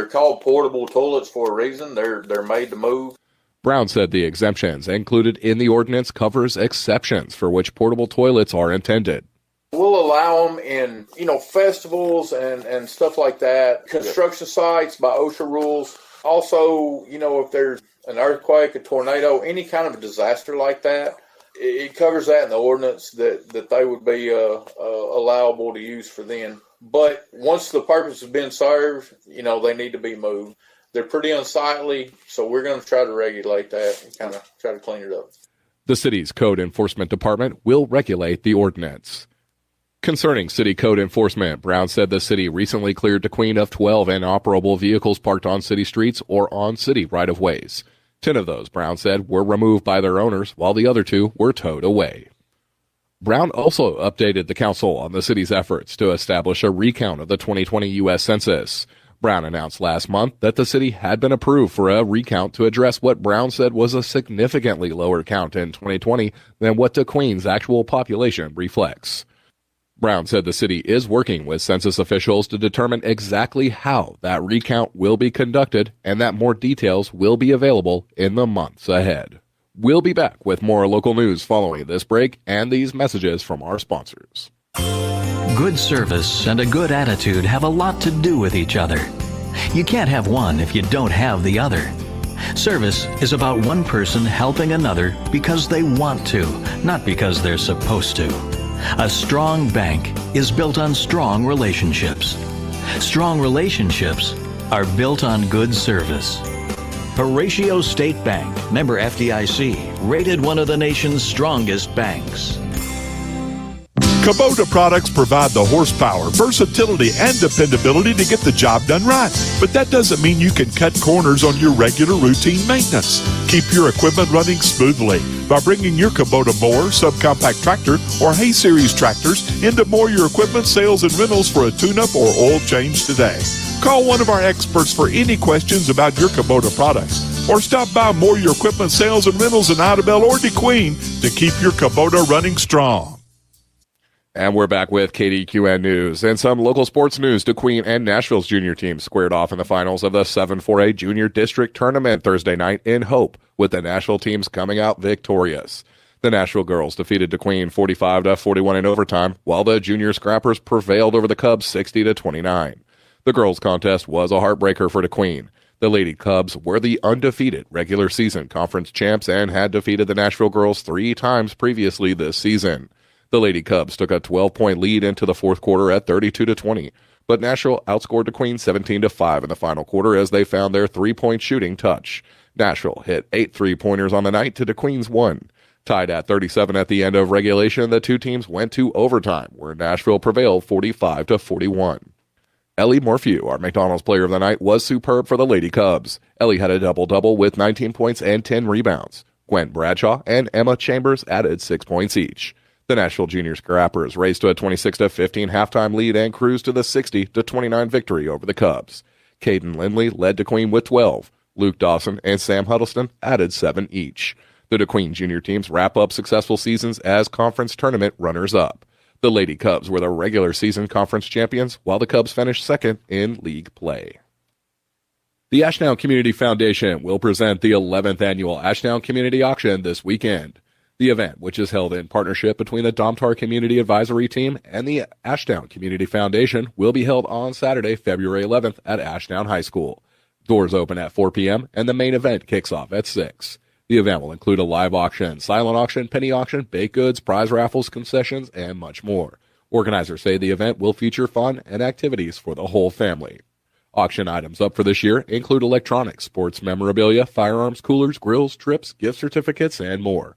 called portable toilets for a reason. They're made to move. Brown said the exemptions included in the ordinance covers exceptions for which portable toilets are intended. We'll allow them in, festivals and stuff like that. Construction sites by OSHA rules. Also, if there's an earthquake, a tornado, any kind of a disaster like that, it covers that in the ordinance that they would be allowable to use for them. But once the purpose has been served, they need to be moved. They're pretty unsightly, so we're going to try to regulate that and kind of try to clean it up. The city's code enforcement department will regulate the ordinance. Concerning city code enforcement, Brown said the city recently cleared Kdqn of 12 inoperable vehicles parked on city streets or on city right-of-ways. 10 of those, Brown said, were removed by their owners, while the other 2 were towed away. Brown also updated the council on the city's efforts to establish a recount of the 2020 U.S. Census. Brown announced last month that the city had been approved for a recount to address what Brown said was a significantly lower count in 2020 than what Kdqn's actual population reflects. Brown said the city is working with census officials to determine exactly how that recount will be conducted and that more details will be available in the months ahead. We'll be back with more local news following this break and these messages from our sponsors. Good service and a good attitude have a lot to do with each other. You can't have one if you don't have the other. Service is about one person helping another because they want to, not because they're supposed to. A strong bank is built on strong relationships. Strong relationships are built on good service. Horatio State Bank, member FDIC, rated one of the nation's strongest banks. Kubota products provide the horsepower, versatility, and dependability to get the job done right. But that doesn't mean you can cut corners on your regular routine maintenance. Keep your equipment running smoothly by bringing your Kubota mower, subcompact tractor, or hay series tractors into More Your Equipment sales and rentals for a tune-up or oil change today. Call one of our experts for any questions about your Kubota products, or stop by More Your Equipment sales and rentals in Idabel or Kdqn to keep your Kubota running strong. And we're back with Kdqn News. And some local sports news. Kdqn and Nashville's junior team squared off in the finals of the 7-4A Junior District Tournament Thursday night in Hope, with the Nashville teams coming out victorious. The Nashville girls defeated Kdqn 45-41 in overtime, while the junior scrappers prevailed over the Cubs 60-29. The girls' contest was a heartbreaker for Kdqn. The Lady Cubs were the undefeated regular season conference champs and had defeated the Nashville girls 3 times previously this season. The Lady Cubs took a 12-point lead into the fourth quarter at 32-20, but Nashville outscored Kdqn 17-5 in the final quarter as they found their 3-point shooting touch. Nashville hit 8 3-pointers on the night to Kdqn's 1. Tied at 37 at the end of regulation, the two teams went to overtime, where Nashville prevailed 45-41. Ellie Morphew, our McDonald's player of the night, was superb for the Lady Cubs. Ellie had a double-double with 19 points and 10 rebounds. Gwen Bradshaw and Emma Chambers added 6 points each. The Nashville Junior Scrappers raced to a 26-15 halftime lead and cruised to the 60-29 victory over the Cubs. Caden Lindley led Kdqn with 12. Luke Dawson and Sam Huddleston added 7 each. The Kdqn junior teams wrap up successful seasons as conference tournament runners-up. The Lady Cubs were the regular season conference champions, while the Cubs finished second in league play. The Ashdown Community Foundation will present the 11th annual Ashdown Community Auction this weekend. The event, which is held in partnership between the Domtar Community Advisory Team and the Ashdown Community Foundation, will be held on Saturday, February 11th at Ashdown High School. Doors open at 4 p.m. and the main event kicks off at 6. The event will include a live auction, silent auction, penny auction, baked goods, prize raffles, concessions, and much more. Organizers say the event will feature fun and activities for the whole family. Auction items up for this year include electronics, sports memorabilia, firearms, coolers, grills, trips, gift certificates, and more.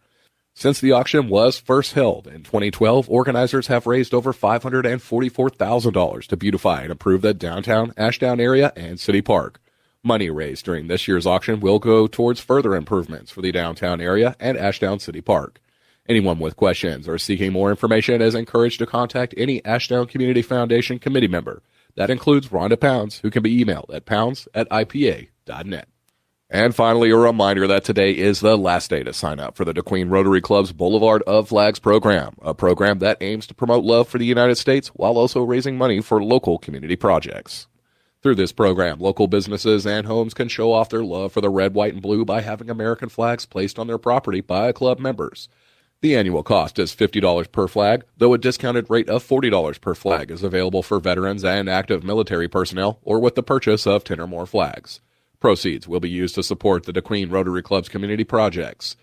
Since the auction was first held in 2012, organizers have raised over $544,000 to beautify and improve the downtown Ashdown area and City Park. Money raised during this year's auction will go towards further improvements for the downtown area and Ashdown City Park. Anyone with questions or seeking more information is encouraged to contact any Ashdown Community Foundation committee member. That includes Rhonda Pounds, who can be emailed at pounds@ipa.net. And finally, a reminder that today is the last day to sign up for the Kdqn Rotary Club's Boulevard of Flags program, a program that aims to promote love for the United States while also raising money for local community projects. Through this program, local businesses and homes can show off their love for the red, white, and blue by having American flags placed on their property by club members. The annual cost is $50 per flag, though a discounted rate of $40 per flag is available for veterans and active military personnel or with the purchase of 10 or more flags. Proceeds will be used to support the Kdqn Rotary Club's community projects.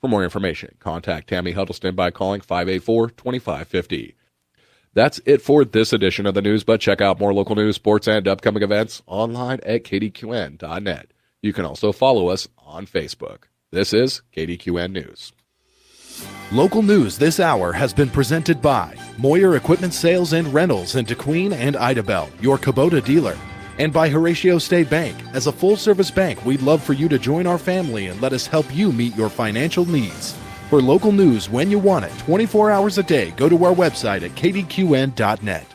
For more information, contact Tammy Huddleston by calling 584-2550. That's it for this edition of the news, but check out more local news, sports, and upcoming events online at kdqn.net. You can also follow us on Facebook. This is Kdqn News. Local news this hour has been presented by Moyer Equipment Sales and Rentals in Kdqn and Idabel, your Kubota dealer. And by Horatio State Bank. As a full-service bank, we'd love for you to join our family and let us help you meet your financial needs. For local news when you want it, 24 hours a day, go to our website at kdqn.net.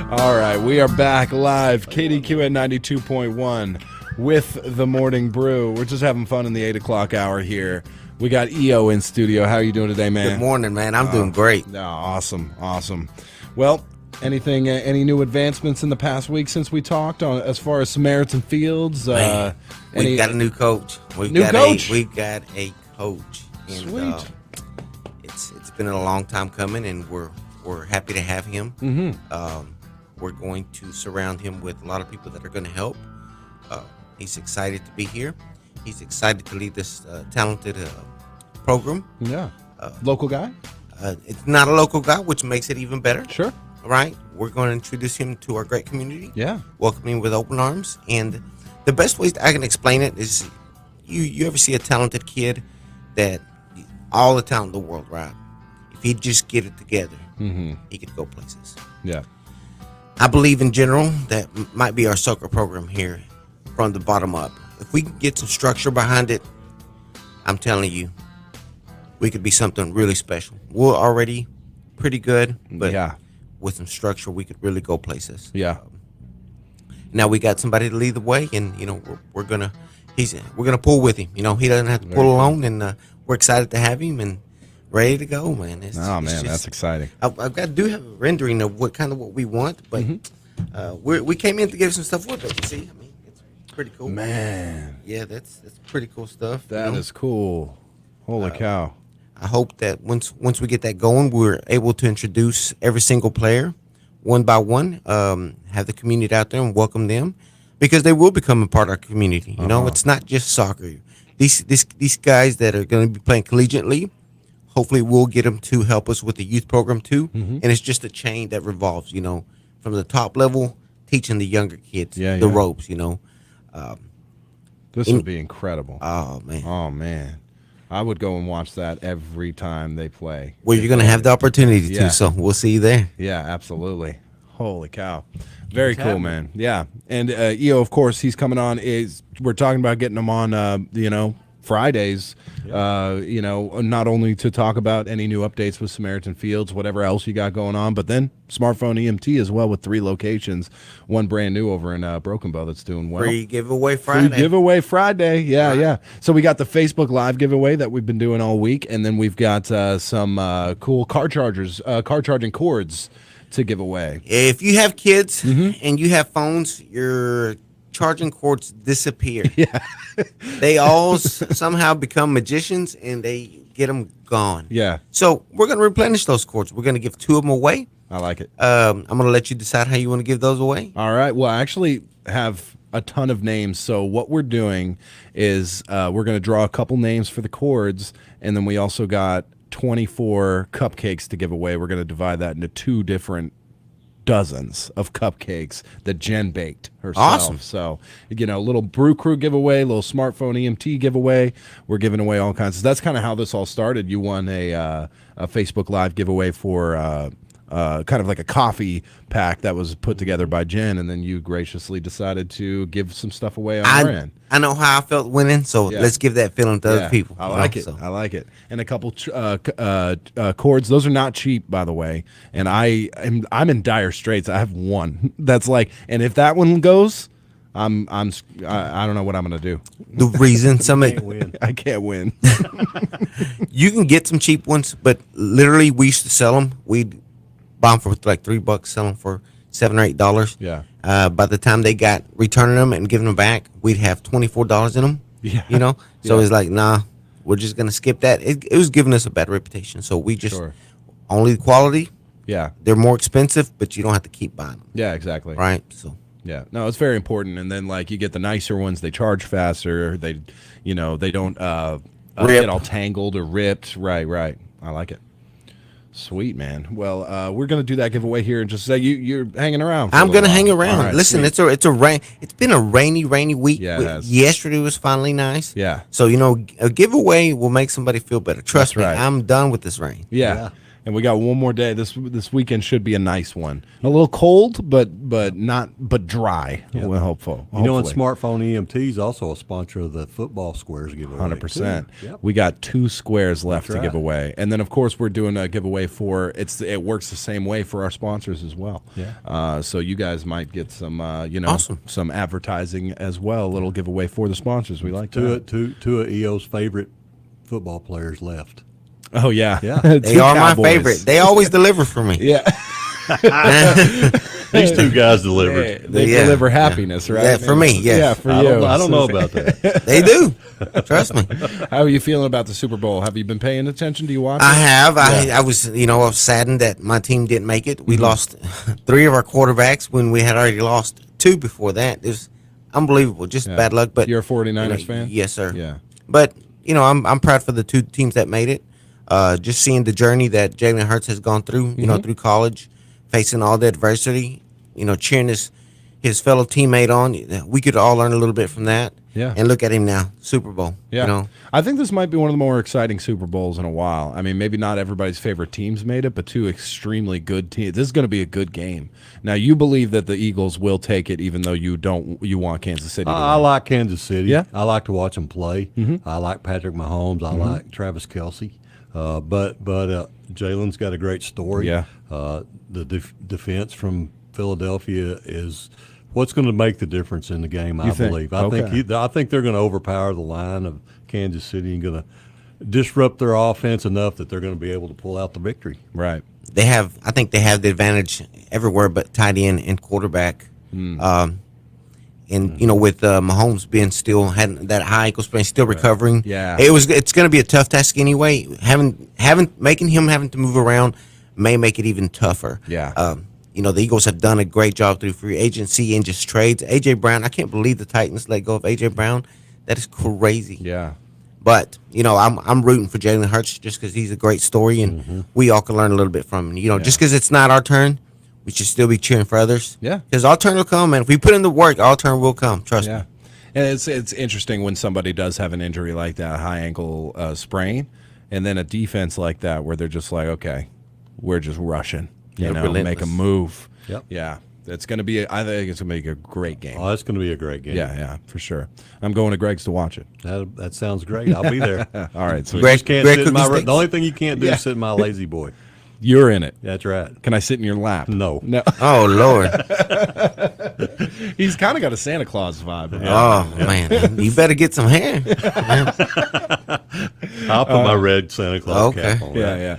All right, we are back live, Kdqn 92.1 with the Morning Brew. We're just having fun in the 8 o'clock hour here. We got EO in studio. How are you doing today, man? Good morning, man. I'm doing great. No, awesome. Well, anything, any new advancements in the past week since we talked on as far as Samaritan Fields? We got a new coach. We got a coach. And, Sweet. It's been a long time coming, and we're happy to have him. Mm-hmm. We're going to surround him with a lot of people that are going to help. He's excited to be here. He's excited to lead this talented program. Yeah. Local guy? It's not a local guy, which makes it even better. Sure. Right? We're going to introduce him to our great community. Yeah. Welcome him with open arms. And the best ways I can explain it is you ever see a talented kid that all the talent in the world, right? If he'd just get it together, he could go places. Yeah. I believe in general that might be our soccer program here from the bottom up. If we can get some structure behind it, I'm telling you, we could be something really special. We're already pretty good, but with some structure, we could really go places. Yeah. Now we got somebody to lead the way, and we're gonna pull with him. He doesn't have to pull alone, and we're excited to have him and ready to go, man. That's exciting. I've got to have a rendering of what we want, but we came in to give some stuff with it. See, I mean, it's pretty cool, man. Yeah, that's pretty cool stuff. That is cool. Holy cow! I hope that once we get that going, we're able to introduce every single player one by one. Have the community out there and welcome them, because they will become a part of our community. It's not just soccer. These guys that are going to be playing collegiately, hopefully we'll get them to help us with the youth program too. And it's just a chain that revolves, from the top level, teaching the younger kids the ropes, This would be incredible. Oh, man. I would go and watch that every time they play. Well, you're going to have the opportunity to, so we'll see you there. Yeah, absolutely. Holy cow. Very cool, man. Yeah. And EO, of course, he's coming on. We're talking about getting him on, Fridays, not only to talk about any new updates with Samaritan Fields, whatever else you got going on, but then smartphone EMT as well with 3 locations, one brand new over in Broken Bow that's doing well. Free giveaway Friday. Free giveaway Friday. Yeah, yeah. So we got the Facebook Live giveaway that we've been doing all week, and then we've got some cool car charging cords to give away. If you have kids and you have phones, your charging cords disappear. Yeah. They all somehow become magicians, and they get them gone. Yeah. So we're going to replenish those cords. We're going to give 2 of them away. I like it. I'm going to let you decide how you want to give those away. All right. Well, I actually have a ton of names. So what we're doing is we're going to draw a couple names for the cords, and then we also got 24 cupcakes to give away. We're going to divide that into 2 different dozens of cupcakes that Jen baked herself. Awesome. So, a little Brew Crew giveaway, little smartphone EMT giveaway. We're giving away all kinds. That's kind of how this all started. You won a Facebook Live giveaway for kind of like a coffee pack that was put together by Jen, and then you graciously decided to give some stuff away on our end. I know how I felt winning, so let's give that feeling to other people. I like it. So. I like it. And a couple cords. Those are not cheap, by the way. And I'm in dire straits. I have one that's like, and if that one goes, I don't know what I'm gonna do. The reason I can't win. You can get some cheap ones, but literally we used to sell them. We'd buy them for like $3, sell them for $7 or $8. Yeah. By the time they got returning them and giving them back, we'd have $24 in them. Yeah. So it's like, nah, we're just gonna skip that. It was giving us a bad reputation, so we just only the quality. Yeah. They're more expensive, but you don't have to keep buying them. Yeah, exactly. Right. So. Yeah, no, it's very important. And then like you get the nicer ones, they charge faster. They, they don't get all tangled or ripped. Right. I like it. Sweet, man. Well, we're gonna do that giveaway here and just say you're hanging around. I'm gonna hang around. Right, Listen, sweet. it's been a rainy week. Yeah, it has. Yesterday was finally nice. Yeah. So a giveaway will make somebody feel better. Trust me, right. I'm done with this rain. Yeah. And we got one more day. This weekend should be a nice one. A little cold, but dry. Yeah. We're hopeful. You know, and hopefully. Smartphone EMT is also a sponsor of the football squares giveaway. 100%. Yep. We got 2 squares left That's to give away, and then of course we're doing a giveaway for it works the same way for our sponsors as well. Yeah. So you guys might get some Awesome. some advertising as well. A little giveaway for the sponsors. We like Two that. of EO's favorite football players left. Oh yeah, Yeah. They are my favorite. They always deliver for me. Yeah. These 2 guys delivered. They deliver happiness, right? Yeah, for me, yes. Yeah, for I you. don't know about that. They do. Trust me. How are you feeling about the Super Bowl? Have you been paying attention? Do you watch? I have. Yeah. I was, I was saddened that my team didn't make it. We lost 3 of our quarterbacks when we had already lost 2 before that. It was unbelievable. Just bad luck. But You're a 49ers fan? Yes, sir. Yeah. But I'm proud for the 2 teams that made it. Just seeing the journey that Jalen Hurts has gone through, through college, facing all the adversity, cheering his fellow teammate on. We could all learn a little bit from that. Yeah. And look at him now, Super Bowl. Yeah. I think this might be one of the more exciting Super Bowls in a while. I mean, maybe not everybody's favorite teams made it, but 2 extremely good teams. This is going to be a good game. Now, you believe that the Eagles will take it, even though you want Kansas City to win. I like Kansas City. Yeah. I like to watch them play. Mm-hmm. I like Patrick Mahomes. I like Travis Kelce. But Jalen's got a great story. Yeah. The defense from Philadelphia is what's going to make the difference in the game. I believe. I think they're going to overpower the line of Kansas City and going to disrupt their offense enough that they're going to be able to pull out the victory. Right. I think they have the advantage everywhere but tight end and quarterback. And with Mahomes being still had that high ankle sprain, still recovering. Yeah. It's going to be a tough task anyway. Making him having to move around may make it even tougher. Yeah. The Eagles have done a great job through free agency and just trades. AJ Brown, I can't believe the Titans let go of AJ Brown. That is crazy. Yeah. But I'm rooting for Jalen Hurts just because he's a great story and we all can learn a little bit from him. Just because it's not our turn, we should still be cheering for others. Yeah. Because our turn will come, and if we put in the work, our turn will come. Trust me. And it's interesting when somebody does have an injury like that, a high ankle sprain, and then a defense like that where they're just like, okay, we're just rushing, make a move. Yep. Yeah. It's going to be, I think it's going to be a great game. Oh, it's going to be a great game. Yeah, for sure. I'm going to Greg's to watch it. That sounds great. I'll be there. All right. So Greg, the only thing you can't do is sit in my lazy boy. You're in it. That's right. Can I sit in your lap? No. Oh, Lord. He's kind of got a Santa Claus vibe. Man. You better get some hair. I'll put my red Santa Claus cap on. Yeah.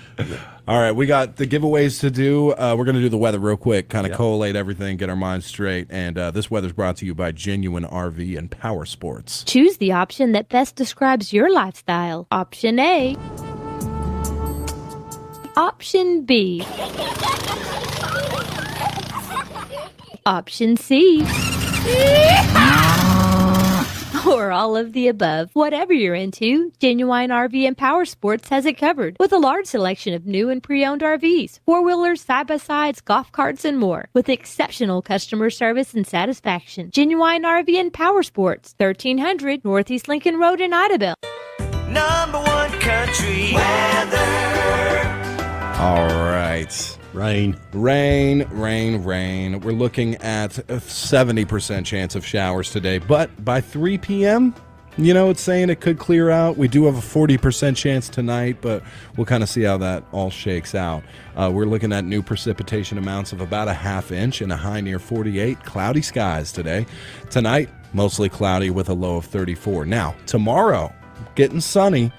All right, we got the giveaways to do. We're going to do the weather real quick, kind of collate everything, get our minds straight. And this weather's brought to you by Genuine RV and Power Sports. Choose the option that best describes your lifestyle. Option A. Option B. Option C. Or all of the above. Whatever you're into, Genuine RV and Power Sports has it covered with a large selection of new and pre-owned RVs, four-wheelers, side-by-sides, golf carts, and more. With exceptional customer service and satisfaction. Genuine RV and Power Sports, 1300 Northeast Lincoln Road in Idabel. #1 country weather. All right. Rain. We're looking at a 70% chance of showers today, but by 3 p.m., it's saying it could clear out. We do have a 40% chance tonight, but we'll kind of see how that all shakes out. We're looking at new precipitation amounts of about a ½ inch and a high near 48. Cloudy skies today. Tonight, mostly cloudy with a low of 34. Now, tomorrow, getting sunny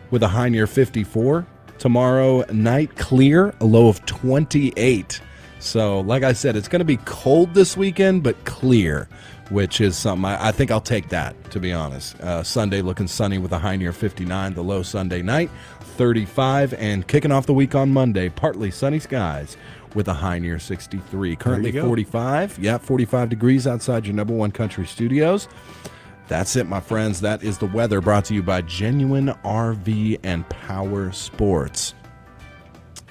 with a high near 54. Tomorrow night, clear, a low of 28. So, like I said, it's going to be cold this weekend, but clear, which is something I think I'll take that, to be honest. Sunday looking sunny with a high near 59. The low Sunday night, 35. And kicking off the week on Monday, partly sunny skies with a high near 63. Currently 45. Yeah, 45 degrees outside your #1 country studios. That's it, my friends. That is the weather, brought to you by Genuine RV and Power Sports.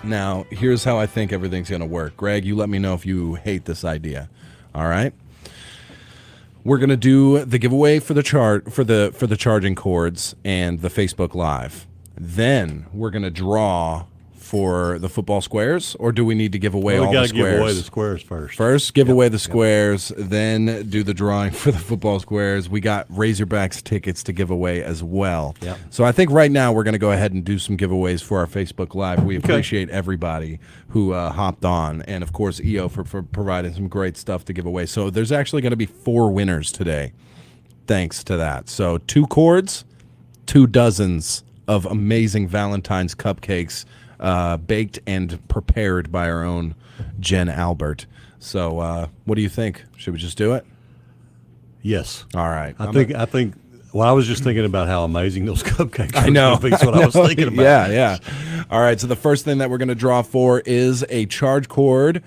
Now, here's how I think everything's going to work. Greg, you let me know if you hate this idea. All right? We're going to do the giveaway for the charging cords and the Facebook Live. Then we're going to draw for the football squares, or do we need to give away all the squares? We got to give away the squares first. First, give away the squares, then do the drawing for the football squares. We got Razorbacks tickets to give away as well. Yep. So I think right now we're going to go ahead and do some giveaways for our Facebook Live. We appreciate everybody who hopped on, and of course EO for providing some great stuff to give away. So there's actually going to be 4 winners today, thanks to that. So 2 cords, 2 dozens of amazing Valentine's cupcakes, baked and prepared by our own Jen Albert. So what do you think? Should we just do it? Yes. All right. I think. Well, I was just thinking about how amazing those cupcakes are. I know. That's what I was thinking about. Yeah. All right. So the first thing that we're going to draw for is a charge cord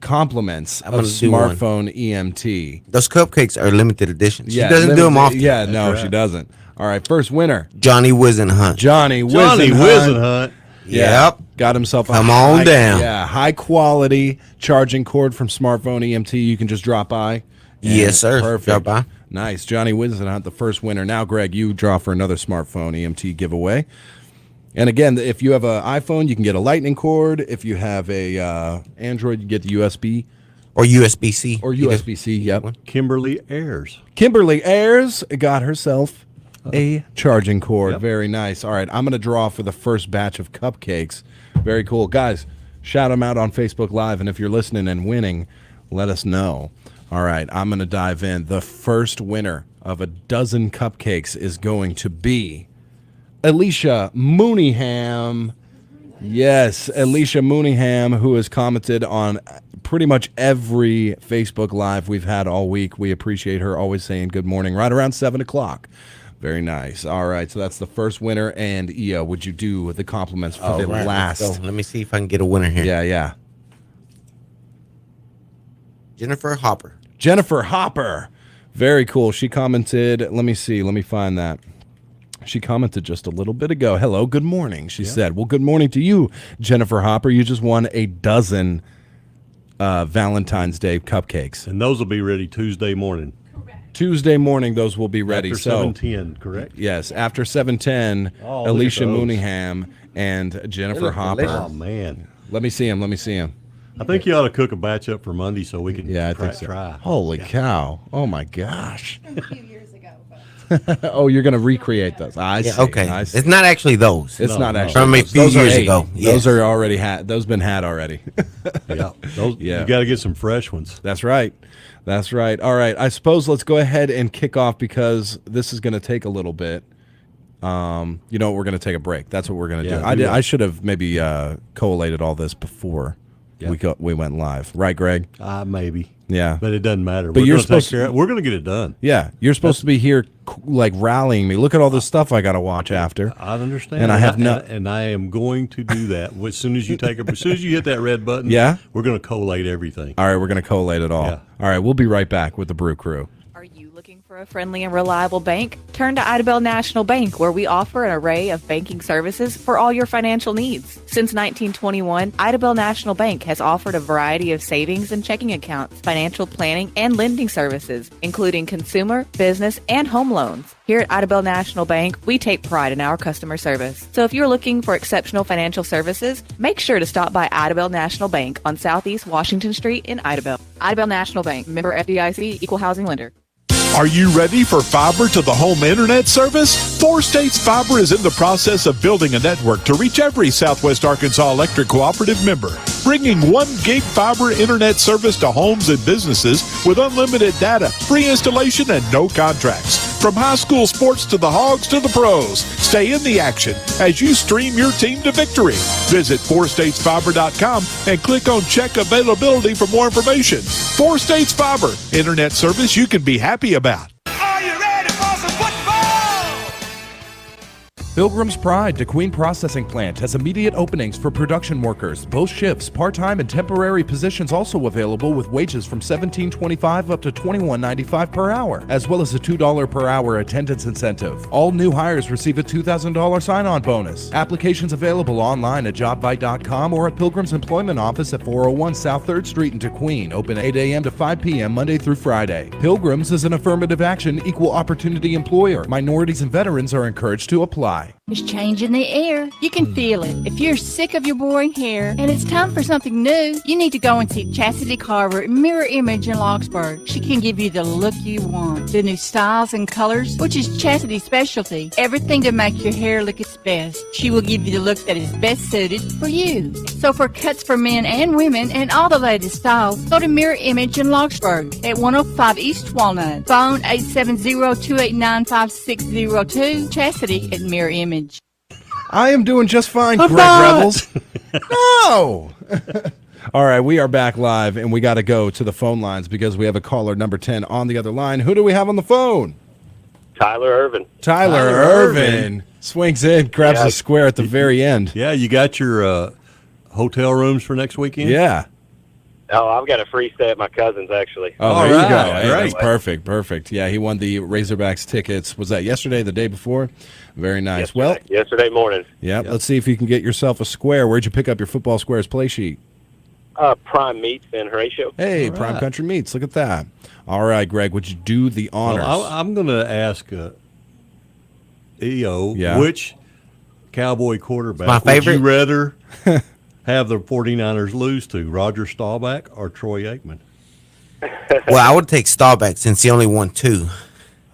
compliments of smartphone EMT. Those cupcakes are limited editions. Yeah, She doesn't do them often. Yeah, no, she doesn't. All right. First winner. Johnny Wizenhunt. Johnny Wizenhunt. Yep. Got himself a Come on down. Yeah, high quality charging cord from Smartphone EMT. You can just drop by. Yes, sir. Perfect. Drop by. Nice. Johnny Wizenhunt, the first winner. Now, Greg, you draw for another Smartphone EMT giveaway. And again, if you have an iPhone, you can get a Lightning cord. If you have a Android, you get the USB. Or USB-C. Or USB-C, yep. Kimberly Ayers. Kimberly Ayers got herself a charging cord. Yep. Very nice. All right, I'm going to draw for the first batch of cupcakes. Very cool. Guys, shout them out on Facebook Live, and if you're listening and winning, let us know. All right, I'm going to dive in. The first winner of a dozen cupcakes is going to be Alicia Mooneyham. Yes, Alicia Mooneyham, who has commented on pretty much every Facebook Live we've had all week. We appreciate her always saying good morning right around 7 o'clock. Very nice. All right, so that's the first winner. And EO, would you do the compliments for the last? So let me see if I can get a winner here. Yeah. Jennifer Hopper. Jennifer Hopper. Very cool. She commented, let me see, let me find that. She commented just a little bit ago. Hello, good morning. She said, well, good morning to you, Jennifer Hopper. You just won a dozen Valentine's Day cupcakes. And those will be ready Tuesday morning. Tuesday morning, those will be ready. After so 7:10, correct? Yes, after 7:10, Alicia Mooneyham and Jennifer Hopper. Oh, man. Let me see him. I think you ought to cook a batch up for Monday so we can try. Holy cow. Oh, my gosh. A few years ago. Oh, you're going to recreate those. I see. Okay. I see. It's not actually those. It's not actually from a those. few Those years are ago. Those are already had. Those been had already. You got to get some fresh ones. That's right. All right. I suppose let's go ahead and kick off because this is going to take a little bit. You know what? We're going to take a break. That's what we're going to do. I should have maybe collated all this before we went live. Right, Greg? Maybe. Yeah. But it doesn't matter. But you're supposed to. We're going to get it done. Yeah. You're supposed to be here like rallying me. Look at all this stuff I got to watch after. I understand. And I have and I am going to do that. As soon as you hit that red button, we're going to collate everything. All right, we're going to collate it all. Yeah. All right, we'll be right back with the Brew Crew. Are you looking for a friendly and reliable bank? Turn to Idabel National Bank, where we offer an array of banking services for all your financial needs. Since 1921, Idabel National Bank has offered a variety of savings and checking accounts, financial planning, and lending services, including consumer, business, and home loans. Here at Idabel National Bank, we take pride in our customer service. So if you're looking for exceptional financial services, make sure to stop by Idabel National Bank on Southeast Washington Street in Idabel. Idabel National Bank, member FDIC, equal housing lender. Are you ready for fiber to the home internet service? 4 States Fiber is in the process of building a network to reach every Southwest Arkansas Electric Cooperative member, bringing 1 gig fiber internet service to homes and businesses with unlimited data, free installation, and no contracts. From high school sports to the Hogs to the pros, stay in the action as you stream your team to victory. Visit 4statesfiber.com and click on Check Availability for more information. 4 States Fiber, internet service you can be happy about. Are you ready for some football? Pilgrim's Pride Kdqn Processing Plant has immediate openings for production workers. Both shifts, part-time and temporary positions also available with wages from $17.25 up to $21.95 per hour, as well as a $2 per hour attendance incentive. All new hires receive a $2,000 sign-on bonus. Applications available online at jobbite.com or at Pilgrim's Employment Office at 401 South 3rd Street in Kdqn, open 8 a.m. to 5 p.m. Monday through Friday. Pilgrim's is an affirmative action, equal opportunity employer. Minorities and veterans are encouraged to apply. There's change in the air. You can feel it. If you're sick of your boring hair and it's time for something new, you need to go and see Chastity Carver at Mirror Image in Locksburg. She can give you the look you want, the new styles and colors, which is Chastity's specialty. Everything to make your hair look its best. She will give you the look that is best suited for you. So for cuts for men and women and all the latest styles, go to Mirror Image in Locksburg at 105 East Walnut. Phone 870-289-5602. Chastity at Mirror Image. I am doing just fine, I'm Greg not. Rebels. No! All right, we are back live, and we got to go to the phone lines because we have a caller, number 10, on the other line. Who do we have on the phone? Tyler Irvin. Tyler Irvin swings in, grabs the square at the very end. Yeah, you got your hotel rooms for next weekend? Yeah. Oh, I've got a free stay at my cousin's, actually. Oh, there you go. Hey, Great. that's perfect. Yeah, he won the Razorbacks tickets. Was that yesterday, the day before? Very nice. Yesterday morning. Yeah, let's see if you can get yourself a square. Where'd you pick up your Football Squares play sheet? Prime Meats in Horatio. Hey, All Prime right. Country Meats. Look at that. All right, Greg, would you do the honors? Well, I'm going to ask EO, Yeah. which Cowboy quarterback My favorite? would you rather have the 49ers lose to, Roger Staubach or Troy Aikman? Well, I would take Staubach since he only won 2.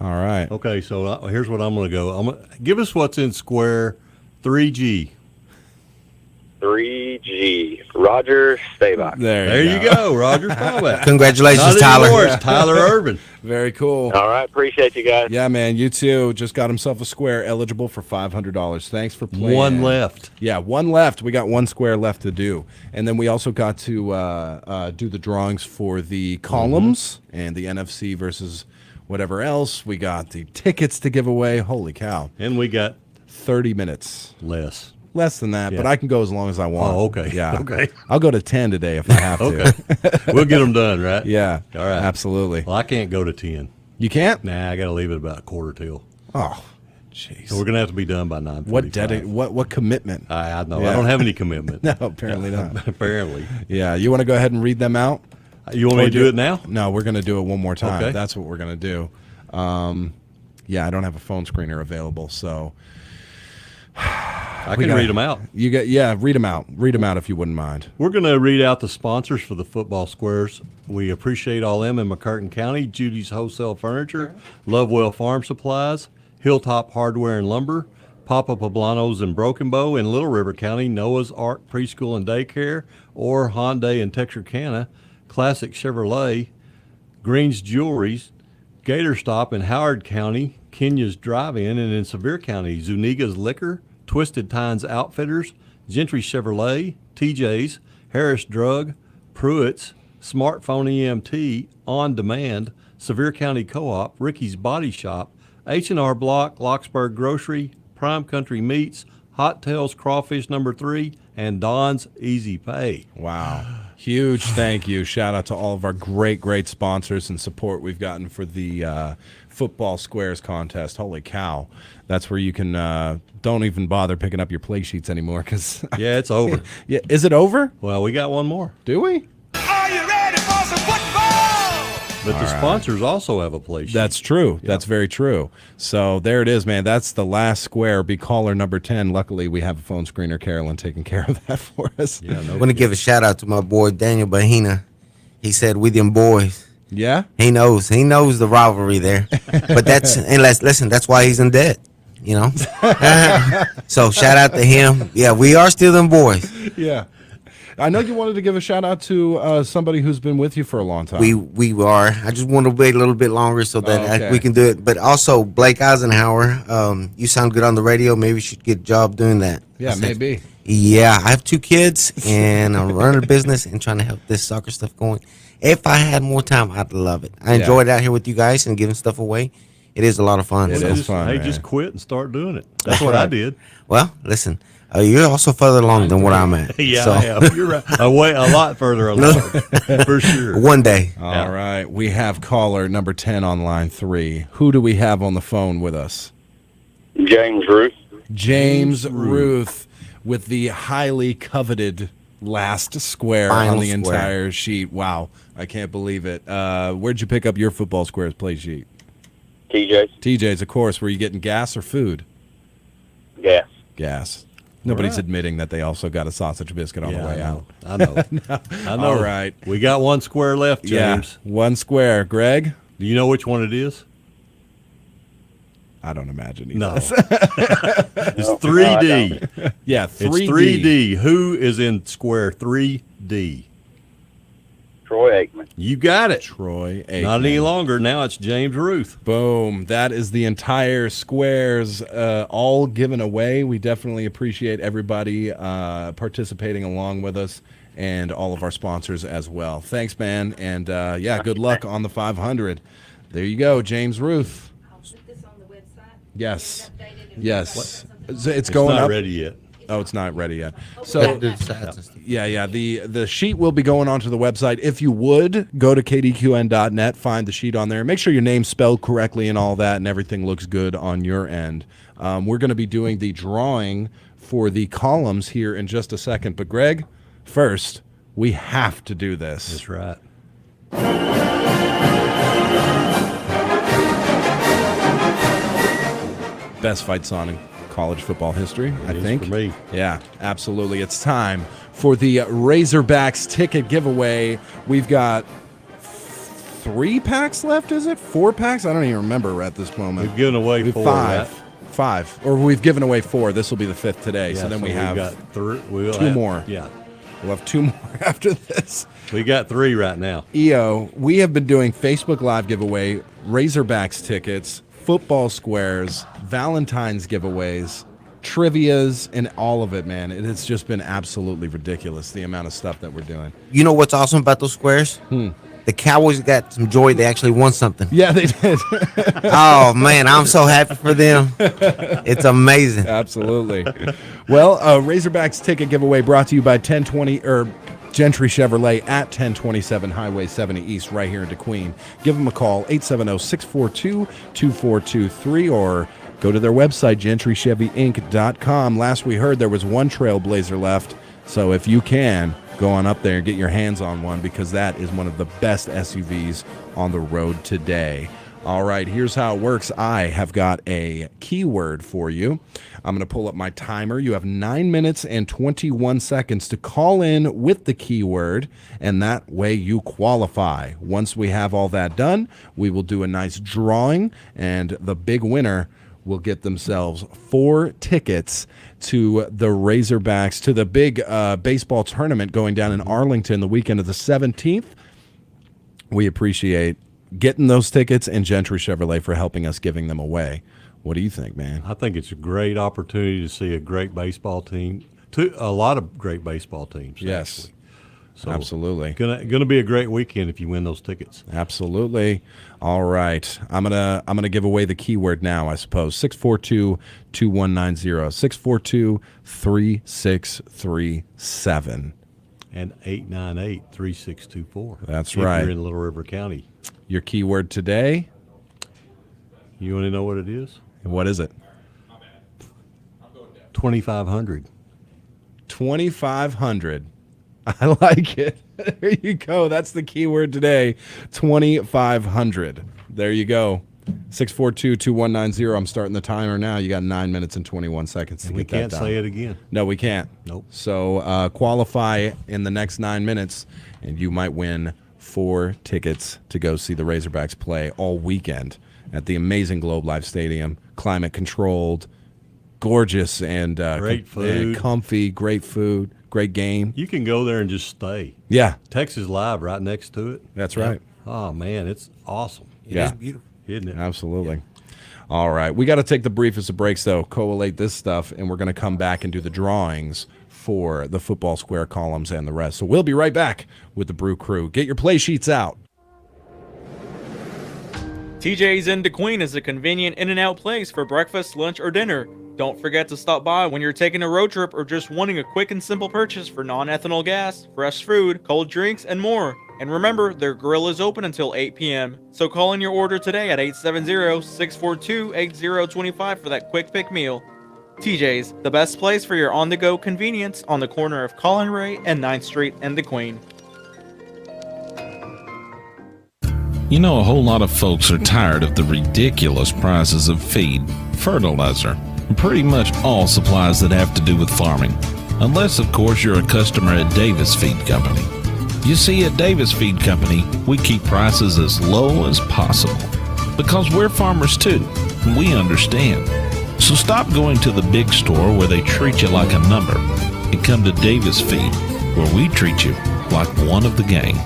All right. Okay, so here's what I'm going to go. Give us what's in square 3G. 3G. Roger Staubach. There you go, Roger Staubach. Congratulations, Not Tyler. anymore, it's Tyler Irvin. Very cool. All right, appreciate you guys. Yeah, man, you too. Just got himself a square, eligible for $500. Thanks for playing. One left. Yeah, one left. We got one square left to do. And then we also got to do the drawings for the columns and the NFC versus whatever else. We got the tickets to give away. Holy cow. And we got 30 minutes. Less than that, Yeah. but I can go as long as I want. Oh, okay. Yeah. Okay. I'll go to 10 today if I have to. Okay. We'll get them done, right? Yeah. All right. Absolutely. Well, I can't go to 10. You can't? Nah, I got to leave it about 1:45. Oh, jeez. So we're going to have to be done by 9:45. What commitment? I know. Yeah. I don't have any commitment. No, apparently not. Apparently. Yeah. You want to go ahead and read them out? You want me to do it now? No, we're going to do it one more time. Okay. That's what we're going to do. Yeah, I don't have a phone screener available, so I can read them out. Read them out. Read them out if you wouldn't mind. We're going to read out the sponsors for the football squares. We appreciate all them in McCurtain County: Judy's Wholesale Furniture, Lovewell Farm Supplies, Hilltop Hardware and Lumber, Papa Poblanos in Broken Bow, in Little River County, Noah's Ark Preschool and Daycare, or Hyundai in Texarkana, Classic Chevrolet, Green's Jewelries, Gator Stop in Howard County, Kenya's Drive-In, and in Sevier County, Zuniga's Liquor, Twisted Tines Outfitters, Gentry Chevrolet, TJ's, Harris Drug, Pruitt's, Smartphone EMT, On Demand, Sevier County Co-op, Ricky's Body Shop, H&R Block, Locksburg Grocery, Prime Country Meats, Hot Tails Crawfish No. 3, and Don's Easy Pay. Wow. Huge thank you. Shout out to all of our great sponsors and support we've gotten for the Football Squares contest. Holy cow. That's where you can don't even bother picking up your play sheets anymore because Yeah, it's over. Yeah, is it over? Well, we got one more. Do we? Are you ready for some football? But the All right. sponsors also have a play sheet. That's true. That's very true. So there it is, man. That's the last square. Be caller number 10. Luckily, we have a phone screener, Carolyn, taking care of that for us. Yeah, I want to give a shout out to my boy Daniel Bahina. He said, "We them boys." Yeah. He knows the rivalry there. But listen, that's why he's in debt. You know. So shout out to him. Yeah, we are still them boys. Yeah. I know you wanted to give a shout out to somebody who's been with you for a long time. We are. I just want to wait a little bit longer so that okay. we can do it. But also, Blake Eisenhower, you sound good on the radio. Maybe you should get a job doing that. Yeah, maybe. Yeah, I have 2 kids, and I'm running a business and trying to help this soccer stuff going. If I had more time, I'd love it. I enjoyed it out here with you guys and giving stuff away. It is a lot of fun. It so. is fun. Hey, man. just quit and start doing it. That's what I did. Well, listen, you're also further along than what I'm at. Yeah, so. I am. You're right. A lot further along, for sure. One day. All right. We have caller number 10 on line 3. Who do we have on the phone with us? James Ruth. James Ruth with the highly coveted last square Final on the square. entire sheet. Wow. I can't believe it. Where'd you pick up your football squares play sheet? TJ's. TJ's, of course. Were you getting gas or food? Gas. Gas. Nobody's right. admitting that they also got a sausage biscuit on the way out. I know. I know. All right. We got one square left, James. Yeah, one square. Greg? Do you know which one it is? I don't imagine he No. does. It's 3D. Yeah, 3D. It's 3D. Who is in square 3D? Troy Aikman. You got it. Troy Aikman. Not any longer. Now it's James Ruth. Boom. That is the entire squares all given away. We definitely appreciate everybody participating along with us and all of our sponsors as well. Thanks, man. And, yeah, good luck on the 500. There you go, James Ruth. I'll put this on the website. Yes. Yes. It's It's going not up. ready yet. Oh, it's not ready yet. So, yeah. The sheet will be going onto the website. If you would, go to kdqn.net, find the sheet on there. Make sure your name's spelled correctly and all that, and everything looks good on your end. We're going to be doing the drawing for the columns here in just a second. But, Greg, first, we have to do this. That's right. Best fight song in college football history, I is think. for me. Yeah, absolutely. It's time for the Razorbacks ticket giveaway. We've got 3 packs left, is it? 4 packs? I don't even remember at this moment. We've given away We've 4. 5. Right? 5. Or we've given away 4. This will be the 5th today. Yeah, so then we we've have got 3. We'll 2 more. Yeah. We'll have 2 more after this. We got 3 right now. EO, we have been doing Facebook Live giveaway, Razorbacks tickets, football squares, Valentine's giveaways, trivias, and all of it, man. It has just been absolutely ridiculous, the amount of stuff that we're doing. You know what's awesome about those squares? The Cowboys got some joy. They actually won something. Yeah, they did. Oh, man, I'm so happy for them. It's amazing. Absolutely. Well, Razorbacks ticket giveaway brought to you by Gentry Chevrolet at 1027 Highway 70 East right here in DeQueen. Give them a call, 870-642-2423, or go to their website, gentrychevyinc.com. Last we heard, there was one Trailblazer left, so if you can, go on up there and get your hands on one, because that is one of the best SUVs on the road today. All right, here's how it works. I have got a keyword for you. I'm going to pull up my timer. You have 9 minutes and 21 seconds to call in with the keyword, and that way you qualify. Once we have all that done, we will do a nice drawing, and the big winner will get themselves 4 tickets to the Razorbacks, to the big baseball tournament going down in Arlington the weekend of the 17th. We appreciate getting those tickets, and Gentry Chevrolet for helping us giving them away. What do you think, man? I think it's a great opportunity to see a great baseball team, a lot of great baseball teams. Yes. Actually. So absolutely. Gonna be a great weekend if you win those tickets. Absolutely. All right. I'm gonna give away the keyword now, I suppose. 642-2190. 642-3637. And 898-3624. That's if right. You're in Little River County. Your keyword today? You want to know what it is? What is it? 2,500. 2,500. I like it. There you go. That's the keyword today. 2,500. There you go. 642-2190. I'm starting the timer now. You got 9 minutes and 21 seconds to And we get that can't done. say it again. No, we can't. Nope. So qualify in the next 9 minutes, and you might win 4 tickets to go see the Razorbacks play all weekend at the amazing Globe Life Stadium. Climate controlled, gorgeous, and great food, comfy, great food, great game. You can go there and just stay. Yeah. Texas Live right next to it. That's right. Oh, man, it's awesome. It is beautiful. Isn't it? Absolutely. All right. We got to take the briefest of breaks, though, collate this stuff, and we're going to come back and do the drawings for the football square columns and the rest. So we'll be right back with the Brew Crew. Get your play sheets out. TJ's in DeQueen is a convenient in-and-out place for breakfast, lunch, or dinner. Don't forget to stop by when you're taking a road trip or just wanting a quick and simple purchase for non-ethanol gas, fresh food, cold drinks, and more. And remember, their grill is open until 8 p.m. So call in your order today at 870-642-8025 for that quick pick meal. TJ's, the best place for your on-the-go convenience on the corner of Colin Ray and 9th Street in DeQueen. You know, a whole lot of folks are tired of the ridiculous prices of feed, fertilizer, and pretty much all supplies that have to do with farming. Unless, of course, you're a customer at Davis Feed Company. You see, at Davis Feed Company, we keep prices as low as possible. Because we're farmers too, and we understand. So stop going to the big store where they treat you like a number and come to Davis Feed, where we treat you like one of the gang.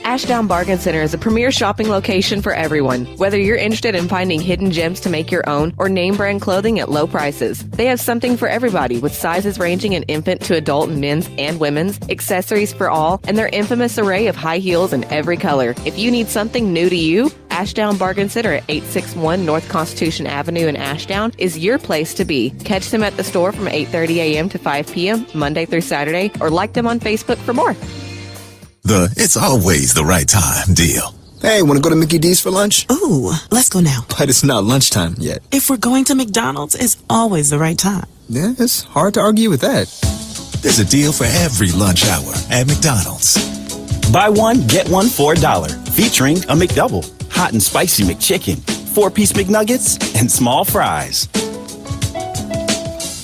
Ashdown Bargain Center is a premier shopping location for everyone. Whether you're interested in finding hidden gems to make your own or name brand clothing at low prices, they have something for everybody with sizes ranging in infant to adult and men's and women's, accessories for all, and their infamous array of high heels in every color. If you need something new to you, Ashdown Bargain Center at 861 North Constitution Avenue in Ashdown is your place to be. Catch them at the store from 8:30 a.m. to 5 p.m. Monday through Saturday, or like them on Facebook for more. It's always the right time deal. Hey, want to go to Mickey D's for lunch? Ooh, let's go now. But it's not lunchtime yet. If we're going to McDonald's, it's always the right time. Yeah, it's hard to argue with that. There's a deal for every lunch hour at McDonald's. Buy one, get one for $1. Featuring a McDouble, hot and spicy McChicken, 4-piece McNuggets, and small fries.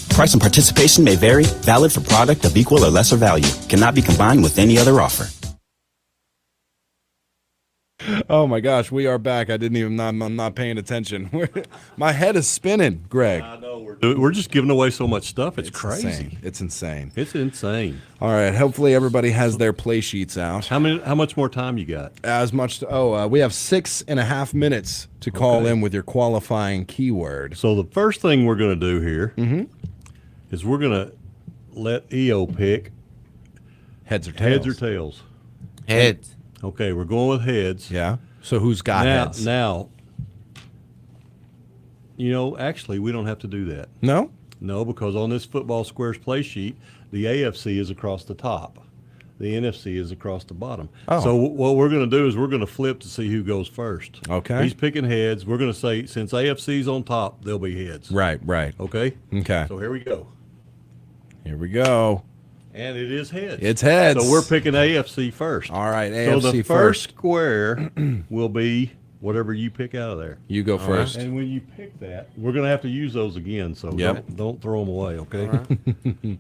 Price and participation may vary. Valid for product of equal or lesser value. Cannot be combined with any other offer. Oh my gosh, we are back. I'm not paying attention. My head is spinning, Greg. I know we're just giving away so much stuff. It's crazy. Insane. It's insane. It's insane. All right. Hopefully everybody has their play sheets out. How much more time you got? As much. We have 6.5 minutes to call in with your qualifying keyword. So the first thing we're going to do here is we're going to let EO pick heads or tails. Heads or tails. Heads. Okay, we're going with heads. Yeah. So who's got heads? Now, actually, we don't have to do that. No? No, because on this Football Squares play sheet, the AFC is across the top. The NFC is across the bottom. Oh. So what we're going to do is we're going to flip to see who goes first. Okay. He's picking heads. We're going to say, since AFC's on top, they'll be heads. Right. Okay? Okay. So here we go. Here we go. And it is heads. It's heads. So we're picking AFC first. All right, AFC So the first. first square will be whatever you pick out of there. You go first. And when you pick that, we're going to have to use those again, so don't throw them away, okay? Right.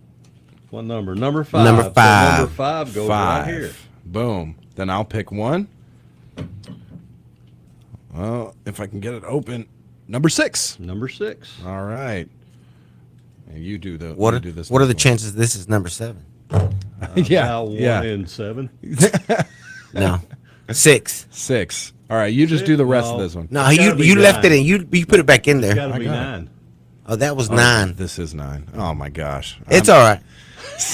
What number? Number 5. Number 5. So number 5 goes right here. Boom. Then I'll pick one. Well, if I can get it open. Number 6. Number 6. All right. And you do the. What you are, do this what are the next chances this is number 7? Yeah. One Yeah. in 7. No. 6. 6. All right. You just do the rest of this one. No, you left it in. You put it back in It's there. got to be 9. Oh, that was 9. This is 9. Oh my gosh. It's all right.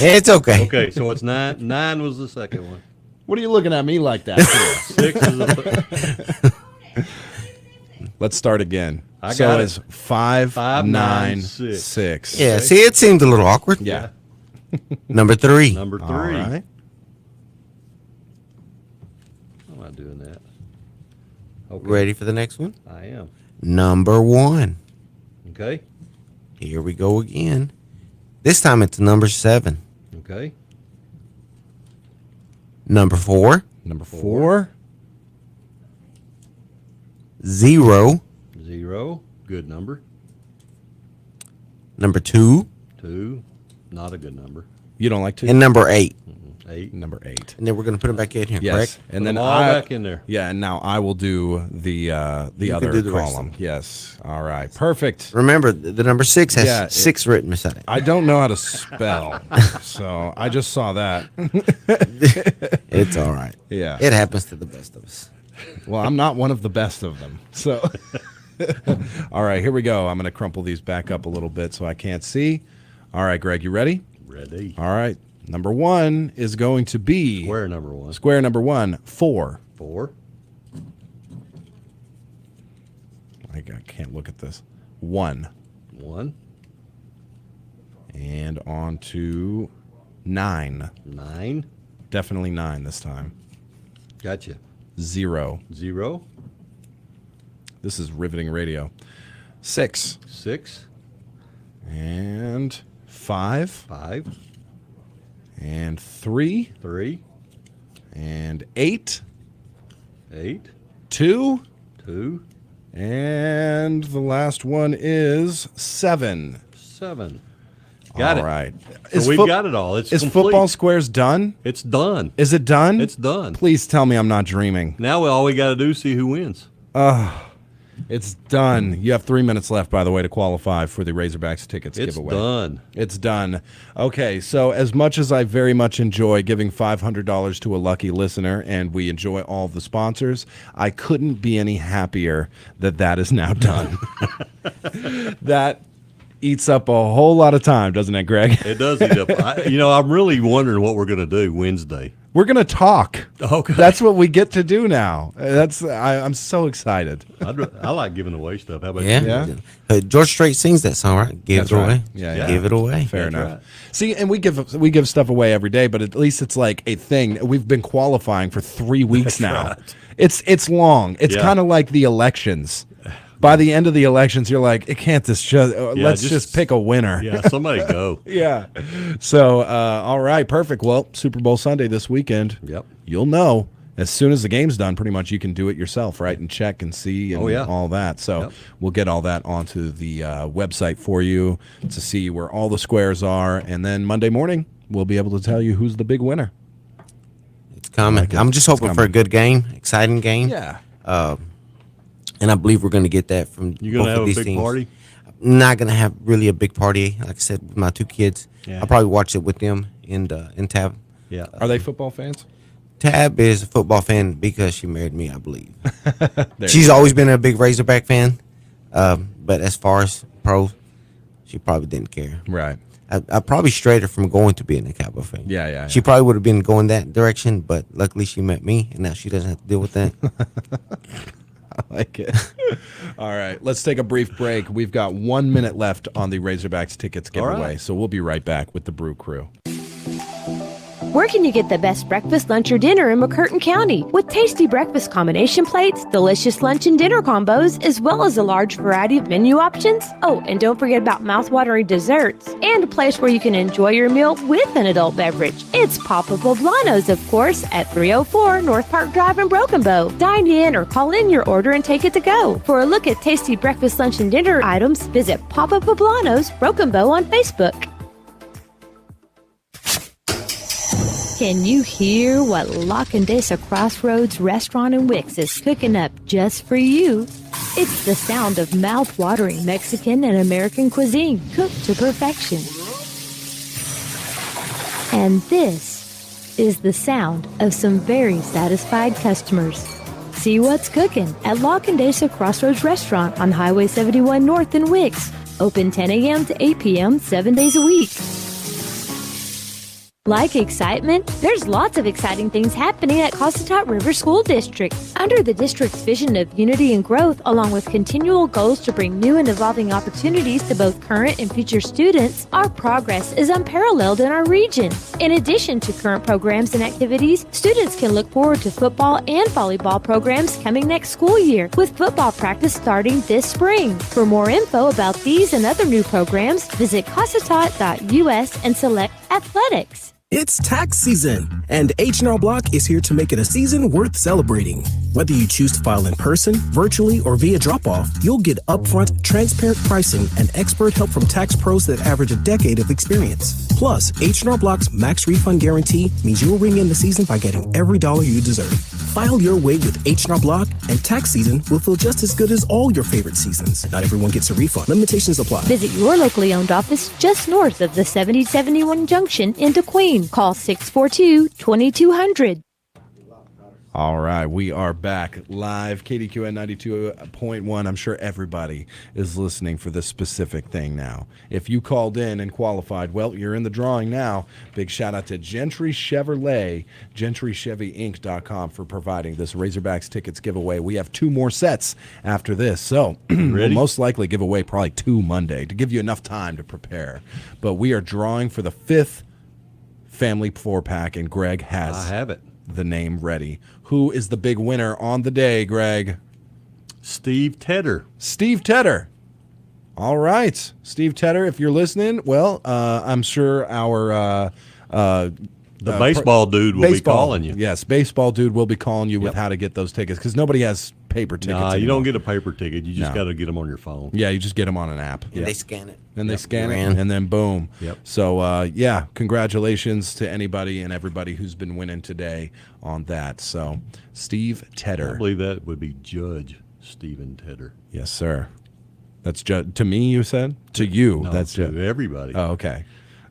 It's okay. Okay, so it's 9. 9 was the second one. What are you looking at me like that for? 6 is the Let's start again. I So got it's it. 5, 9, 9, 6. 6. Yeah, see, it seemed a little awkward. Yeah. Number 3. Number 3. All right. I'm not doing that. Okay. Ready for the next one? I am. Number 1. Okay. Here we go again. This time it's number 7. Okay. Number 4. Number 4. 0. 0. Good number. Number 2. 2. Not a good number. You don't like 2? And number 8. 8. Number 8. And then we're going to put them back in here, Yes. correct? And Put then them all back in there. Yeah, and now I will do the You other can do the rest of column. them. Yes. All right. Perfect. Remember, the number 6 has Yeah, 6 written beside it. I don't know how to spell, so I just saw that. It's all right. Yeah. It happens to the best of us. Well, I'm not one of the best of them. So, all right, here we go. I'm going to crumple these back up a little bit so I can't see. All right, Greg, you ready? Ready. All right. Number 1 is going to be Square number 1. Square number 1, 4. 4. I can't look at this. 1. 1. And on to 9. 9. Definitely 9 this time. Gotcha. 0. 0. This is riveting radio. 6. 6. And 5. 5. And 3. 3. And 8. 8. 2. 2. And the last one is 7. 7. Got it. All right. So we got it all. It's is complete. Football Squares done? It's done. Is it done? It's done. Please tell me I'm not dreaming. Now all we got to do is see who wins. It's done. You have 3 minutes left, by the way, to qualify for the Razorbacks tickets It's giveaway. done. It's done. Okay, so as much as I very much enjoy giving $500 to a lucky listener, and we enjoy all of the sponsors, I couldn't be any happier that is now done. That eats up a whole lot of time, doesn't it, Greg? It does eat up. I'm really wondering what we're going to do Wednesday. We're going to talk. Okay. That's what we get to do now. I'm so excited. I like giving away stuff. How about Yeah. you? George Strait sings that song, right? Give That's it away. right. Yeah. Give it away. Fair That's enough. right. See, and we give stuff away every day, but at least it's like a thing. We've been qualifying for 3 weeks now. right. It's long. It's Yeah. kind of like the elections. By the end of the elections, you're like, it can't let's just pick a winner. Yeah, somebody go. Yeah. So, all right, perfect. Well, Super Bowl Sunday this weekend. Yep. You'll know as soon as the game's done. Pretty much, you can do it yourself, right, and check and see and all that. So we'll get all that onto the website for you to see where all the squares are, and then Monday morning we'll be able to tell you who's the big winner. It's coming. I'm just hoping for a good game, exciting game. Yeah. And I believe we're going to get that from You gonna both have of these a big teams. party? Not going to have really a big party. Like I said, with my 2 kids. Yeah. I'll probably watch it with them in Tab. Yeah. Are they football fans? Tab is a football fan because she married me, I believe. She's always been a big Razorback fan. But as far as pros, she probably didn't care. Right. I probably strayed her from going to being a Cowboy fan. Yeah. She probably would have been going that direction, but luckily she met me, and now she doesn't have to deal with that. I like it. All right, let's take a brief break. We've got 1 minute left on the Razorbacks tickets giveaway, right. so we'll be right back with the Brew Crew. Where can you get the best breakfast, lunch, or dinner in McCurtain County? With tasty breakfast combination plates, delicious lunch and dinner combos, as well as a large variety of menu options. Oh, and don't forget about mouthwatering desserts and a place where you can enjoy your meal with an adult beverage. It's Papa Poblanos, of course, at 304 North Park Drive in Broken Bow. Dine in or call in your order and take it to go. For a look at tasty breakfast, lunch, and dinner items, visit Papa Poblanos, Broken Bow on Facebook. Can you hear what La Condesa Crossroads Restaurant in Wicks is cooking up just for you? It's the sound of mouth-watering Mexican and American cuisine cooked to perfection. And this is the sound of some very satisfied customers. See what's cooking at La Condesa Crossroads Restaurant on Highway 71 North in Wicks. Open 10 a.m. to 8 p.m. 7 days a week. Like excitement? There's lots of exciting things happening at Cossatot River School District. Under the district's vision of unity and growth, along with continual goals to bring new and evolving opportunities to both current and future students, our progress is unparalleled in our region. In addition to current programs and activities, students can look forward to football and volleyball programs coming next school year, with football practice starting this spring. For more info about these and other new programs, visit cossatot.us and select athletics. It's tax season, and H&R Block is here to make it a season worth celebrating. Whether you choose to file in person, virtually, or via drop-off, you'll get upfront, transparent pricing and expert help from tax pros that average a decade of experience. Plus, H&R Block's max refund guarantee means you'll ring in the season by getting every dollar you deserve. File your way with H&R Block, and tax season will feel just as good as all your favorite seasons. Not everyone gets a refund. Limitations apply. Visit your locally owned office just north of the 7071 junction in Kdqn. Call 642-2200. All right, we are back live, KDQN 92.1. I'm sure everybody is listening for this specific thing now. If you called in and qualified, well, you're in the drawing now. Big shout out to Gentry Chevrolet, GentryChevyInc.com for providing this Razorbacks tickets giveaway. We have 2 more sets after this, so we'll most likely give away probably 2 Monday to give you enough time to prepare. But we are drawing for the 5th family 4-pack, and Greg has I have it. The name ready. Who is the big winner on the day, Greg? Steve Tedder. Steve Tedder. All right. Steve Tedder, if you're listening, well, I'm sure our baseball dude will be calling you. Yes, baseball dude will be calling you with how to get those tickets, because nobody has paper tickets Nah, you anymore. don't get a paper ticket. You just got to get them on your phone. Yeah, you just get them on an app. And they scan it. And they scan You're it, in. and then boom. Yep. So, yeah, congratulations to anybody and everybody who's been winning today on that. So, Steve Tedder. I believe that would be Judge Stephen Tedder. Yes, sir. That's to me, you said? To you. No, that's to everybody. Oh, okay.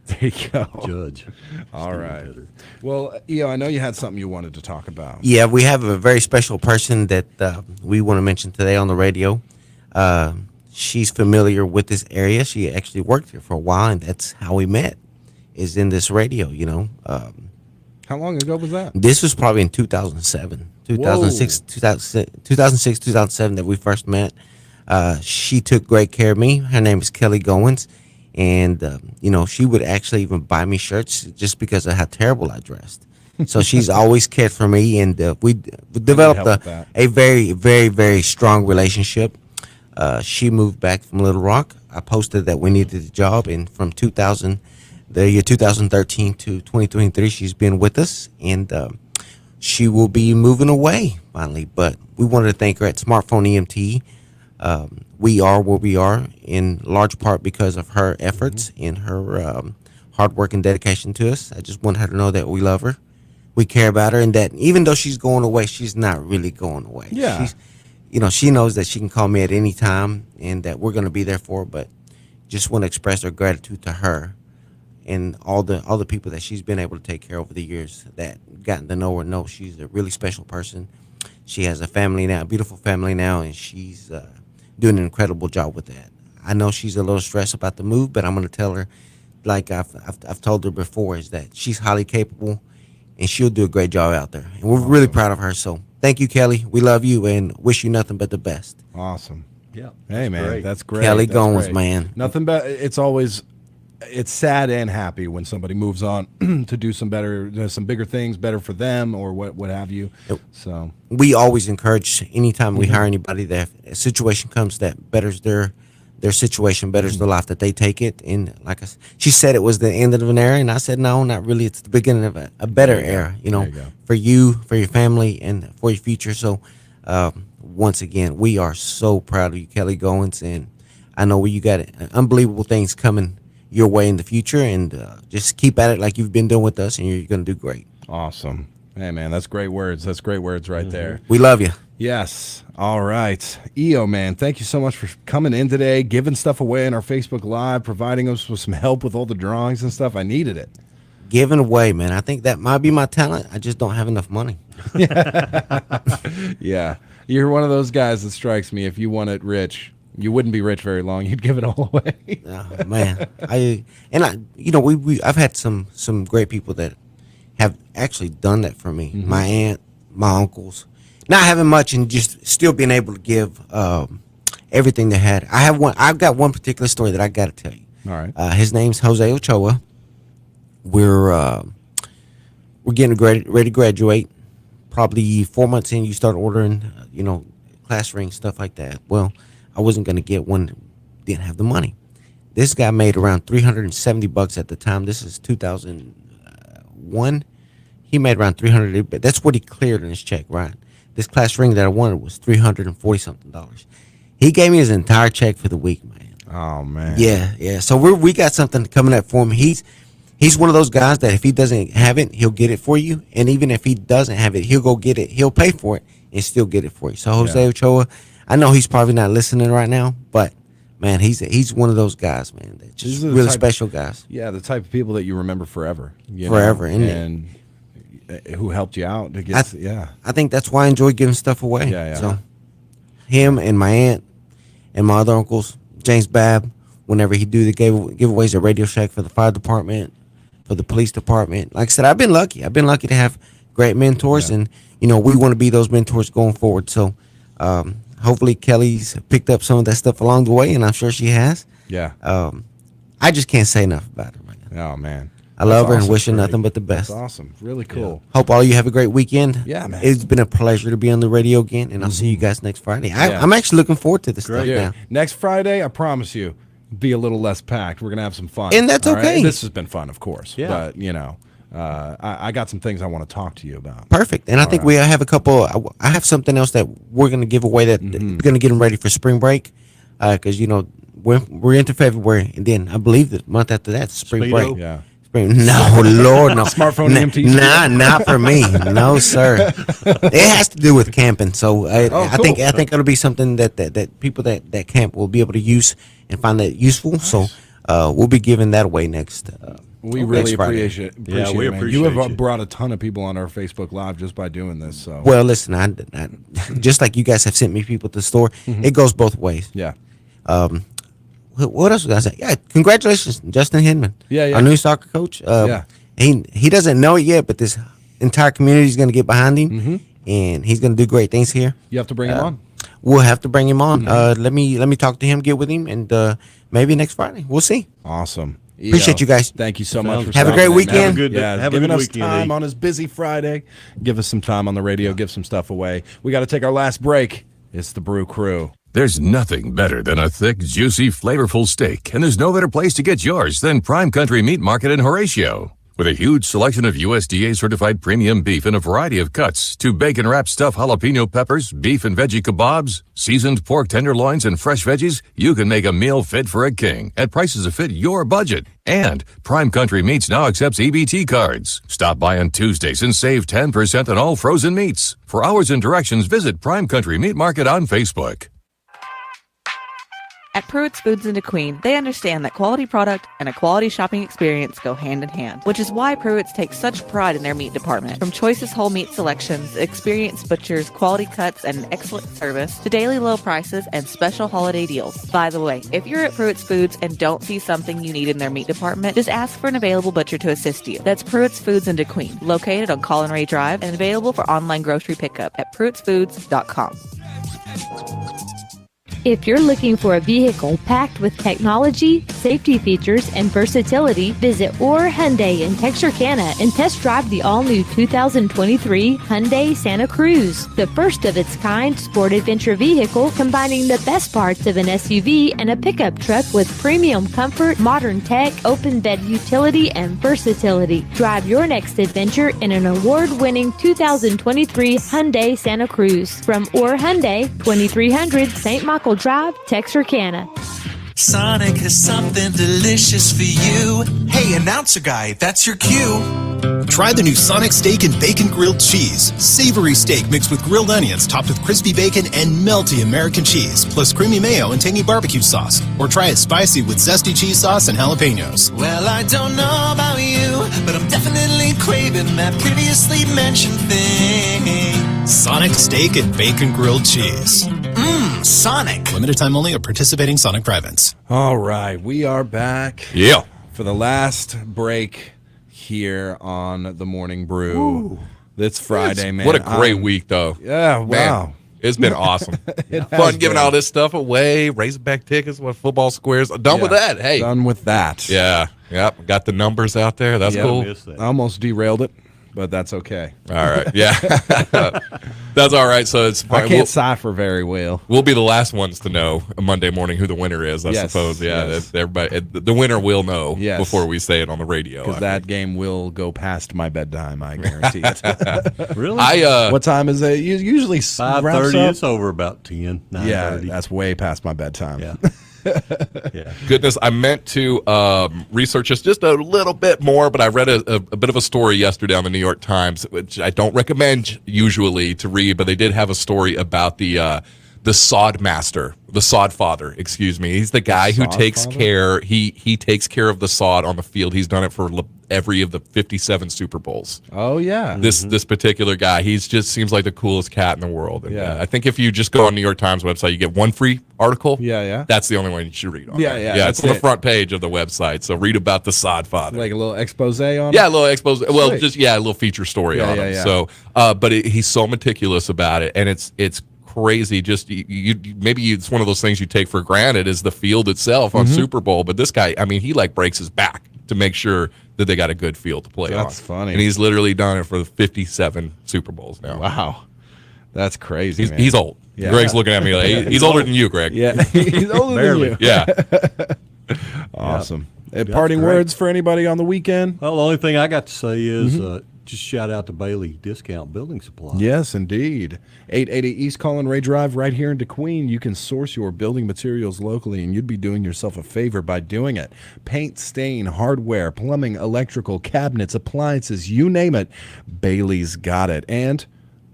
There you go. Judge. All Stephen right. Tedder. Well, Eo, I know you had something you wanted to talk about. Yeah, we have a very special person that we want to mention today on the radio. She's familiar with this area. She actually worked here for a while, and that's how we met, is in this radio, you know. How long ago was that? This was probably in 2007, 2007 that we first met. She took great care of me. Her name is Kelly Goins. And, you know, she would actually even buy me shirts just because of how terrible I dressed. So she's always cared for me, and we developed a very, very, very strong relationship. She moved back from Little Rock. I posted that we needed a job, and from the year 2013 to 2023, she's been with us, and she will be moving away finally. But we wanted to thank her at Smartphone EMT. We are where we are in large part because of her efforts and her hard work and dedication to us. I just want her to know that we love her, we care about her, and that even though she's going away, she's not really going away. Yeah. You know, she knows that she can call me at any time and that we're going to be there for her, but just want to express our gratitude to her and all the people that she's been able to take care of over the years that gotten to know her, know she's a really special person. She has a family now, a beautiful family now, and she's doing an incredible job with that. I know she's a little stressed about the move, but I'm going to tell her, like I've told her before, is that she's highly capable and she'll do a great job out there. And we're really proud of her. So thank you, Kelly. We love you and wish you nothing but the best. Awesome. Yeah. Hey, man, that's great. Kelly That's Goins, great. man. Nothing but it's sad and happy when somebody moves on to do some bigger things, better for them or what have you. So we always encourage anytime we hire anybody that if a situation comes that betters their situation, betters the life, that they take it. And like she said, it was the end of an era, and I said, no, not really. It's the beginning of a better era, you know, for you, for your family, and for your future. So once again, we are so proud of you, Kelly Goins, and I know you got unbelievable things coming your way in the future, and just keep at it like you've been doing with us, and you're going to do great. awesome. Hey, man, that's great words. That's great words right there. We love you. Yes. All right. EO, man, thank you so much for coming in today, giving stuff away on our Facebook Live, providing us with some help with all the drawings and stuff. I needed it. Giving away, man. I think that might be my talent. I just don't have enough money. Yeah. You're one of those guys that strikes me. If you want it rich, you wouldn't be rich very long. You'd give it all away. Oh, man. I've had some great people that have actually done that for me. Mm-hmm. My aunt, my uncles, not having much and just still being able to give everything they had. I've got one particular story that I got to tell you. All right. His name's Jose Ochoa. We're getting ready to graduate. Probably 4 months in, you start ordering, class rings, stuff like that. Well, I wasn't going to get one. Didn't have the money. This guy made around $370 at the time. This is 2001. He made around $300. But that's what he cleared in his check, right? This class ring that I wanted was $340 something. He gave me his entire check for the week, man. Oh man. Yeah. So we got something coming up for him. He's one of those guys that if he doesn't have it, he'll get it for you. And even if he doesn't have it, he'll go get it. He'll pay for it and still get it for you. So Jose Ochoa, I know he's probably not listening right now, but man, he's one of those guys, man. That's just really special guys. Yeah, the type of people that you remember forever. Forever, and who helped you out to get. I think that's why I enjoy giving stuff away. Yeah. So him and my aunt and my other uncles, James Babb, whenever he do the giveaways at Radio Shack for the fire department, for the police department. Like I said, I've been lucky. I've been lucky to have great mentors, and we want to be those mentors going forward. So hopefully Kelly's picked up some of that stuff along the way, and I'm sure she has. Yeah. I just can't say enough about her right now. Oh man, I love her and awesome, wish her Craig. nothing but the best. That's awesome. Really cool. Hope all of you have a great weekend. Yeah, man. It's been a pleasure to be on the radio again, and I'll see you guys next Friday. I'm actually looking forward to this stuff now. Next Friday, I promise you, be a little less packed. We're gonna have some fun, And that's all right? okay. This has been fun, of course. Yeah. But I got some things I want to talk to you about. Perfect. And I think we have a couple. I have something else that we're going to give away that we're going to get them ready for spring break. Because, we're into February. And then I believe the month after that, spring Speedo? break. Yeah. No, Lord, no. Smartphone EMT? Nah, not for me. No, sir. It has to do with camping. So I think it'll be something that people that camp will be able to use and find that useful. Nice. So we'll be giving that away next. We really appreciate it. We Man. appreciate you have you. brought a ton of people on our Facebook Live just by doing this. So Well, listen, I just like you guys have sent me people to the store, it goes both ways. Yeah. What else was I say? Yeah, congratulations, Justin Hinman. Yeah. Our new soccer coach. He doesn't know it yet, but this entire community is going to get behind him, and he's going to do great things here. You have to bring him on. We'll have to bring him on. Let me talk to him, get with him, and maybe next Friday. We'll see. Awesome. Appreciate you guys. Thank you so much. For Have a stopping great in, weekend. man. Have a good- Yeah, have a giving good us weekend, time E. on his busy Friday. Give us some time on the radio. Give some stuff away. We got to take our last break. It's the Brew Crew. There's nothing better than a thick, juicy, flavorful steak, and there's no better place to get yours than Prime Country Meat Market in Horatio. With a huge selection of USDA-certified premium beef in a variety of cuts, to bacon-wrapped stuffed jalapeno peppers, beef and veggie kebabs, seasoned pork tenderloins, and fresh veggies, you can make a meal fit for a king at prices that fit your budget. And Prime Country Meats now accepts EBT cards. Stop by on Tuesdays and save 10% on all frozen meats. For hours and directions, visit Prime Country Meat Market on Facebook. At Pruitt's Foods in DeQueen, they understand that quality product and a quality shopping experience go hand in hand, which is why Pruitt's takes such pride in their meat department. From choicest whole meat selections, experienced butchers, quality cuts, and excellent service, to daily low prices and special holiday deals. By the way, if you're at Pruitt's Foods and don't see something you need in their meat department, just ask for an available butcher to assist you. That's Pruitt's Foods in DeQueen, located on Colin Ray Drive and available for online grocery pickup at pruittsfoods.com. If you're looking for a vehicle packed with technology, safety features, and versatility, visit Orr Hyundai in Texarkana and test drive the all-new 2023 Hyundai Santa Cruz, the first of its kind sport adventure vehicle combining the best parts of an SUV and a pickup truck with premium comfort, modern tech, open bed utility, and versatility. Drive your next adventure in an award-winning 2023 Hyundai Santa Cruz from Orr Hyundai, 2300 St. Michael Drive, Texarkana. Sonic has something delicious for you. Hey, announcer guy, that's your cue. Try the new Sonic Steak and Bacon Grilled Cheese. Savory steak mixed with grilled onions, topped with crispy bacon and melty American cheese, plus creamy mayo and tangy barbecue sauce. Or try it spicy with zesty cheese sauce and jalapenos. Well, I don't know about you, but I'm definitely craving that previously mentioned thing. Sonic Steak and Bacon Grilled Cheese. Mmm, Sonic. Limited time only at participating Sonic drive-ins. All right, we are back. Yeah. For the last break here on the Morning Brew. Ooh. It's Friday, man. What a great week, though. Yeah, wow. Man, it's been awesome. It Fun has giving been. all this stuff away, Razorback tickets, what football squares. Done with that. Hey. Done with that. Yeah. Yep. Got the numbers out there. That's Yep. cool. I almost derailed it, but that's okay. All right. Yeah. That's all right. So it's I can't cipher very well. We'll be the last ones to know Monday morning who the winner is, I Yes, suppose. Yeah. yes. Everybody, the winner will know Yes. before we say it on the radio. Because that game will go past my bedtime, I guarantee it. Really? What time is it? Usually 5:30. It's over about 10. Yeah, 9:30. that's way past my bedtime. Yeah. Yeah. Goodness, I meant to research this just a little bit more, but I read a bit of a story yesterday on the New York Times, which I don't recommend usually to read, but they did have a story about the the sod master, the sod father, excuse me. He's the guy who takes care. He takes care of the sod on the field. He's done it for every of the 57 Super Bowls. Oh yeah. This particular guy, he's just seems like the coolest cat in the world. And, I think if you just go on New York Times website, you get one free article. Yeah. That's the only one you should read on. Yeah. It's on the front page of the website. So read about the sod father. Like a little expose on it? Yeah, a little expose. Well, Sweet. just a little feature story on him. So, but he's so meticulous about it, and it's crazy. Just maybe it's one of those things you take for granted is the field itself on Super Bowl. But this guy, I mean, he like breaks his back to make sure that they got a good field to play on. That's funny. And he's literally done it for 57 Super Bowls now. Wow. That's crazy. He's old. Yeah. Greg's looking at me like he's older than you, Greg. Yeah. He's older than you. Yeah. Awesome. Parting words for anybody on the weekend? Well, the only thing I got to say is just shout out to Bailey Discount Building Supply. Yes, indeed. 880 East Collin Ray Drive right here in DeQueen. You can source your building materials locally, and you'd be doing yourself a favor by doing it. Paint, stain, hardware, plumbing, electrical, cabinets, appliances, you name it, Bailey's got it. And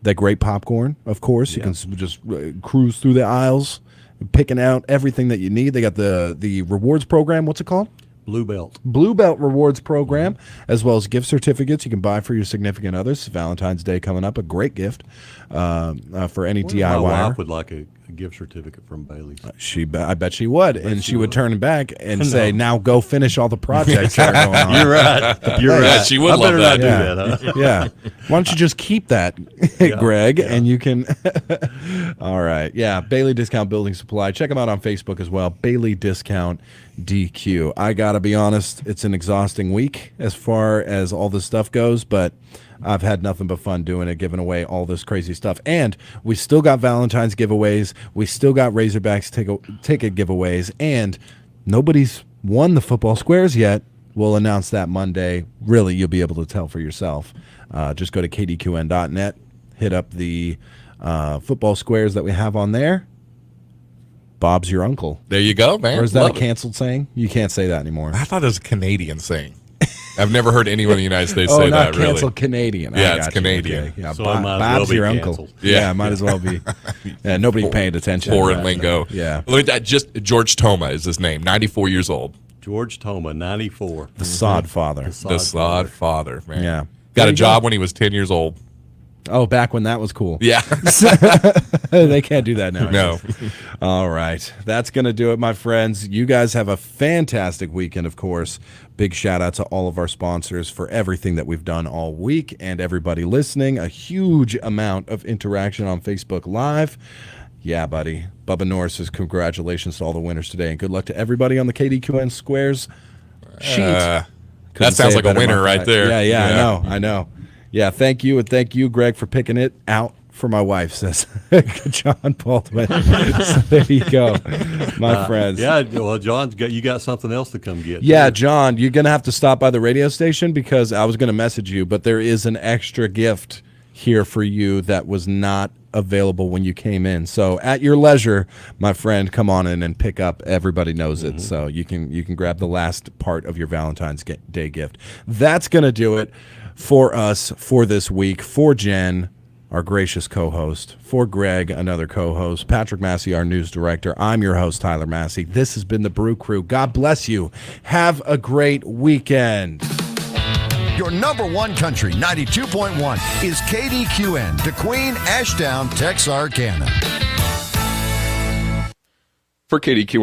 that great popcorn, of course. You can just cruise through the aisles, picking out everything that you need. They got the rewards program. What's it called? Blue Belt Rewards Program, as well as gift certificates you can buy for your significant others. Valentine's Day coming up, a great gift for any DIY. My wife would like a gift certificate from Bailey's. I bet she would, and she would turn it back and say, "Now go finish all the projects that are going on." You're right. You're right. She would love that. Do that, huh? Yeah. Why don't you just keep that, Greg, and you can. All right. Yeah. Bailey Discount Building Supply. Check them out on Facebook as well. Bailey Discount DQ. I got to be honest, it's an exhausting week as far as all this stuff goes, but I've had nothing but fun doing it, giving away all this crazy stuff. And we still got Valentine's giveaways. We still got Razorbacks ticket giveaways. And nobody's won the football squares yet. We'll announce that Monday. Really, you'll be able to tell for yourself. Just go to kdqn.net, hit up the football squares that we have on there. Bob's your uncle. There you go, man. Or is that Love a canceled saying? You can't say that anymore. I thought it was a Canadian saying. I've never heard anyone in the United States say not that, really. canceled Canadian. Yeah, I it's got you. Canadian. Okay. Yeah, So it might as Bob's well be your canceled. uncle. Yeah, might as well be. Yeah, nobody paying attention. Foreign lingo. Yeah. Look at that. Just George Toma is his name. 94 years old. George Toma, 94. The sod father. The sod father, man. Yeah. Got There a you job go. when he was 10 years old. Oh, back when that was cool. Yeah. They can't do that now. No. All right. That's going to do it, my friends. You guys have a fantastic weekend, of course. Big shout out to all of our sponsors for everything that we've done all week and everybody listening. A huge amount of interaction on Facebook Live. Yeah, buddy. Bubba Norris says congratulations to all the winners today and good luck to everybody on the KDQN Squares sheet. That Couldn't sounds say like a better winner myself. right there. Yeah, I know. Yeah, thank you, and thank you, Greg, for picking it out for my wife, says John Baldwin. So there you go, my friends. Yeah, well, John's you got something else to come get. Yeah, too. John, you're going to have to stop by the radio station because I was going to message you, but there is an extra gift here for you that was not available when you came in. So at your leisure, my friend, come on in and pick up. Everybody knows it. So you can grab the last part of your Valentine's Day gift. That's going to do it for us for this week. For Jen, our gracious co-host. For Greg, another co-host. Patrick Massey, our news director. I'm your host, Tyler Massey. This has been the Brew Crew. God bless you. Have a great weekend. Your number one country, 92.1, is KDQN, DeQueen, Ashdown, Texarkana. For KDQN.